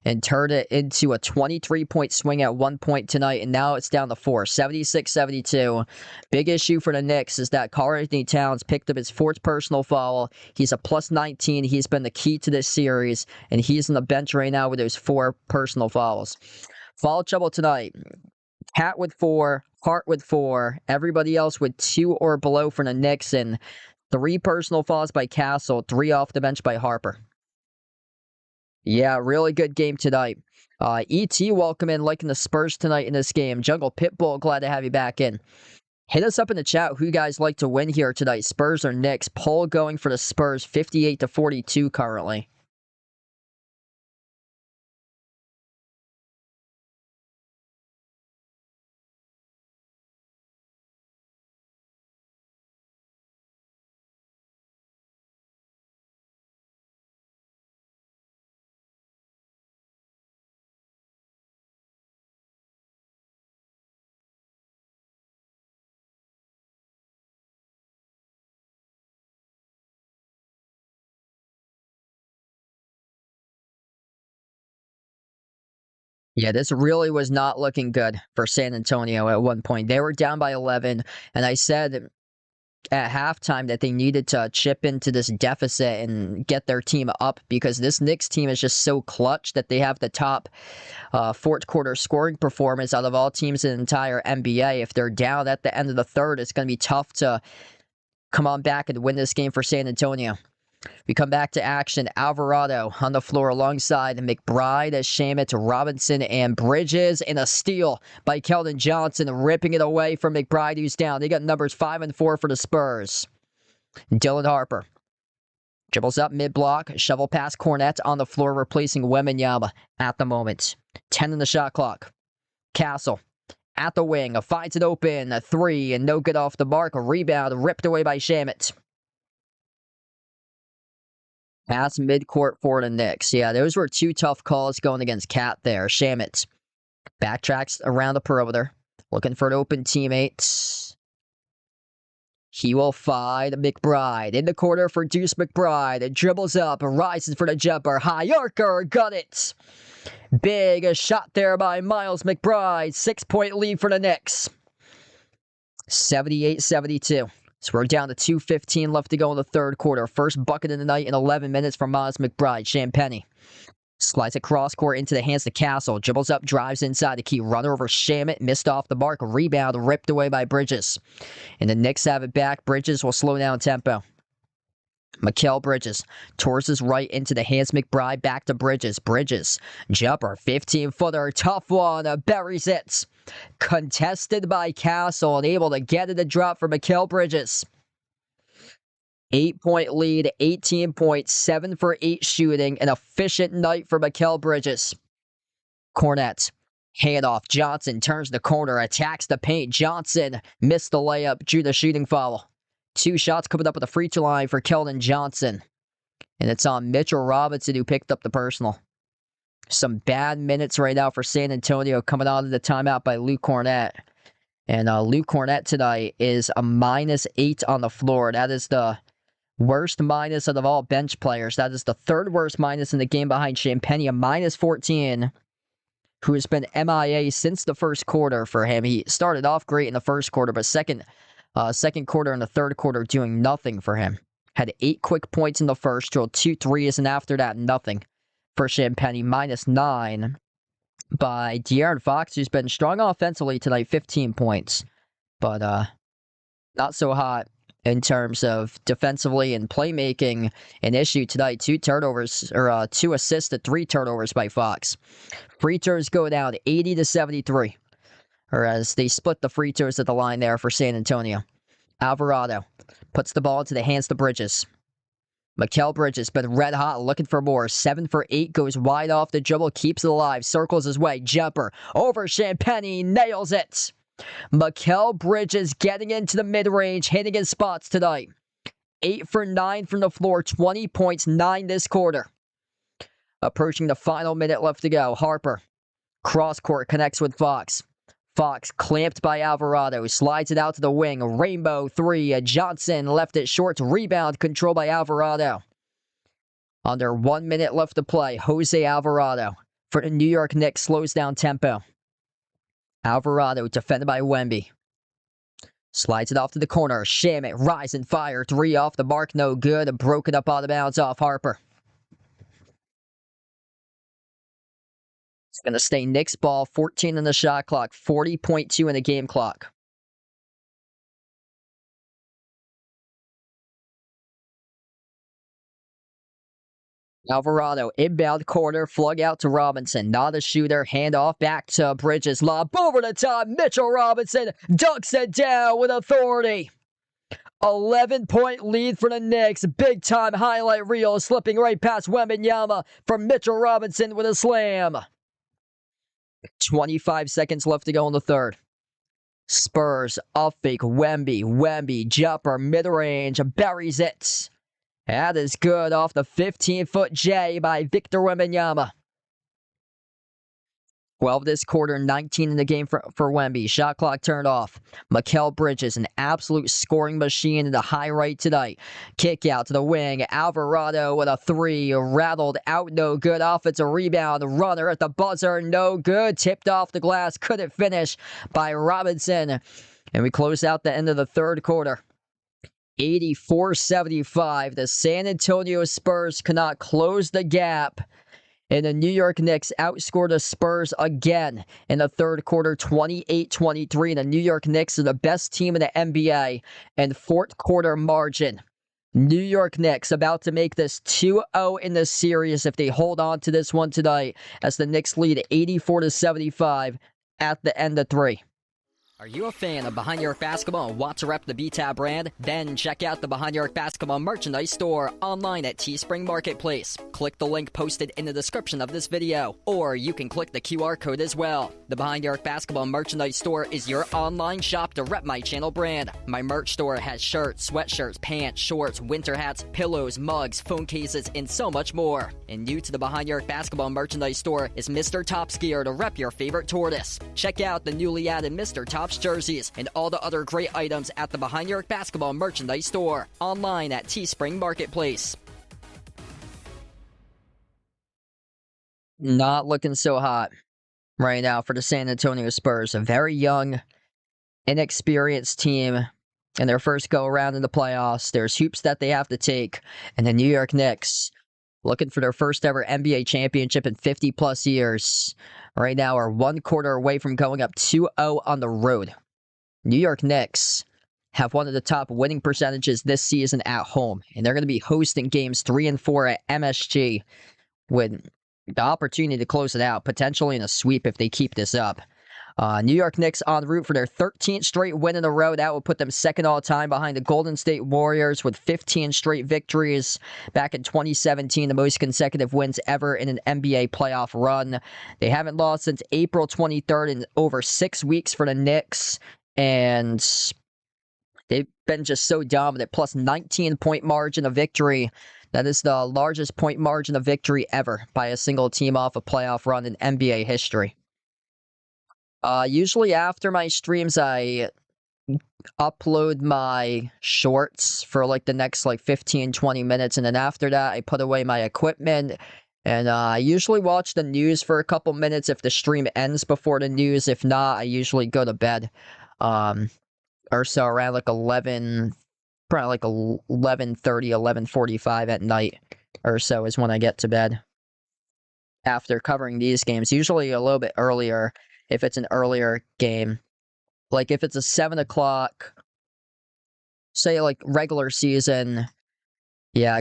and turned it into a 23-point swing at one point tonight, and now it's down to 4, 76-72. Big issue for the Knicks is that Karl-Anthony Towns picked up his 4th personal foul. He's a +19. He's been the key to this series, and he's on the bench right now with those 4 personal fouls. Foul trouble tonight. Cat with 4, Hart with 4, everybody else with 2 or below for the Knicks, and 3 personal fouls by Castle, 3 off the bench by Harper. Yeah, really good game tonight. E.T. welcome in, liking the Spurs tonight in this game. Jungle Pitbull, glad to have you back in. Hit us up in the chat who you guys like to win here tonight, Spurs or Knicks. Poll going for the Spurs, 58-42 currently. Yeah, this really was not looking good for San Antonio at one point. They were down by 11, and I said at halftime that they needed to chip into this deficit and get their team up because this Knicks team is just so clutch that they have the top fourth quarter scoring performance out of all teams in the entire NBA. If they're down at the end of the third, it's going to be tough to come on back and win this game for San Antonio. We come back to action. Alvarado on the floor alongside McBride, Shamet, Robinson, and Bridges, in a steal by Keldon Johnson, ripping it away from McBride, who's down. They got numbers 5 and 4 for the Spurs. Dylan Harper dribbles up mid-block, shovel past Cornette on the floor, replacing Wembanyama at the moment. 10 in the shot clock. Castle at the wing, finds it open, a 3, and no good off the mark. A rebound ripped away by Shamet. Pass midcourt for the Knicks. Yeah, those were 2 tough calls going against Cat there. Shamet backtracks around the perimeter, looking for an open teammate. He will find McBride in the corner for Deuce McBride. It dribbles up, rises for the jumper. High archer, got it. Big shot there by Miles McBride. 6-point lead for the Knicks. 78-72. So we're down to 2:15 left to go in the third quarter. First bucket of the night in 11 minutes from Miles McBride. Champagny slides across court into the hands of Castle. Dribbles up, drives inside the key. Runner over Shamet. Missed off the mark. Rebound ripped away by Bridges. And the Knicks have it back. Bridges will slow down tempo. Mikal Bridges towards his right into the hands McBride. Back to Bridges. Bridges. Jumper. 15-footer. Tough one. Buries it. Contested by Castle and able to get it a drop for Mikal Bridges. 8-point lead, 18 points, 7 for 8 shooting. An efficient night for Mikal Bridges. Cornette. Handoff. Johnson turns the corner, attacks the paint. Johnson missed the layup due to shooting foul. 2 shots coming up at the free throw line for Keldon Johnson. And it's on Mitchell Robinson who picked up the personal. Some bad minutes right now for San Antonio coming out of the timeout by Luke Cornette. And Luke Cornette tonight is a -8 on the floor. That is the worst minus out of all bench players. That is the 3rd worst minus in the game behind Champagnie, a -14, who has been MIA since the first quarter for him. He started off great in the first quarter, but second quarter and the third quarter doing nothing for him. Had 8 quick points in the first, drilled 2 threes, and after that, nothing for Champagnie. -9 by De'Aaron Fox, who's been strong offensively tonight, 15 points. But not so hot in terms of defensively and playmaking. An issue tonight, 2 turnovers, or 2 assists to 3 turnovers by Fox. Free throws go down 80-73. Or as they split the free throws at the line there for San Antonio. Alvarado puts the ball into the hands of Bridges. Mikal Bridges been red hot, looking for more. 7 for 8, goes wide off the dribble, keeps it alive, circles his way, jumper over Champagnie, nails it. Mikal Bridges getting into the mid-range, hitting his spots tonight. 8 for 9 from the floor, 20 points, 9 this quarter. Approaching the final minute left to go. Harper, cross court, connects with Fox. Fox clamped by Alvarado, slides it out to the wing. Rainbow 3. Johnson left it short. Rebound controlled by Alvarado. Under 1 minute left to play. Jose Alvarado for the New York Knicks slows down tempo. Alvarado defended by Wemby. Slides it off to the corner. Shamit, rise and fire. 3 off the mark, no good. Broken up out of bounds off Harper. It's going to stay Knicks ball, 14 in the shot clock, 40.2 in the game clock. Alvarado, inbound corner, flug out to Robinson. Not a shooter, handoff back to Bridges. Lob over the top, Mitchell Robinson dunks it down with authority. 11-point lead for the Knicks. Big-time highlight reel, slipping right past Wembanyama for Mitchell Robinson with a slam. 25 seconds left to go in the third. Spurs, off fake, Wemby, jumper, mid-range, buries it. That is good off the 15-foot J by Victor Wembanyama. 12 this quarter, 19 in the game for Wemby. Shot clock turned off. Mikal Bridges, an absolute scoring machine in the high right tonight. Kick out to the wing. Alvarado with a 3. Rattled out, no good. Offensive rebound. Runner at the buzzer, no good. Tipped off the glass, couldn't finish by Robinson. And we close out the end of the third quarter. 84-75. The San Antonio Spurs cannot close the gap. And the New York Knicks outscored the Spurs again in the third quarter, 28-23. The New York Knicks are the best team in the NBA and fourth quarter margin. New York Knicks about to make this 2-0 in the series if they hold on to this one tonight as the Knicks lead 84-75 at the end of 3. Are you a fan of Behind Your Arc Basketball and want to rep the BTAB brand? Then check out the Behind Your Arc Basketball merchandise store online at Teespring Marketplace. Click the link posted in the description of this video, or you can click the QR code as well. The Behind Your Arc Basketball merchandise store is your online shop to rep my channel brand. My merch store has shirts, sweatshirts, pants, shorts, winter hats, pillows, mugs, phone cases, and so much more. And new to the Behind Your Arc Basketball merchandise store is Mr. Top's gear to rep your favorite tortoise. Check out the newly added Mr. Top's jerseys and all the other great items at the Behind Your Arc Basketball merchandise store online at Teespring Marketplace. Not looking so hot right now for the San Antonio Spurs. A very young, inexperienced team in their first go around in the playoffs. There's hoops that they have to take, and the New York Knicks, looking for their first ever NBA championship in 50 plus years, right now are 1 quarter away from going up 2-0 on the road. New York Knicks have one of the top winning percentages this season at home, and they're going to be hosting games 3 and 4 at MSG with the opportunity to close it out, potentially in a sweep if they keep this up. New York Knicks en route for their 13th straight win in a row. That will put them second all-time behind the Golden State Warriors with 15 straight victories back in 2017, the most consecutive wins ever in an NBA playoff run. They haven't lost since April 23rd in over 6 weeks for the Knicks, and they've been just so dominant, plus 19-point margin of victory. That is the largest point margin of victory ever by a single team off a playoff run in NBA history. Usually after my streams, I upload my shorts for like the next like 15-20 minutes, and then after that I put away my equipment, and I usually watch the news for a couple minutes if the stream ends before the news. If not, I usually go to bed or so around like 11, probably like 11:30, 11:45 at night or so is when I get to bed after covering these games, usually a little bit earlier if it's an earlier game. Like if it's a 7 o'clock, say like regular season, yeah,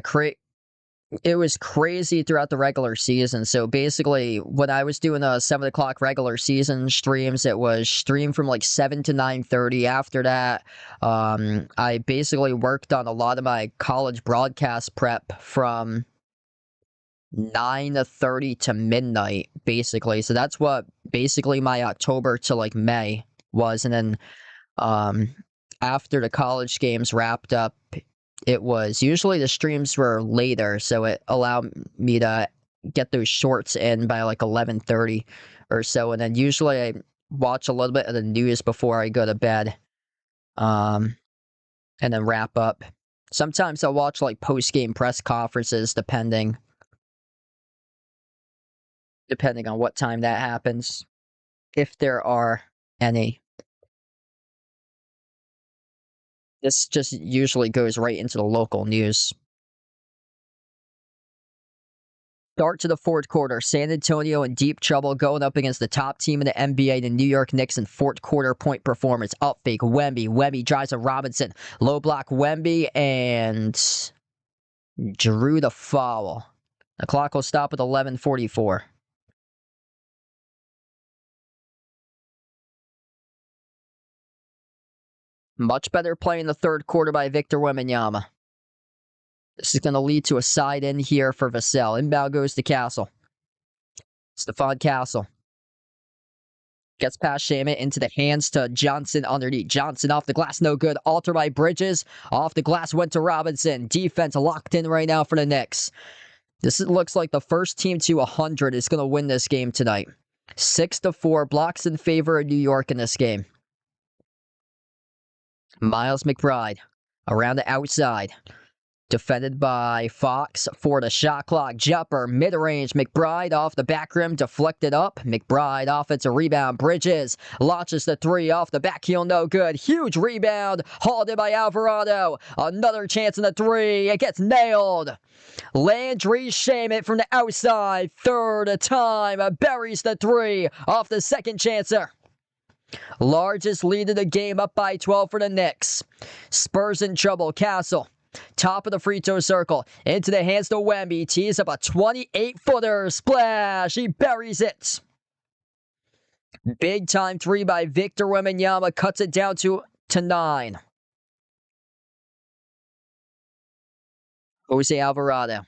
it was crazy throughout the regular season. So basically, when I was doing a 7 o'clock regular season streams, it was streamed from like 7 to 9:30. After that, I basically worked on a lot of my college broadcast prep from 9:30 to midnight, basically. So that's what basically my October to like May was, and then after the college games wrapped up, it was usually the streams were later, so it allowed me to get those shorts in by like 11:30 or so, and then usually I watch a little bit of the news before I go to bed, and then wrap up. Sometimes I'll watch like post-game press conferences, depending on what time that happens, if there are any. This just usually goes right into the local news. Start to the fourth quarter. San Antonio in deep trouble going up against the top team in the NBA, the New York Knicks, in fourth quarter point performance. Up fake, Wemby. Wemby drives to Robinson. Low block, Wemby, and drew the foul. The clock will stop at 11:44. Much better play in the third quarter by Victor Wembanyama. This is going to lead to a side in here for Vassell. Inbound goes to Castle. Stephon Castle gets past Shamet into the hands to Johnson underneath. Johnson off the glass, no good. Alter by Bridges. Off the glass went to Robinson. Defense locked in right now for the Knicks. This looks like the first team to 100 is going to win this game tonight. 6-4, blocks in favor of New York in this game. Miles McBride around the outside. Defended by Fox for the shot clock. Jumper, mid-range. McBride off the back rim, deflected up. McBride offensive rebound. Bridges launches the three off the back heel, no good. Huge rebound, hauled in by Alvarado. Another chance in the three. It gets nailed. Landry Shamet from the outside. Third time, buries the three off the second chancer. Largest lead of the game, up by 12 for the Knicks. Spurs in trouble. Castle. Top of the free throw circle. Into the hands to Wemby. Tees up a 28-footer. Splash. He buries it. Big time three by Victor Wembanyama. Cuts it down to 9. Jose Alvarado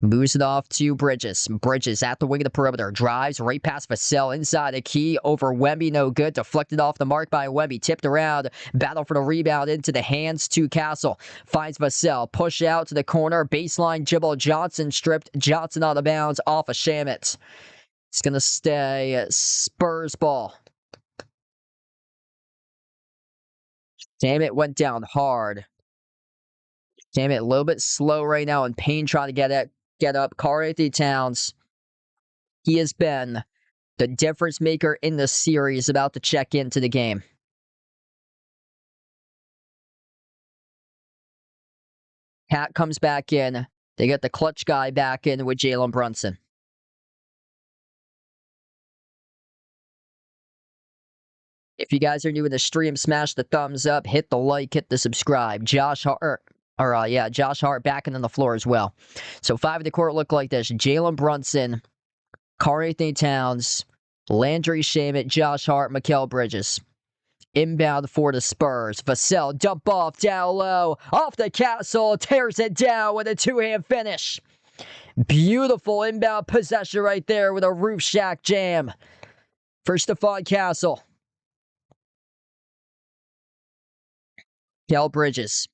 moves it off to Bridges. Bridges at the wing of the perimeter. Drives right past Vassell inside the key over Wemby. No good. Deflected off the mark by Wemby. Tipped around. Battle for the rebound into the hands to Castle. Finds Vassell. Push out to the corner. Baseline Jibble Johnson stripped. Johnson out of bounds off of Shamet. It's going to stay Spurs ball. Shamet went down hard. Shamet a little bit slow right now, and Payne trying to get up. Karl-Anthony Towns, he has been the difference maker in the series, about to check into the game. Cat comes back in. They get the clutch guy back in with Jalen Brunson. If you guys are new to the stream, smash the thumbs up, hit the like, hit the subscribe. Josh Hart back in on the floor as well. So 5 of the court look like this. Jalen Brunson, Karl-Anthony Towns, Landry Shamet, Josh Hart, Mikal Bridges. Inbound for the Spurs. Vassell, dump off, down low. Off the Castle, tears it down with a two-hand finish. Beautiful inbound possession right there with a roof shack jam for Stephon Castle. Mikal Bridges.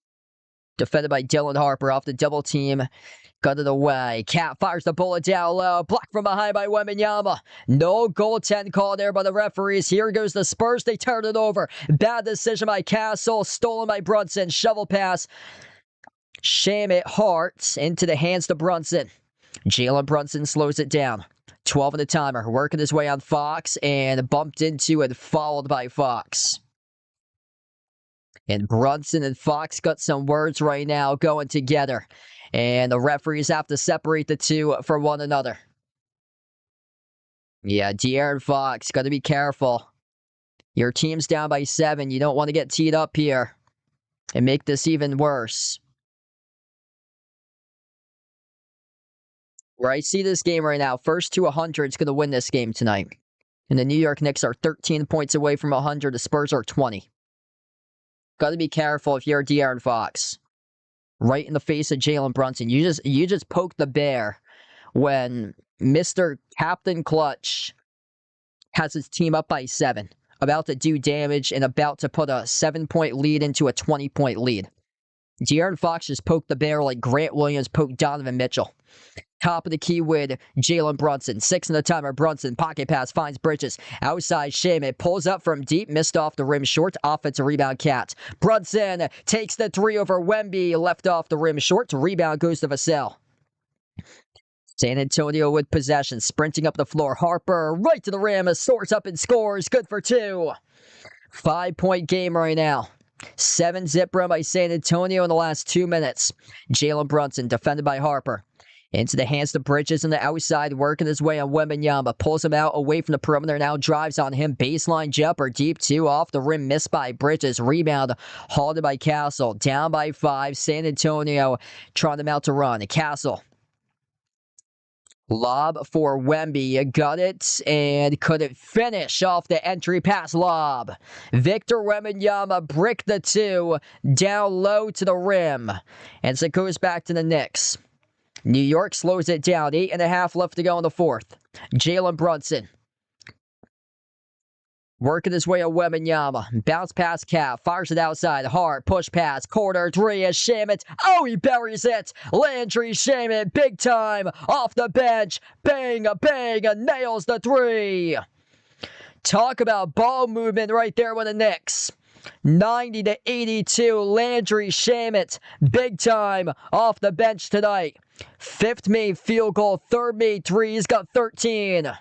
Defended by Dylan Harper off the double team. Got it away. Cat fires the bullet down low. Blocked from behind by Wembanyama. No goaltend call there by the referees. Here goes the Spurs. They turn it over. Bad decision by Castle. Stolen by Brunson. Shovel pass. Shamet Hart into the hands to Brunson. Jalen Brunson slows it down. 12 in the timer. Working his way on Fox and bumped into and fouled by Fox. And Brunson and Fox got some words right now going together. And the referees have to separate the two from one another. Yeah, De'Aaron Fox, got to be careful. Your team's down by 7. You don't want to get teed up here and make this even worse. Where I see this game right now, first to 100 is going to win this game tonight. And the New York Knicks are 13 points away from 100. The Spurs are 20. Got to be careful if you're De'Aaron Fox. Right in the face of Jalen Brunson. You just poked the bear when Mr. Captain Clutch has his team up by 7. About to do damage and about to put a 7-point lead into a 20-point lead. De'Aaron Fox just poked the bear like Grant Williams poked Donovan Mitchell. Top of the key with Jalen Brunson. 6 in the timer. Brunson, pocket pass, finds Bridges. Outside, Shamet pulls up from deep, missed off the rim short. Offensive rebound, Cat. Brunson takes the 3 over Wemby, left off the rim short. Rebound goes to Vassell. San Antonio with possession, sprinting up the floor. Harper, right to the rim, soars up and scores. Good for 2. 5-point game right now. 7-zip run by San Antonio in the last 2 minutes. Jalen Brunson, defended by Harper. Into the hands to Bridges on the outside, working his way on Wembanyama. Pulls him out away from the perimeter, now drives on him. Baseline jumper, deep 2, off the rim, missed by Bridges. Rebound, halted by Castle. Down by 5, San Antonio trying them out to run. Castle. Lob for Wemby, got it, and couldn't finish off the entry pass lob. Victor Wembanyama bricked the 2, down low to the rim. And so it goes back to the Knicks. New York slows it down. 8.5 left to go in the 4th. Jalen Brunson. Working his way on Wembanyama. Bounce pass Cat. Fires it outside. Hart. Push pass. Corner 3 is Shamet. Oh, he buries it. Landry Shamet. Big time. Off the bench. Bang, bang. Nails the 3. Talk about ball movement right there with the Knicks. 90-82. Landry Shamet. Big time. Off the bench tonight. 5th made field goal. 3rd made 3. He's got 13.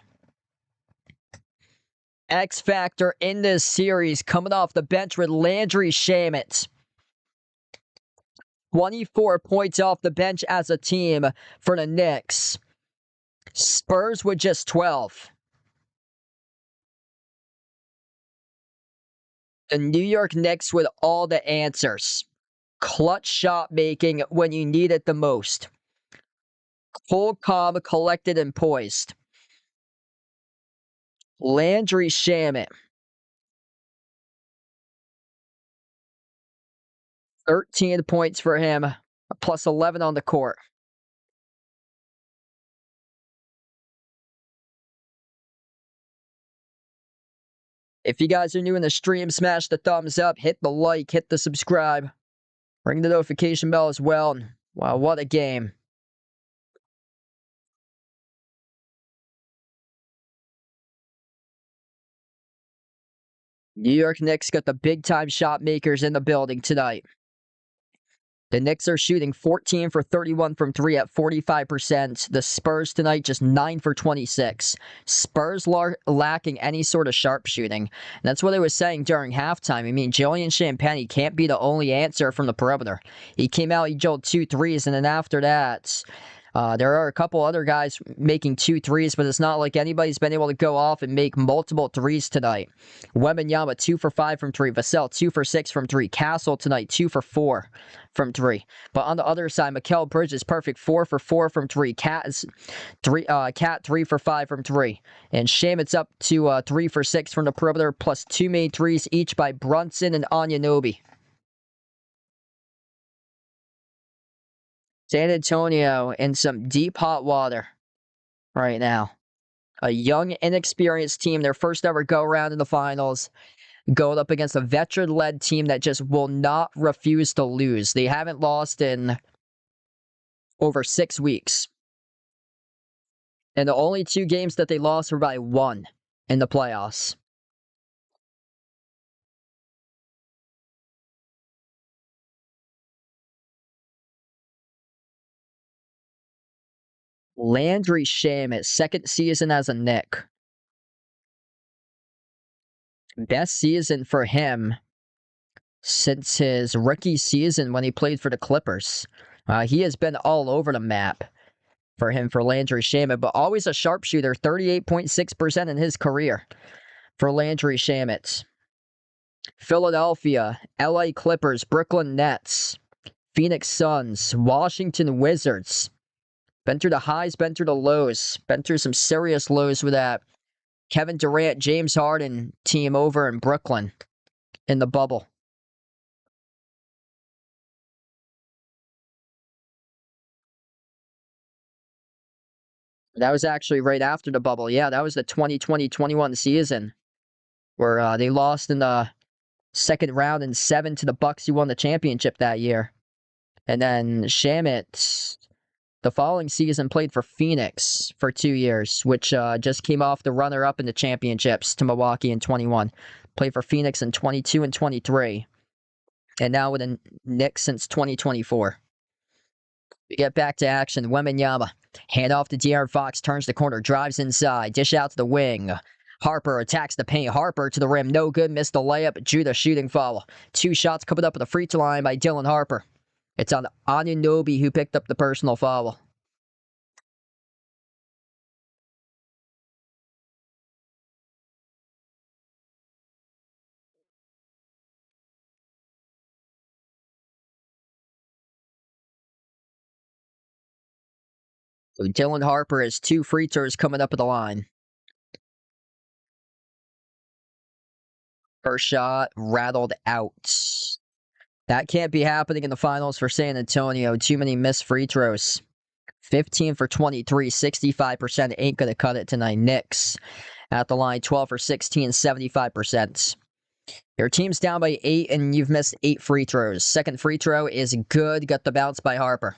X factor in this series coming off the bench with Landry Shamet. 24 points off the bench as a team for the Knicks. Spurs with just 12. The New York Knicks with all the answers. Clutch shot making when you need it the most. Cool, calm, collected, and poised. Landry Shamet. 13 points for him, plus 11 on the court. If you guys are new in the stream, smash the thumbs up, hit the like, hit the subscribe. Ring the notification bell as well. Wow, what a game. New York Knicks got the big-time shot makers in the building tonight. The Knicks are shooting 14 for 31 from 3 at 45%. The Spurs tonight just 9 for 26. Spurs lacking any sort of sharpshooting. And that's what I was saying during halftime. I mean, Julian Champagnie can't be the only answer from the perimeter. He came out, he drilled 2 threes, and then after that, There are a couple other guys making 2 threes, but it's not like anybody's been able to go off and make multiple threes tonight. Wembanyama 2 for 5 from 3. Vassell 2 for 6 from 3. Castle tonight 2 for 4 from 3. But on the other side, Mikal Bridges perfect 4 for 4 from 3. Cat 3 for 5 from 3. And Shamit's up to 3 for 6 from the perimeter, plus 2 made threes each by Brunson and Anunoby. San Antonio in some deep hot water right now. A young, inexperienced team, their first ever go-around in the finals, going up against a veteran-led team that just will not refuse to lose. They haven't lost in over 6 weeks. And the only 2 games that they lost were by 1 in the playoffs. Landry Shamet, second season as a Knick. Best season for him since his rookie season when he played for the Clippers. He has been all over the map for Landry Shamet, but always a sharpshooter, 38.6% in his career for Landry Shamet. Philadelphia, LA Clippers, Brooklyn Nets, Phoenix Suns, Washington Wizards. Been through the highs, been through the lows, been through some serious lows with that Kevin Durant, James Harden team over in Brooklyn in the bubble. That was actually right after the bubble. Yeah, that was the 2020-21 season where they lost in the second round in 7 to the Bucks, who won the championship that year. And then Shamet, the following season, played for Phoenix for 2 years, which just came off the runner-up in the championships to Milwaukee in 21. Played for Phoenix in 22 and 23. And now with the Knicks since 2024. We get back to action. Wembanyama. Hand off to De'Aaron Fox. Turns the corner. Drives inside. Dish out to the wing. Harper attacks the paint. Harper to the rim. No good. Missed the layup. Drew the shooting foul. 2 shots coming up at the free throw line by Dylan Harper. It's on Anunoby who picked up the personal foul. So Dylan Harper has 2 free throws coming up at the line. First shot rattled out. That can't be happening in the finals for San Antonio. Too many missed free throws. 15 for 23, 65%. Ain't going to cut it tonight. Knicks at the line, 12 for 16, 75%. Your team's down by 8, and you've missed 8 free throws. Second free throw is good. Got the bounce by Harper.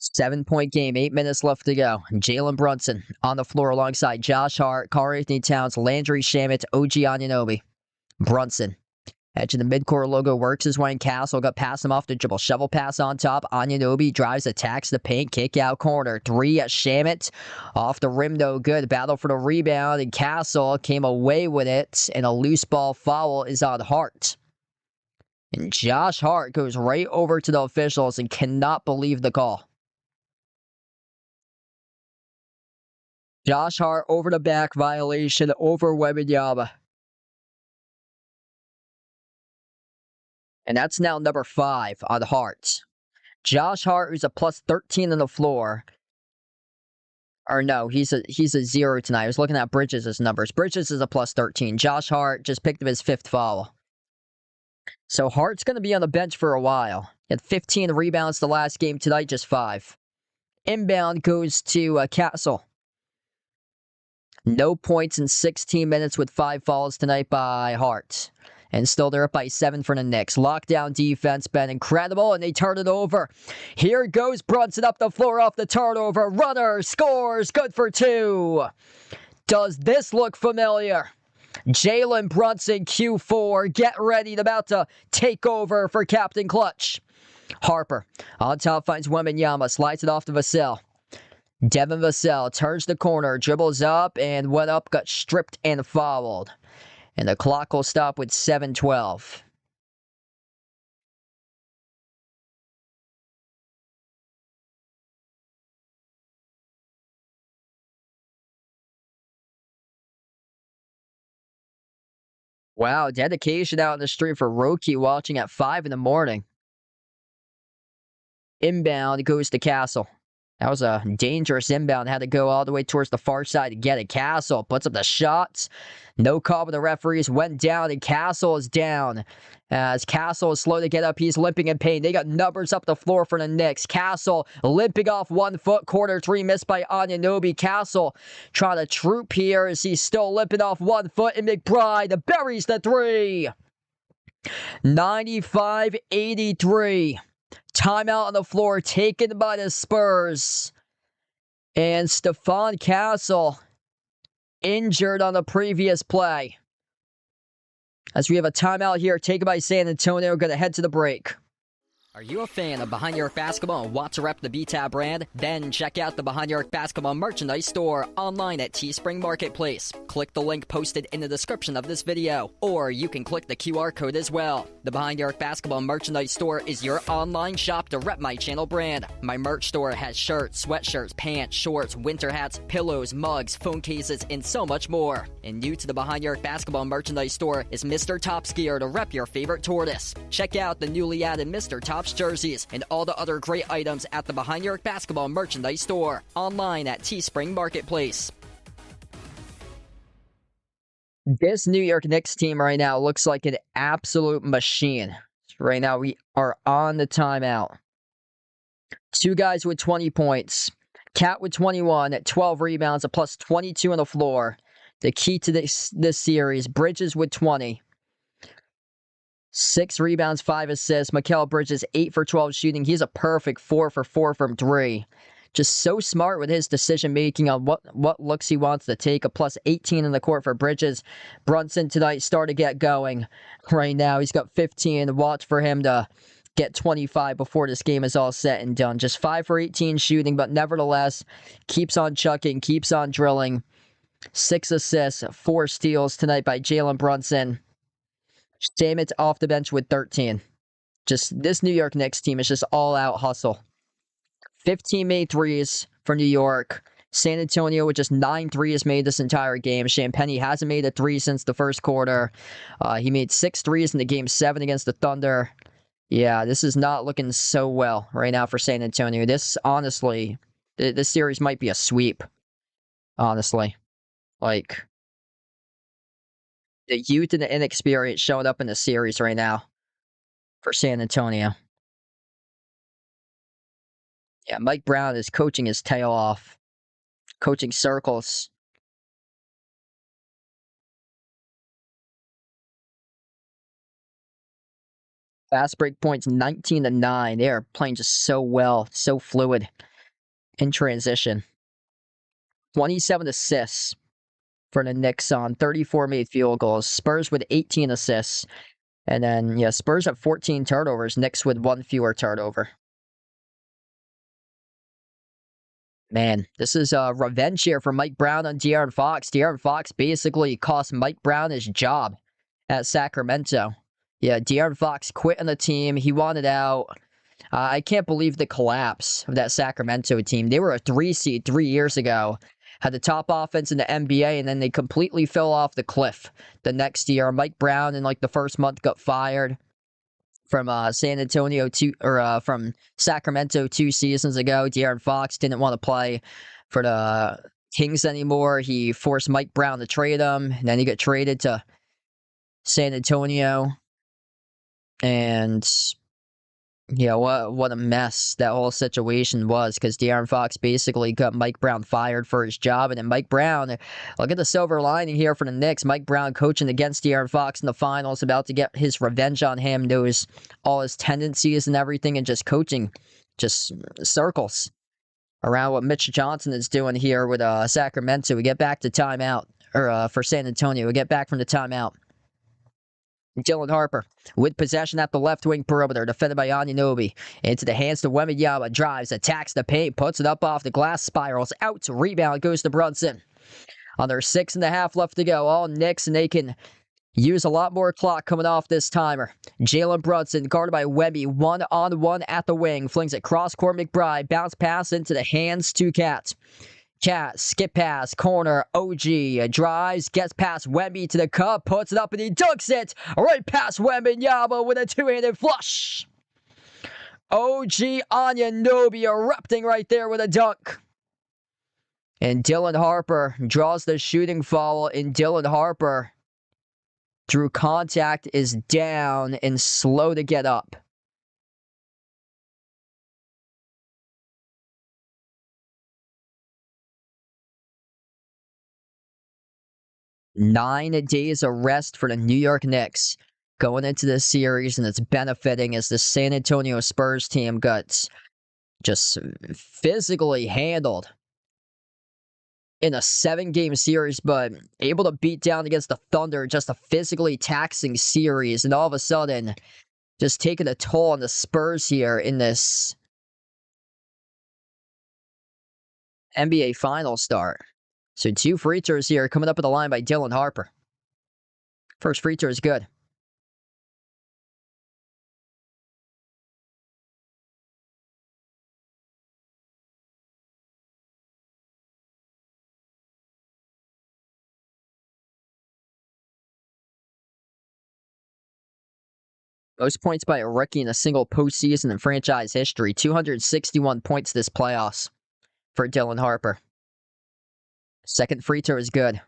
7-point game, 8 minutes left to go. Jalen Brunson on the floor alongside Josh Hart, Karl-Anthony Towns, Landry Shamet, OG Anunoby. Brunson. Edge of the midcourt logo works his way in. Castle got past him off the dribble. Shovel pass on top. Anunoby drives, attacks the paint. Kick out corner. 3 at Shamet. Off the rim, no good. Battle for the rebound. And Castle came away with it. And a loose ball foul is on Hart. And Josh Hart goes right over to the officials and cannot believe the call. Josh Hart over the back violation over Wembanyama. And that's now number 5 on Hart. Josh Hart, who's a plus 13 on the floor. Or no, he's a 0 tonight. I was looking at Bridges' numbers. Bridges is a plus 13. Josh Hart just picked up his 5th foul. So Hart's going to be on the bench for a while. He had 15 rebounds the last game tonight, just 5. Inbound goes to Castle. No points in 16 minutes with 5 fouls tonight by Hart. And still they're up by 7 for the Knicks. Lockdown defense been incredible, and they turn it over. Here goes Brunson up the floor off the turnover. Runner scores, good for 2. Does this look familiar? Jalen Brunson, Q4, get ready, about to take over for Captain Clutch. Harper on top finds Wembanyama, slides it off to Vassell. Devin Vassell turns the corner, dribbles up, and went up, got stripped and fouled. And the clock will stop with 7:12. Wow, dedication out in the stream for Roki watching at 5 in the morning. Inbound goes to Castle. That was a dangerous inbound. Had to go all the way towards the far side to get it. Castle puts up the shots. No call with the referees. Went down, and Castle is down. As Castle is slow to get up, he's limping in pain. They got numbers up the floor for the Knicks. Castle limping off 1 foot. Corner 3 missed by Anunoby. Castle trying to troop here as he's still limping off 1 foot. And McBride buries the 3. 95-83. Timeout on the floor taken by the Spurs. And Stephon Castle injured on the previous play. As we have a timeout here taken by San Antonio, we're going to head to the break. Are you a fan of Behind Your Arc Basketball and want to rep the BTAB brand? Then check out the Behind Your Arc Basketball merchandise store online at Teespring Marketplace. Click the link posted in the description of this video, or you can click the QR code as well. The Behind Your Arc Basketball merchandise store is your online shop to rep my channel brand. My merch store has shirts, sweatshirts, pants, shorts, winter hats, pillows, mugs, phone cases, and so much more. And new to the Behind Your Arc Basketball merchandise store is Mr. Top's gear to rep your favorite tortoise. Check out the newly added Mr. Top's jerseys and all the other great items at the Behind Your Arc Basketball merchandise store online at Teespring Marketplace. This New York Knicks team right now looks like an absolute machine. Right now we are on the timeout. 2 guys with 20 points. Cat with 21 at 12 rebounds, a plus 22 on the floor. The key to this series, Bridges with 20. 6 rebounds, 5 assists. Mikal Bridges, 8 for 12 shooting. He's a perfect 4 for 4 from 3. Just so smart with his decision-making on what looks he wants to take. A plus 18 in the court for Bridges. Brunson tonight started to get going. Right now, he's got 15. Watch for him to get 25 before this game is all set and done. Just 5 for 18 shooting, but nevertheless, keeps on chucking, keeps on drilling. 6 assists, 4 steals tonight by Jalen Brunson. Stamets off the bench with 13. Just this New York Knicks team is just all-out hustle. 15 made threes for New York. San Antonio with just 9 threes made this entire game. Champagny hasn't made a 3 since the first quarter. He made 6 threes in the game 7 against the Thunder. Yeah, this is not looking so well right now for San Antonio. This, honestly, this series might be a sweep. Honestly. Like, the youth and the inexperience showing up in the series right now for San Antonio. Yeah, Mike Brown is coaching his tail off. Coaching circles. Fast break points 19-9. They are playing just so well, so fluid in transition. 27 assists for the Knicks on 34 made field goals. Spurs with 18 assists. And then, yeah, Spurs have 14 turnovers. Knicks with 1 fewer turnover. Man, this is revenge here for Mike Brown on De'Aaron Fox. De'Aaron Fox basically cost Mike Brown his job at Sacramento. Yeah, De'Aaron Fox quit on the team. He wanted out. I can't believe the collapse of that Sacramento team. They were a 3 seed 3 years ago. Had the top offense in the NBA, and then they completely fell off the cliff the next year. Mike Brown, in like the first month, got fired from from Sacramento 2 seasons ago. De'Aaron Fox didn't want to play for the Kings anymore. He forced Mike Brown to trade him, and then he got traded to San Antonio. And yeah, what a mess that whole situation was, because De'Aaron Fox basically got Mike Brown fired for his job. And then Mike Brown, look at the silver lining here for the Knicks. Mike Brown coaching against De'Aaron Fox in the finals, about to get his revenge on him, knows all his tendencies and everything, and just coaching just circles around what Mitch Johnson is doing here with Sacramento. We get back to timeout, or for San Antonio. We get back from the timeout. Dylan Harper with possession at the left wing perimeter, defended by Anunoby. Into the hands to Wembanyama, drives, attacks the paint, puts it up off the glass, spirals out. Rebound goes to Brunson. Under 6.5 left to go. All Knicks, and they can use a lot more clock coming off this timer. Jalen Brunson, guarded by Wemby, 1-on-1 at the wing. Flings it cross-court McBride. Bounce pass into the hands to Cat. Cat, skip pass, corner, OG, drives, gets past Wemby to the cup, puts it up and he dunks it right past Wembanyama with a two-handed flush. OG Anunoby erupting right there with a dunk. And Dylan Harper draws the shooting foul, and Dylan Harper, through contact, is down and slow to get up. Nine days of rest for the New York Knicks going into this series, and it's benefiting as the San Antonio Spurs team got just physically handled in a 7-game series, but able to beat down against the Thunder, just a physically taxing series, and all of a sudden, just taking a toll on the Spurs here in this NBA Finals start. So 2 free throws here coming up at the line by Dylan Harper. First free throw is good. Most points by a rookie in a single postseason in franchise history. 261 points this playoffs for Dylan Harper. Second free throw is good.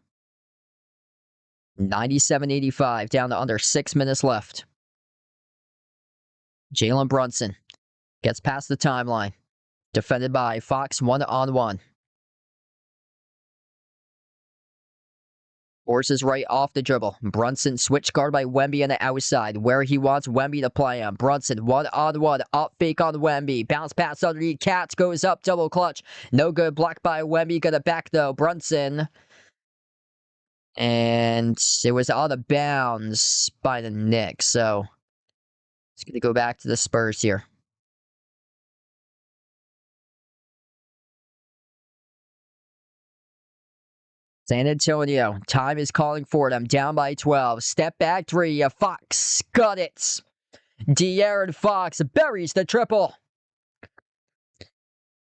97-85, down to under 6 minutes left. Jalen Brunson gets past the timeline. Defended by Fox one-on-one. Forces right off the dribble. Brunson switch guard by Wemby on the outside, where he wants Wemby to play him. Brunson one-on-one, up fake on Wemby. Bounce pass underneath. Cats goes up, double clutch. No good, blocked by Wemby. Got it back though. Brunson. And it was out of bounds by the Knicks, so it's going to go back to the Spurs here. San Antonio, time is calling for it. I'm down by 12. Step back three. Fox got it. De'Aaron Fox buries the triple.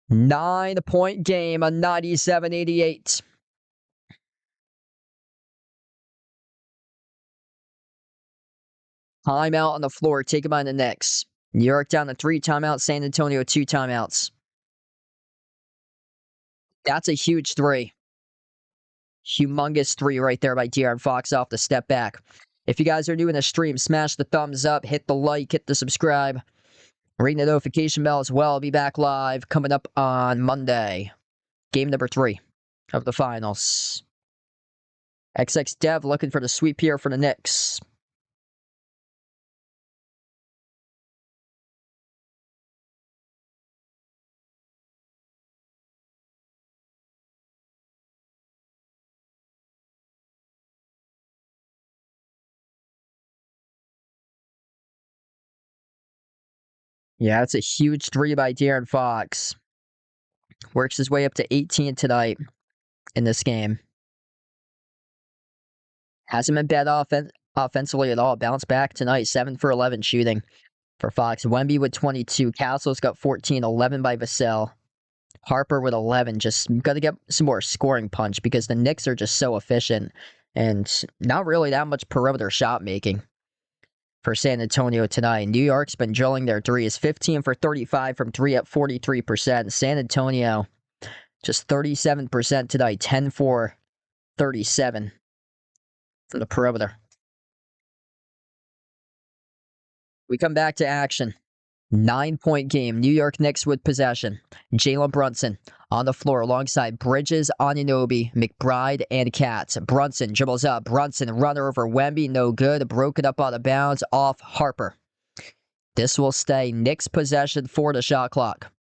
9-point game, a 97-88. Timeout on the floor, taken by the Knicks. New York down to 3 timeouts, San Antonio 2 timeouts. That's a huge 3. Humongous 3 right there by De'Aaron Fox off the step back. If you guys are new in the stream, smash the thumbs up, hit the like, hit the subscribe. Ring the notification bell as well. I'll be back live coming up on Monday. Game number 3 of the finals. XX Dev looking for the sweep here for the Knicks. Yeah, it's a huge 3 by De'Aaron Fox. Works his way up to 18 tonight in this game. Hasn't been bad offensively at all. Bounce back tonight, 7 for 11 shooting for Fox. Wemby with 22. Castle's got 14, 11 by Vassell. Harper with 11. Just got to get some more scoring punch because the Knicks are just so efficient and not really that much perimeter shot making for San Antonio tonight. New York's been drilling their threes. 15 for 35 from 3 at 43%. San Antonio just 37% tonight. 10 for 37 for the perimeter. We come back to action. 9-point game. New York Knicks with possession. Jalen Brunson on the floor alongside Bridges, Anunoby, McBride, and Katz. Brunson dribbles up. Brunson runner over Wemby. No good. Broken up out of bounds off Harper. This will stay Knicks possession for the shot clock.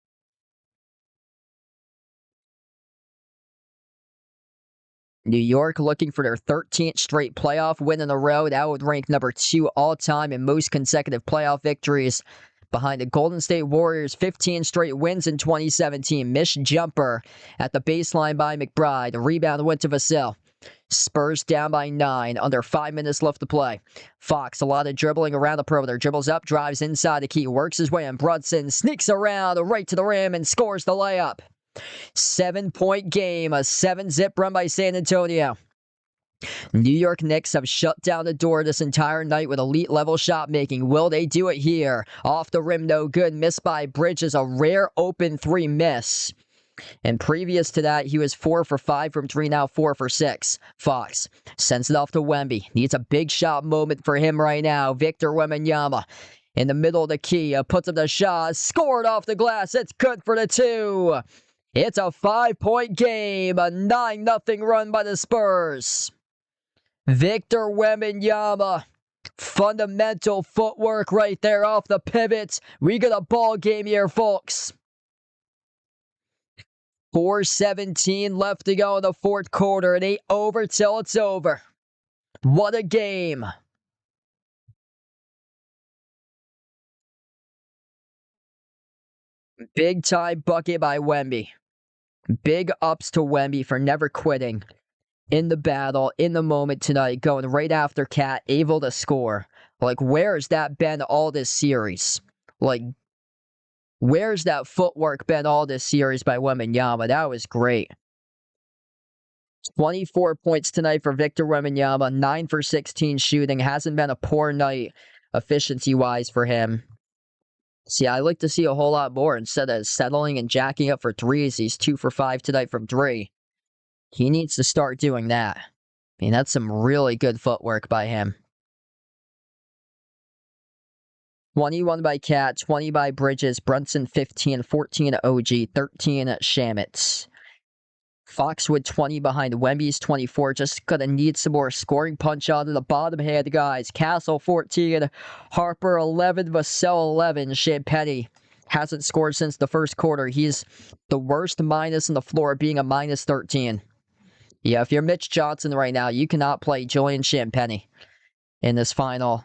New York looking for their 13th straight playoff win in a row. That would rank number 2 all-time in most consecutive playoff victories, behind the Golden State Warriors' 15 straight wins in 2017. Missed jumper at the baseline by McBride. A rebound went to Vassell. Spurs down by 9. Under 5 minutes left to play. Fox, a lot of dribbling around the perimeter. Dribbles up, drives inside the key. Works his way on Brunson. Sneaks around right to the rim and scores the layup. 7-point game, a 7-zip run by San Antonio. New York Knicks have shut down the door this entire night with elite level shot making. Will they do it here? Off the rim, no good. Missed by Bridges, a rare open 3 miss. And previous to that, he was 4 for 5 from 3, now 4 for 6. Fox sends it off to Wemby. Needs a big shot moment for him right now. Victor Wembanyama in the middle of the key. Puts up the shot. Scored off the glass. It's good for the 2. It's a 5-point game. A 9-0 run by the Spurs. Victor Wembanyama. Fundamental footwork right there off the pivot. We got a ball game here, folks. 4:17 left to go in the fourth quarter. It ain't over till it's over. What a game. Big time bucket by Wemby. Big ups to Wemby for never quitting. In the battle, in the moment tonight, going right after Cat, able to score. Like, where's that been all this series? Like, where's that footwork been all this series by Wembanyama? That was great. 24 points tonight for Victor Wembanyama, 9 for 16 shooting. Hasn't been a poor night efficiency-wise for him. See, I like to see a whole lot more instead of settling and jacking up for threes. He's 2 for 5 tonight from 3. He needs to start doing that. I mean, that's some really good footwork by him. 21 by Cat, 20 by Bridges, Brunson 15, 14 OG, 13 Shamitz. Fox with 20 behind Wemby's 24. Just gonna need some more scoring punch out of the bottom hand, guys. Castle 14, Harper 11, Vassell 11. Champagny hasn't scored since the first quarter. He's the worst minus on the floor, being a minus 13. Yeah, if you're Mitch Johnson right now, you cannot play Julian Champagny in this final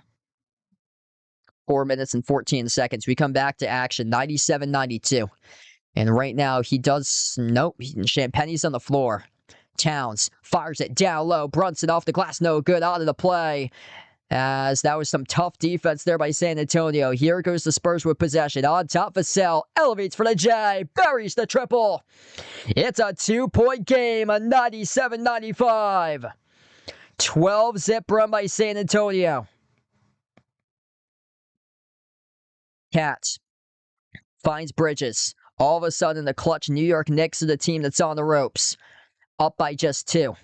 4 minutes and 14 seconds. We come back to action, 97-92. And right now, he does... Nope, Champagny's on the floor. Towns fires it down low. Brunson off the glass, no good, out of the play. As that was some tough defense there by San Antonio. Here goes the Spurs with possession. On top, Vassell elevates for the J. Buries the triple. It's a 2-point game, a 97-95. 12-zip run by San Antonio. Cats finds Bridges. All of a sudden, the clutch New York Knicks are the team that's on the ropes. Up by just 2.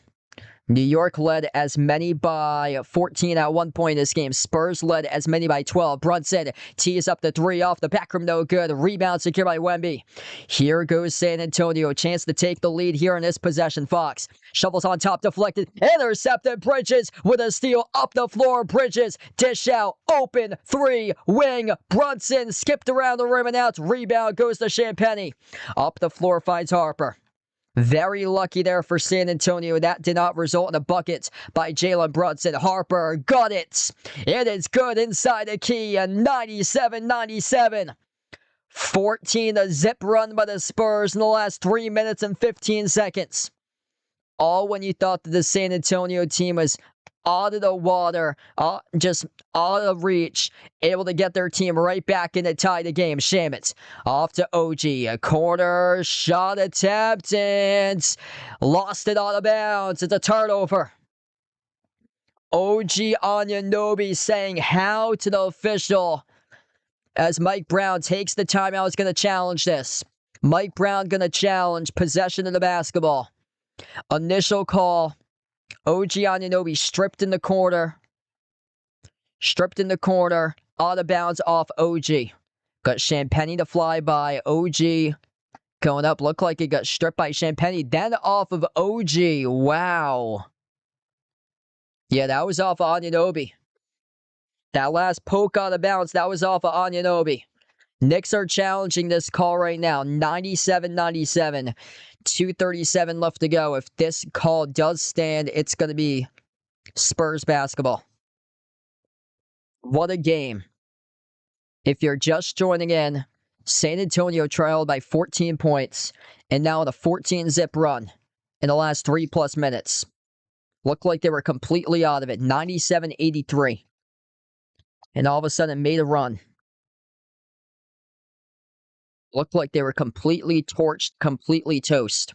New York led as many by 14 at one point in this game. Spurs led as many by 12. Brunson tees up the 3 off the back rim, no good. Rebound secured by Wemby. Here goes San Antonio. Chance to take the lead here in this possession. Fox shovels on top, deflected, intercepted. Bridges with a steal up the floor. Bridges dish out, open 3, wing. Brunson skipped around the rim and out. Rebound goes to Champagny. Up the floor finds Harper. Very lucky there for San Antonio. That did not result in a bucket by Jalen Brunson. Harper got it. It is good inside the key. A 97-97. 14 a zip run by the Spurs in the last 3 minutes and 15 seconds. All when you thought that the San Antonio team was out of the water, just out of reach, able to get their team right back in to tie the game. Shamitz off to OG, a corner shot attempt, and lost it out of bounds. It's a turnover. OG Anunoby saying how to the official as Mike Brown takes the timeout. Is going to challenge this. Mike Brown going to challenge possession of the basketball. Initial call. OG Anunoby stripped in the corner. Out of bounds off OG. Got Champagny to fly by. OG going up. Looked like it got stripped by Champagny. Then off of OG. Wow. Yeah, that was off of Anunoby. That last poke out of bounds, that was off of Anunoby. Knicks are challenging this call right now. 97-97. 2:37 left to go. If this call does stand, it's going to be Spurs basketball. What a game. If you're just joining in, San Antonio trailed by 14 points and now on a 14-zip run in the last 3+ minutes. Looked like they were completely out of it. 97-83. And all of a sudden made a run. Looked like they were completely torched, completely toast.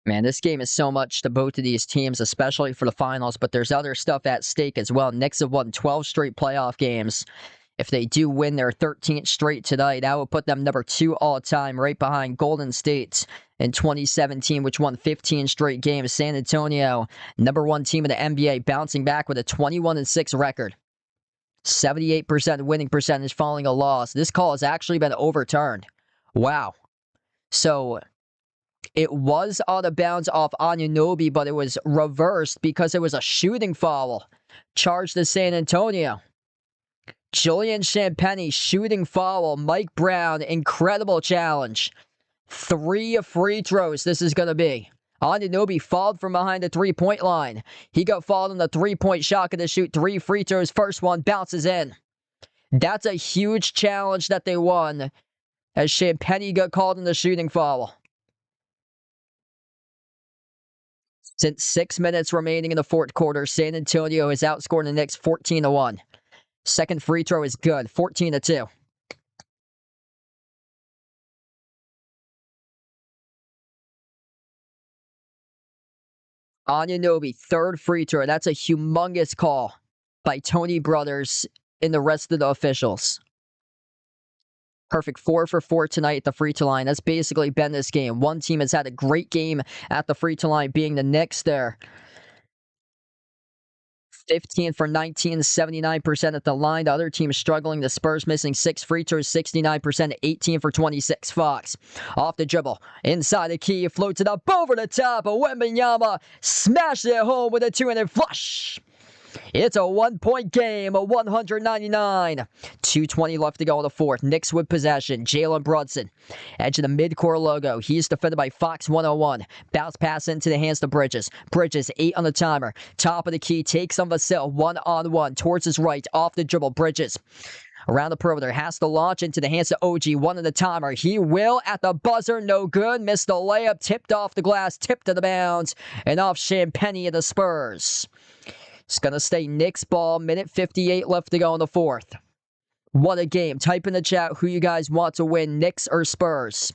Man, this game is so much to both of these teams, especially for the finals, but there's other stuff at stake as well. Knicks have won 12 straight playoff games. If they do win their 13th straight tonight, that would put them number 2 all-time, right behind Golden State in 2017, which won 15 straight games. San Antonio, number 1 team in the NBA, bouncing back with a 21-6 record. 78% winning percentage following a loss. This call has actually been overturned. Wow. So it was out of bounds off Anunoby, but it was reversed because it was a shooting foul charged to San Antonio. Julian Champagnie shooting foul. Mike Brown, incredible challenge. 3 free throws this is going to be. Anunoby fouled from behind the three-point line. He got fouled on the three-point shot, going to shoot 3 free throws. First one bounces in. That's a huge challenge that they won as Champagnie got called in the shooting foul. Since 6 minutes remaining in the fourth quarter, San Antonio has outscored the Knicks 14-1. Second free throw is good, 14-2. Anunoby, third free throw. That's a humongous call by Tony Brothers and the rest of the officials. Perfect 4 for 4 tonight at the free throw line. That's basically been this game. One team has had a great game at the free throw line, being the Knicks there. 15 for 19, 79% at the line. The other team is struggling. The Spurs missing 6 free throws, 69%, 18 for 26. Fox off the dribble, inside the key, floats it up over the top. Wembanyama smashed it home with a two-handed flush. It's a 1-point game, a 199. 2:20 left to go in the fourth. Knicks with possession. Jalen Brunson, edge of the midcourt logo. He's defended by Fox 101. Bounce pass into the hands to Bridges. Bridges, 8 on the timer. Top of the key, takes on Vasil, 1-on-1. Towards his right, off the dribble. Bridges around the perimeter, has to launch into the hands of OG, 1 on the timer. He will at the buzzer, no good. Missed the layup, tipped off the glass, tipped to the bounds, and off Champagnie of the Spurs. It's going to stay Knicks ball. Minute 58 left to go in the fourth. What a game. Type in the chat who you guys want to win, Knicks or Spurs.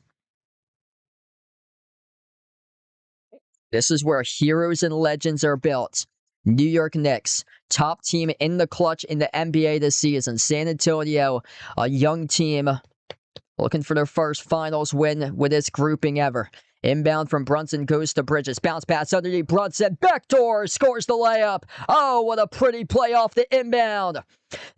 This is where heroes and legends are built. New York Knicks, top team in the clutch in the NBA this season. San Antonio, a young team looking for their first finals win with this grouping ever. Inbound from Brunson goes to Bridges. Bounce pass underneath Brunson. Backdoor scores the layup. Oh, what a pretty play off the inbound.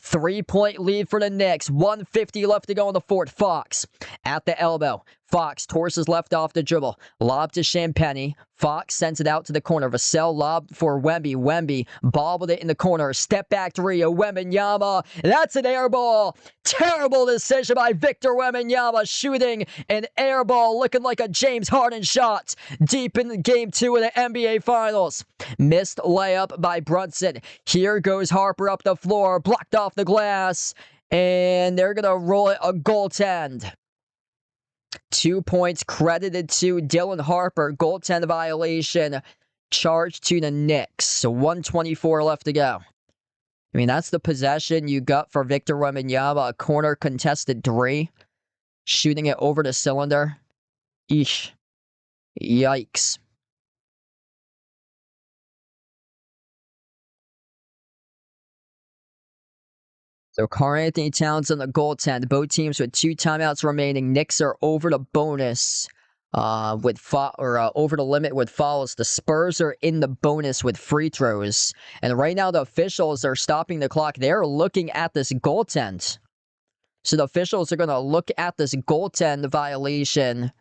3-point lead for the Knicks. 1:50 left to go in the fourth. Fox at the elbow. Fox torses left off the dribble. Lob to Champagnie. Fox sends it out to the corner. Vassell lob for Wemby. Wemby bobbled it in the corner. Step back three. Wembanyama. That's an air ball. Terrible decision by Victor Wembanyama, shooting an air ball looking like a James Harden shot deep in game 2 of the NBA Finals. Missed layup by Brunson. Here goes Harper up the floor. Blocked off the glass. And they're going to roll it a goaltend. 2 points credited to Dylan Harper. Goaltend violation charged to the Knicks. So 1:24 left to go. I mean, that's the possession you got for Victor Wembanyama. A corner contested 3. Shooting it over the cylinder. Eesh. Yikes. So Karl-Anthony Towns on the goaltend. Both teams with 2 timeouts remaining. Knicks are over the bonus over the limit with fouls. The Spurs are in the bonus with free throws. And right now the officials are stopping the clock. They're looking at this goaltend. So the officials are going to look at this goaltend violation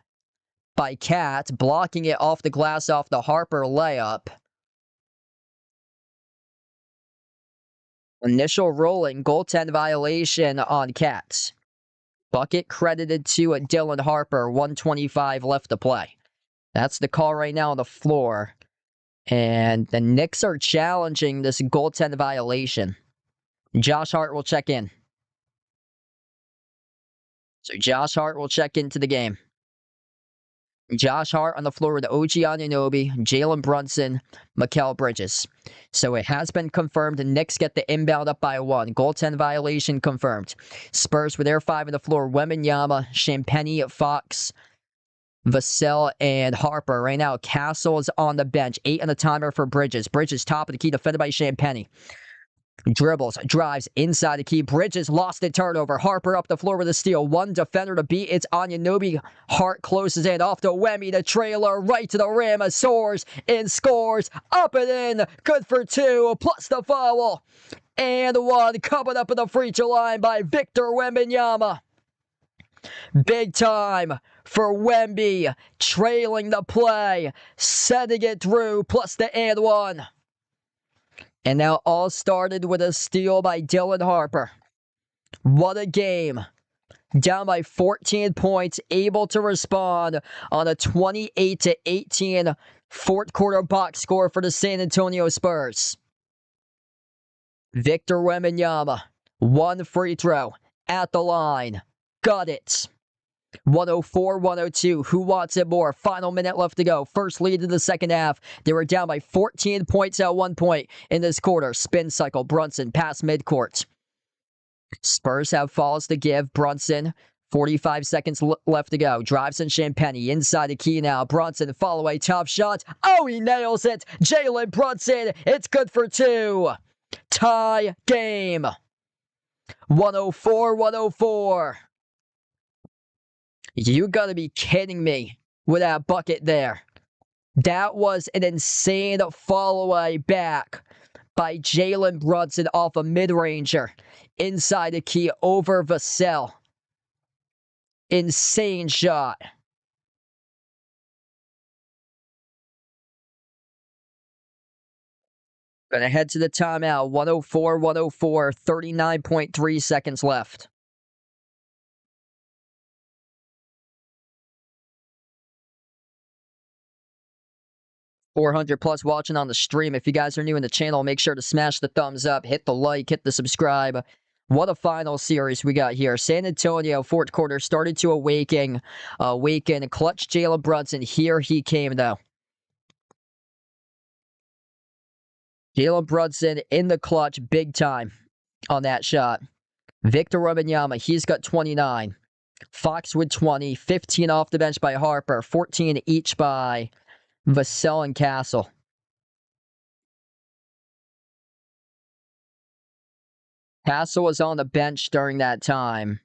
by Cat, blocking it off the glass off the Harper layup. Initial rolling, goaltend violation on Cat. Bucket credited to Dylan Harper, 1:25 left to play. That's the call right now on the floor. And the Knicks are challenging this goaltend violation. Josh Hart will check in. So Josh Hart will check into the game. Josh Hart on the floor with OG Anunoby, Jalen Brunson, Mikal Bridges. So it has been confirmed. The Knicks get the inbound up by 1. Goaltend violation confirmed. Spurs with their 5 on the floor. Wembanyama, Champagnie, Fox, Vassell, and Harper. Right now, Castle is on the bench. 8 on the timer for Bridges. Bridges top of the key, defended by Champagnie. Dribbles, drives inside the key. Bridges lost it, turnover. Harper up the floor with a steal. One defender to beat. It's Anunoby. Hart closes in off to Wemby. The trailer right to the rim. Soars and scores. Up and in. Good for 2. Plus the foul. And 1 coming up in the free throw line by Victor Wembanyama. Big time for Wemby. Trailing the play. Setting it through. Plus the and 1. And now all started with a steal by Dylan Harper. What a game. Down by 14 points, able to respond on a 28-18 fourth quarter box score for the San Antonio Spurs. Victor Wembanyama, 1 free throw at the line. Got it. 104-102. Who wants it more? Final minute left to go. First lead in the second half. They were down by 14 points at one point in this quarter. Spin cycle. Brunson past midcourt. Spurs have fouls to give. Brunson, 45 seconds left to go. Drives in Champagnie. Inside the key now. Brunson, follow away. Top shot. Oh, he nails it. Jalen Brunson. It's good for 2. Tie game. 104-104. You gotta be kidding me with that bucket there. That was an insane fall-away back by Jalen Brunson off a mid-ranger. Inside the key over Vassell. Insane shot. Gonna head to the timeout. 104-104. 39.3 seconds left. 400 plus watching on the stream. If you guys are new in the channel, make sure to smash the thumbs up, hit the like, hit the subscribe. What a final series we got here. San Antonio, fourth quarter, started to awaken. Clutch Jalen Brunson. Here he came, though. Jalen Brunson in the clutch, big time on that shot. Victor Wembanyama, he's got 29. Fox with 20. 15 off the bench by Harper. 14 each by Vassell and Castle. Castle was on the bench during that time.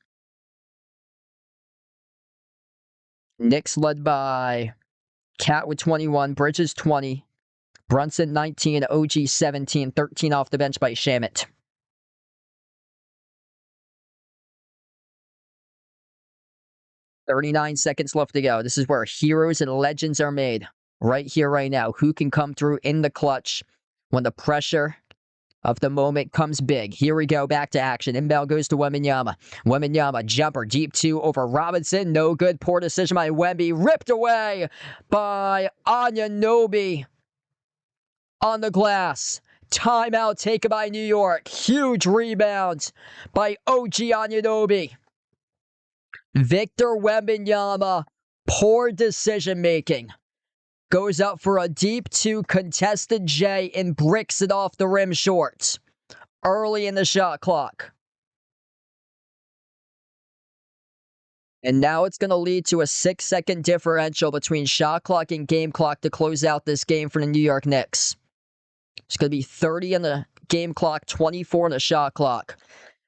Knicks led by Cat with 21, Bridges 20, Brunson 19, OG 17, 13 off the bench by Shamet. $39 seconds left to go. This is where heroes and legends are made. Right here, right now. Who can come through in the clutch when the pressure of the moment comes big? Here we go. Back to action. Inbound goes to Wembanyama. Wembanyama, jumper, deep 2 over Robinson. No good. Poor decision by Wemby. Ripped away by Anunoby on the glass. Timeout taken by New York. Huge rebound by OG Anunoby. Victor Wembanyama, poor decision making. Goes up for a deep 2 contested J and bricks it off the rim short. Early in the shot clock. And now it's going to lead to a 6-second differential between shot clock and game clock to close out this game for the New York Knicks. It's going to be 30 on the game clock, 24 on the shot clock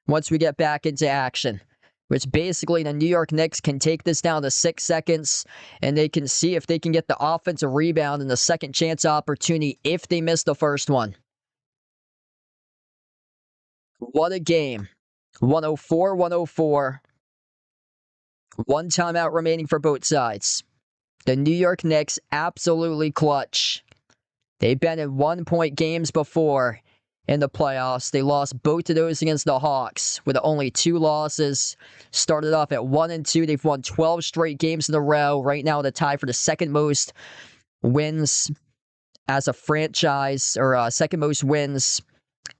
once we get back into action. Which basically the New York Knicks can take this down to 6 seconds, and they can see if they can get the offensive rebound and the second chance opportunity if they miss the first one. What a game. 104-104. One timeout remaining for both sides. The New York Knicks absolutely clutch. They've been in 1-point games before, in the playoffs. They lost both of those against the Hawks with only 2 losses. Started off at 1-2. They've won 12 straight games in a row. Right now, the tie for the second most wins as a franchise, or second most wins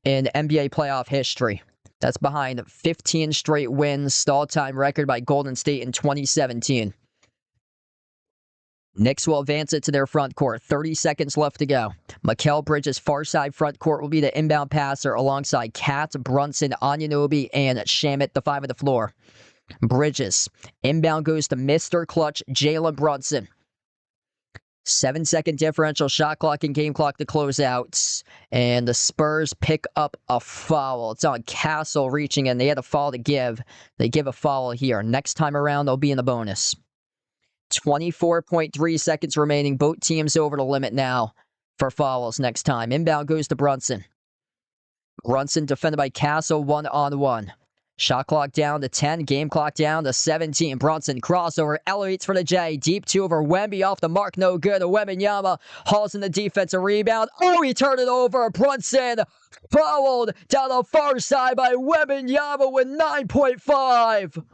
in NBA playoff history. That's behind 15 straight wins, the all-time record by Golden State in 2017. Knicks will advance it to their front court. 30 seconds left to go. Mikal Bridges' far side front court will be the inbound passer alongside Kat, Brunson, Anunoby, and Shamet, the 5 of the floor. Bridges. Inbound goes to Mr. Clutch, Jalen Brunson. 7-second differential, shot clock and game clock to close out. And the Spurs pick up a foul. It's on Castle reaching in. They had a foul to give. They give a foul here. Next time around, they'll be in the bonus. 24.3 seconds remaining. Both teams over the limit now for fouls next time. Inbound goes to Brunson. Brunson defended by Castle, 1-on-1. Shot clock down to 10. Game clock down to 17. Brunson crossover. Elevates for the J. Deep 2 over Wemby. Off the mark. No good. Wembanyama hauls in the defensive rebound. Oh, he turned it over. Brunson fouled down the far side by Wembanyama with 9.5.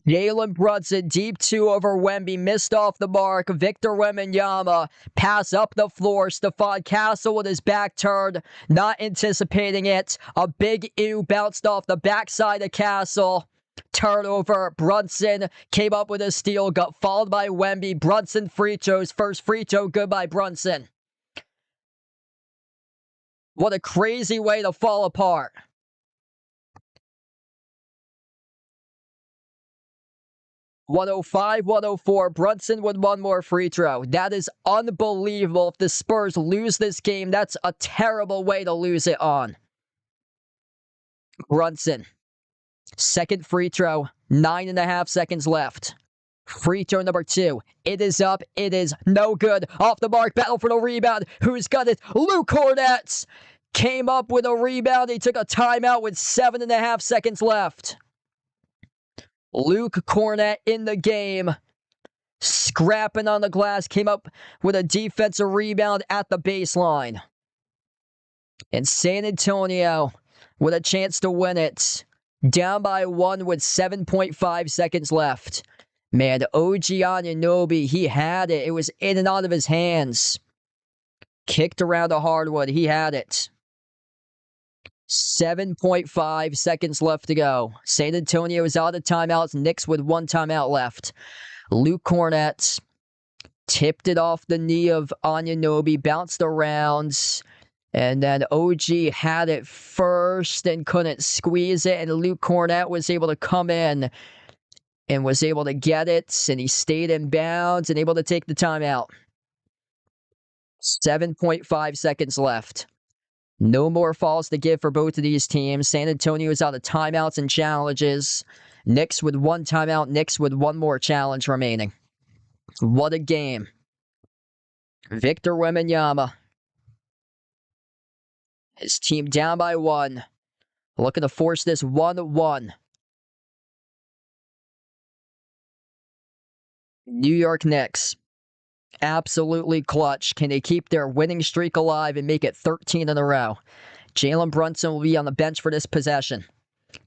Jalen Brunson, deep 2 over Wemby, missed off the mark. Victor Wembanyama, pass up the floor. Stephon Castle with his back turned, not anticipating it. A big ew bounced off the backside of Castle. Turnover. Brunson came up with a steal, got fouled by Wemby. Brunson free throws. First free throw, good by Brunson. What a crazy way to fall apart. 105-104. Brunson with one more free throw. That is unbelievable. If the Spurs lose this game, that's a terrible way to lose it on. Brunson. Second free throw. 9.5 seconds left. Free throw number 2. It is up. It is no good. Off the mark. Battle for the rebound. Who's got it? Luke Kornet came up with a rebound. He took a timeout with 7.5 seconds left. Luke Kornet in the game, scrapping on the glass, came up with a defensive rebound at the baseline. And San Antonio with a chance to win it, down by 1 with 7.5 seconds left. Man, OG Anunoby, he had it. It was in and out of his hands. Kicked around the hardwood. He had it. 7.5 seconds left to go. San Antonio is out of timeouts. Knicks with 1 timeout left. Luke Kornet tipped it off the knee of Anunoby, bounced around, and then OG had it first and couldn't squeeze it, and Luke Kornet was able to come in and was able to get it, and he stayed in bounds and able to take the timeout. 7.5 seconds left. No more falls to give for both of these teams. San Antonio is out of timeouts and challenges. Knicks with 1 timeout. Knicks with 1 more challenge remaining. What a game. Victor Wembanyama. His team down by 1. Looking to force this 1-1. New York Knicks. Absolutely clutch. Can they keep their winning streak alive and make it 13 in a row? Jalen Brunson will be on the bench for this possession.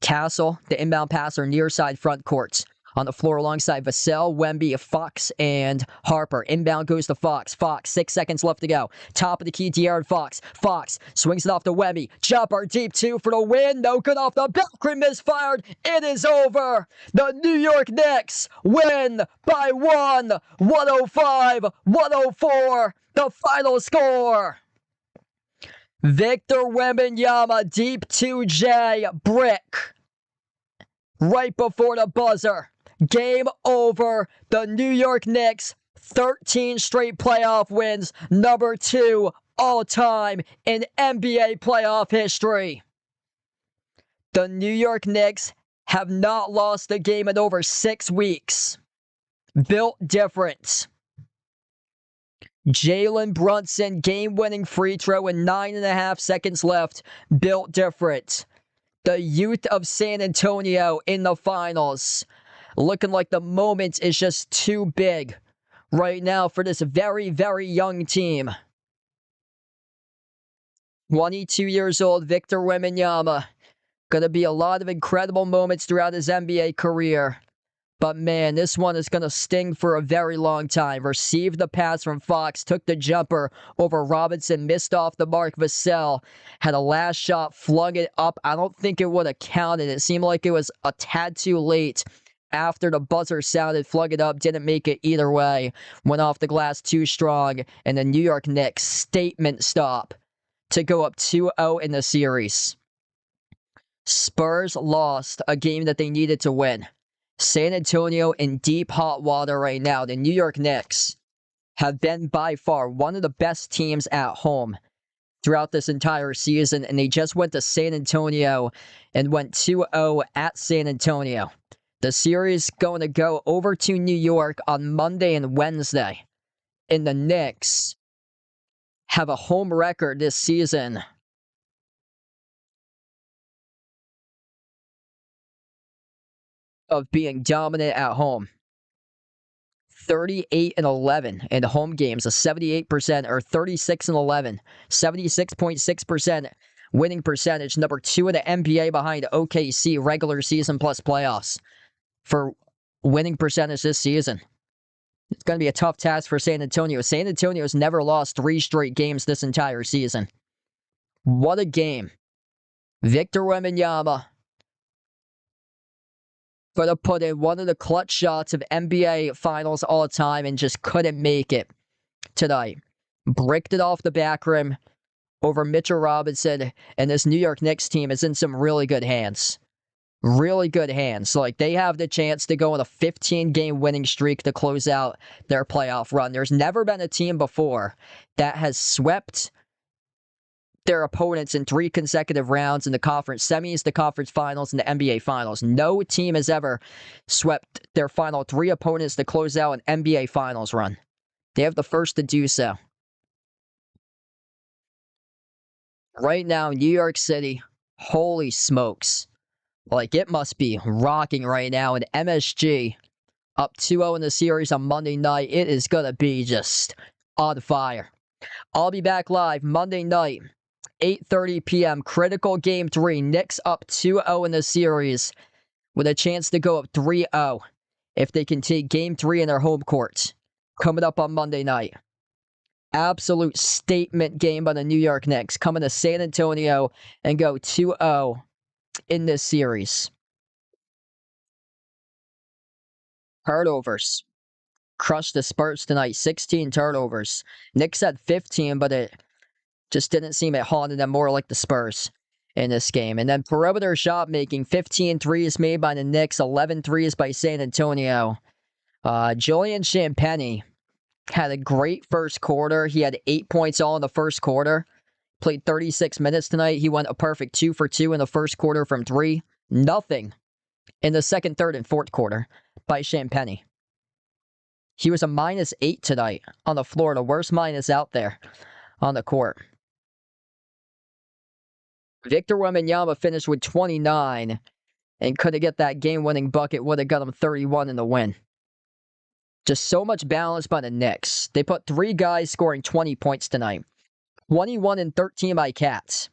Castle, the inbound passer, near side front courts. On the floor alongside Vassell, Wemby, Fox, and Harper. Inbound goes to Fox. Fox, 6 seconds left to go. Top of the key, De'Aaron Fox. Fox swings it off to Wemby. Jumper, deep 2 for the win. No good off the balcony, misfired. It is over. The New York Knicks win by 1. 105-104. The final score. Victor Wembanyama, deep 2J, brick. Right before the buzzer. Game over. The New York Knicks, 13 straight playoff wins. Number 2 all-time in NBA playoff history. The New York Knicks have not lost a game in over 6 weeks. Built different. Jalen Brunson, game-winning free throw with 9.5 seconds left. Built different. The youth of San Antonio in the finals. Looking like the moment is just too big right now for this very, very young team. 22 years old, Victor Wembanyama. Gonna be a lot of incredible moments throughout his NBA career. But man, this one is going to sting for a very long time. Received the pass from Fox, took the jumper over Robinson, missed off the mark. Vassell had a last shot, flung it up. I don't think it would have counted. It seemed like it was a tad too late after the buzzer sounded, flung it up, didn't make it either way. Went off the glass too strong, and the New York Knicks statement stop to go up 2-0 in the series. Spurs lost a game that they needed to win. San Antonio in deep hot water right now. The New York Knicks have been by far one of the best teams at home throughout this entire season, and they just went to San Antonio and went 2-0 at San Antonio. The series going to go over to New York on Monday and Wednesday, and the Knicks have a home record this season of being dominant at home. 38-11 in home games, a 78% or 36-11, 76.6% winning percentage, number 2 in the NBA behind OKC regular season plus playoffs for winning percentage this season. It's going to be a tough task for San Antonio. San Antonio's never lost 3 straight games this entire season. What a game. Victor Wembanyama going to put in one of the clutch shots of NBA Finals all time and just couldn't make it tonight. Bricked it off the back rim over Mitchell Robinson, and this New York Knicks team is in some really good hands. Really good hands. Like, they have the chance to go on a 15-game winning streak to close out their playoff run. There's never been a team before that has swept their opponents in 3 consecutive rounds in the conference semis, the conference finals, and the NBA finals. No team has ever swept their final 3 opponents to close out an NBA finals run. They have the first to do so. Right now, New York City, holy smokes. Like, it must be rocking right now. And MSG up 2-0 in the series on Monday night. It is going to be just on fire. I'll be back live Monday night, 8:30 p.m. Critical Game 3. Knicks up 2-0 in the series with a chance to go up 3-0 if they can take Game 3 in their home court. Coming up on Monday night. Absolute statement game by the New York Knicks. Coming to San Antonio and go 2-0 in this series. Turnovers. Crushed the Spurs tonight. 16 turnovers. Knicks had 15, but it just didn't seem it haunted them more like the Spurs in this game. And then perimeter shot making. 15 threes made by the Knicks. 11 threes by San Antonio. Julian Champagnie had a great first quarter. He had 8 points all in the first quarter. Played 36 minutes tonight. He went a perfect 2 for 2 in the first quarter from 3. Nothing in the second, third, and fourth quarter by Champagnie. He was a -8 tonight on the floor, the worst minus out there on the court. Victor Wembanyama finished with 29 and could have get that game-winning bucket, would have got him 31 in the win. Just so much balance by the Knicks. They put 3 guys scoring 20 points tonight. 21 and 13 by Cats.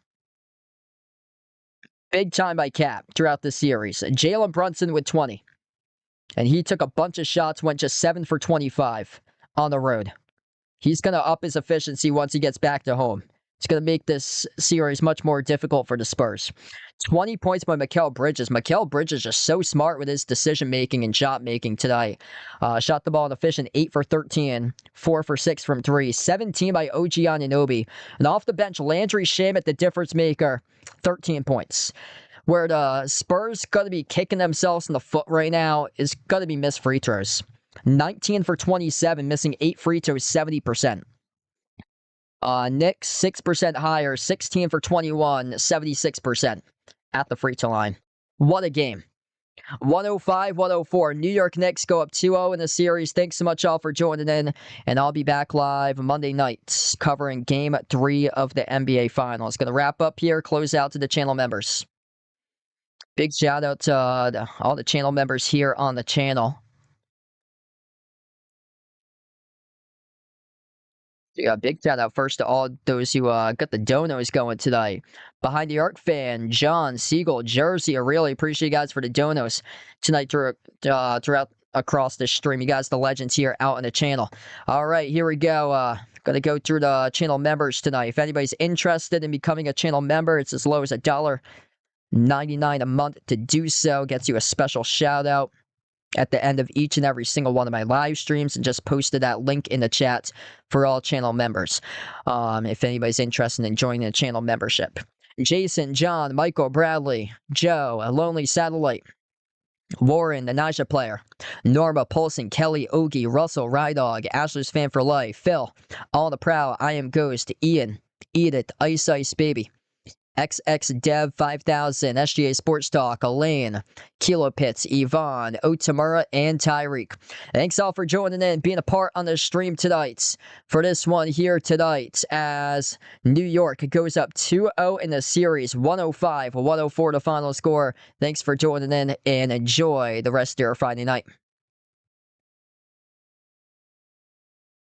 Big time by Cat throughout the series. Jalen Brunson with 20. And he took a bunch of shots, went just 7 for 25 on the road. He's going to up his efficiency once he gets back to home. It's going to make this series much more difficult for the Spurs. 20 points by Mikal Bridges. Mikal Bridges is just so smart with his decision-making and shot-making tonight. Shot the ball in efficient, 8 for 13, 4 for 6 from 3. 17 by OG Anunoby. And off the bench, Landry Shamet, the difference maker, 13 points. Where the Spurs going to be kicking themselves in the foot right now is going to be missed free throws. 19 for 27, missing 8 free throws, 70%. Knicks, 6% higher, 16 for 21, 76% at the free throw line. What a game. 105-104. New York Knicks go up 2-0 in the series. Thanks so much all for joining in, and I'll be back live Monday night covering Game 3 of the NBA Finals. Going to wrap up here, close out to the channel members. Big shout out to all the channel members here on the channel. Yeah, big shout out first to all those who got the donos going tonight. Behind the Arc fan, John, Siegel, Jersey. I really appreciate you guys for the donos tonight throughout across the stream. You guys, the legends here out on the channel. All right, here we go. Gonna go through the channel members tonight. If anybody's interested in becoming a channel member, it's as low as $1.99 a month to do so. Gets you a special shout out at the end of each and every single one of my live streams, and just posted that link in the chat for all channel members. If anybody's interested in joining the channel membership. Jason, John, Michael, Bradley, Joe, a Lonely Satellite, Warren, the Naja player, Norma, Polson, Kelly, Ogie, Russell, Rydog, Ashley's fan for life, Phil, All the Prow, I Am Ghost, Ian, Edith, Ice Ice Baby, XX Dev 5000, SGA Sports Talk, Elaine, Kilo Pits, Yvonne, Otamura, and Tyreek. Thanks all for joining in, being a part on the stream tonight. For this one here tonight, as New York goes up 2-0 in the series, 105-104 the final score. Thanks for joining in, and enjoy the rest of your Friday night.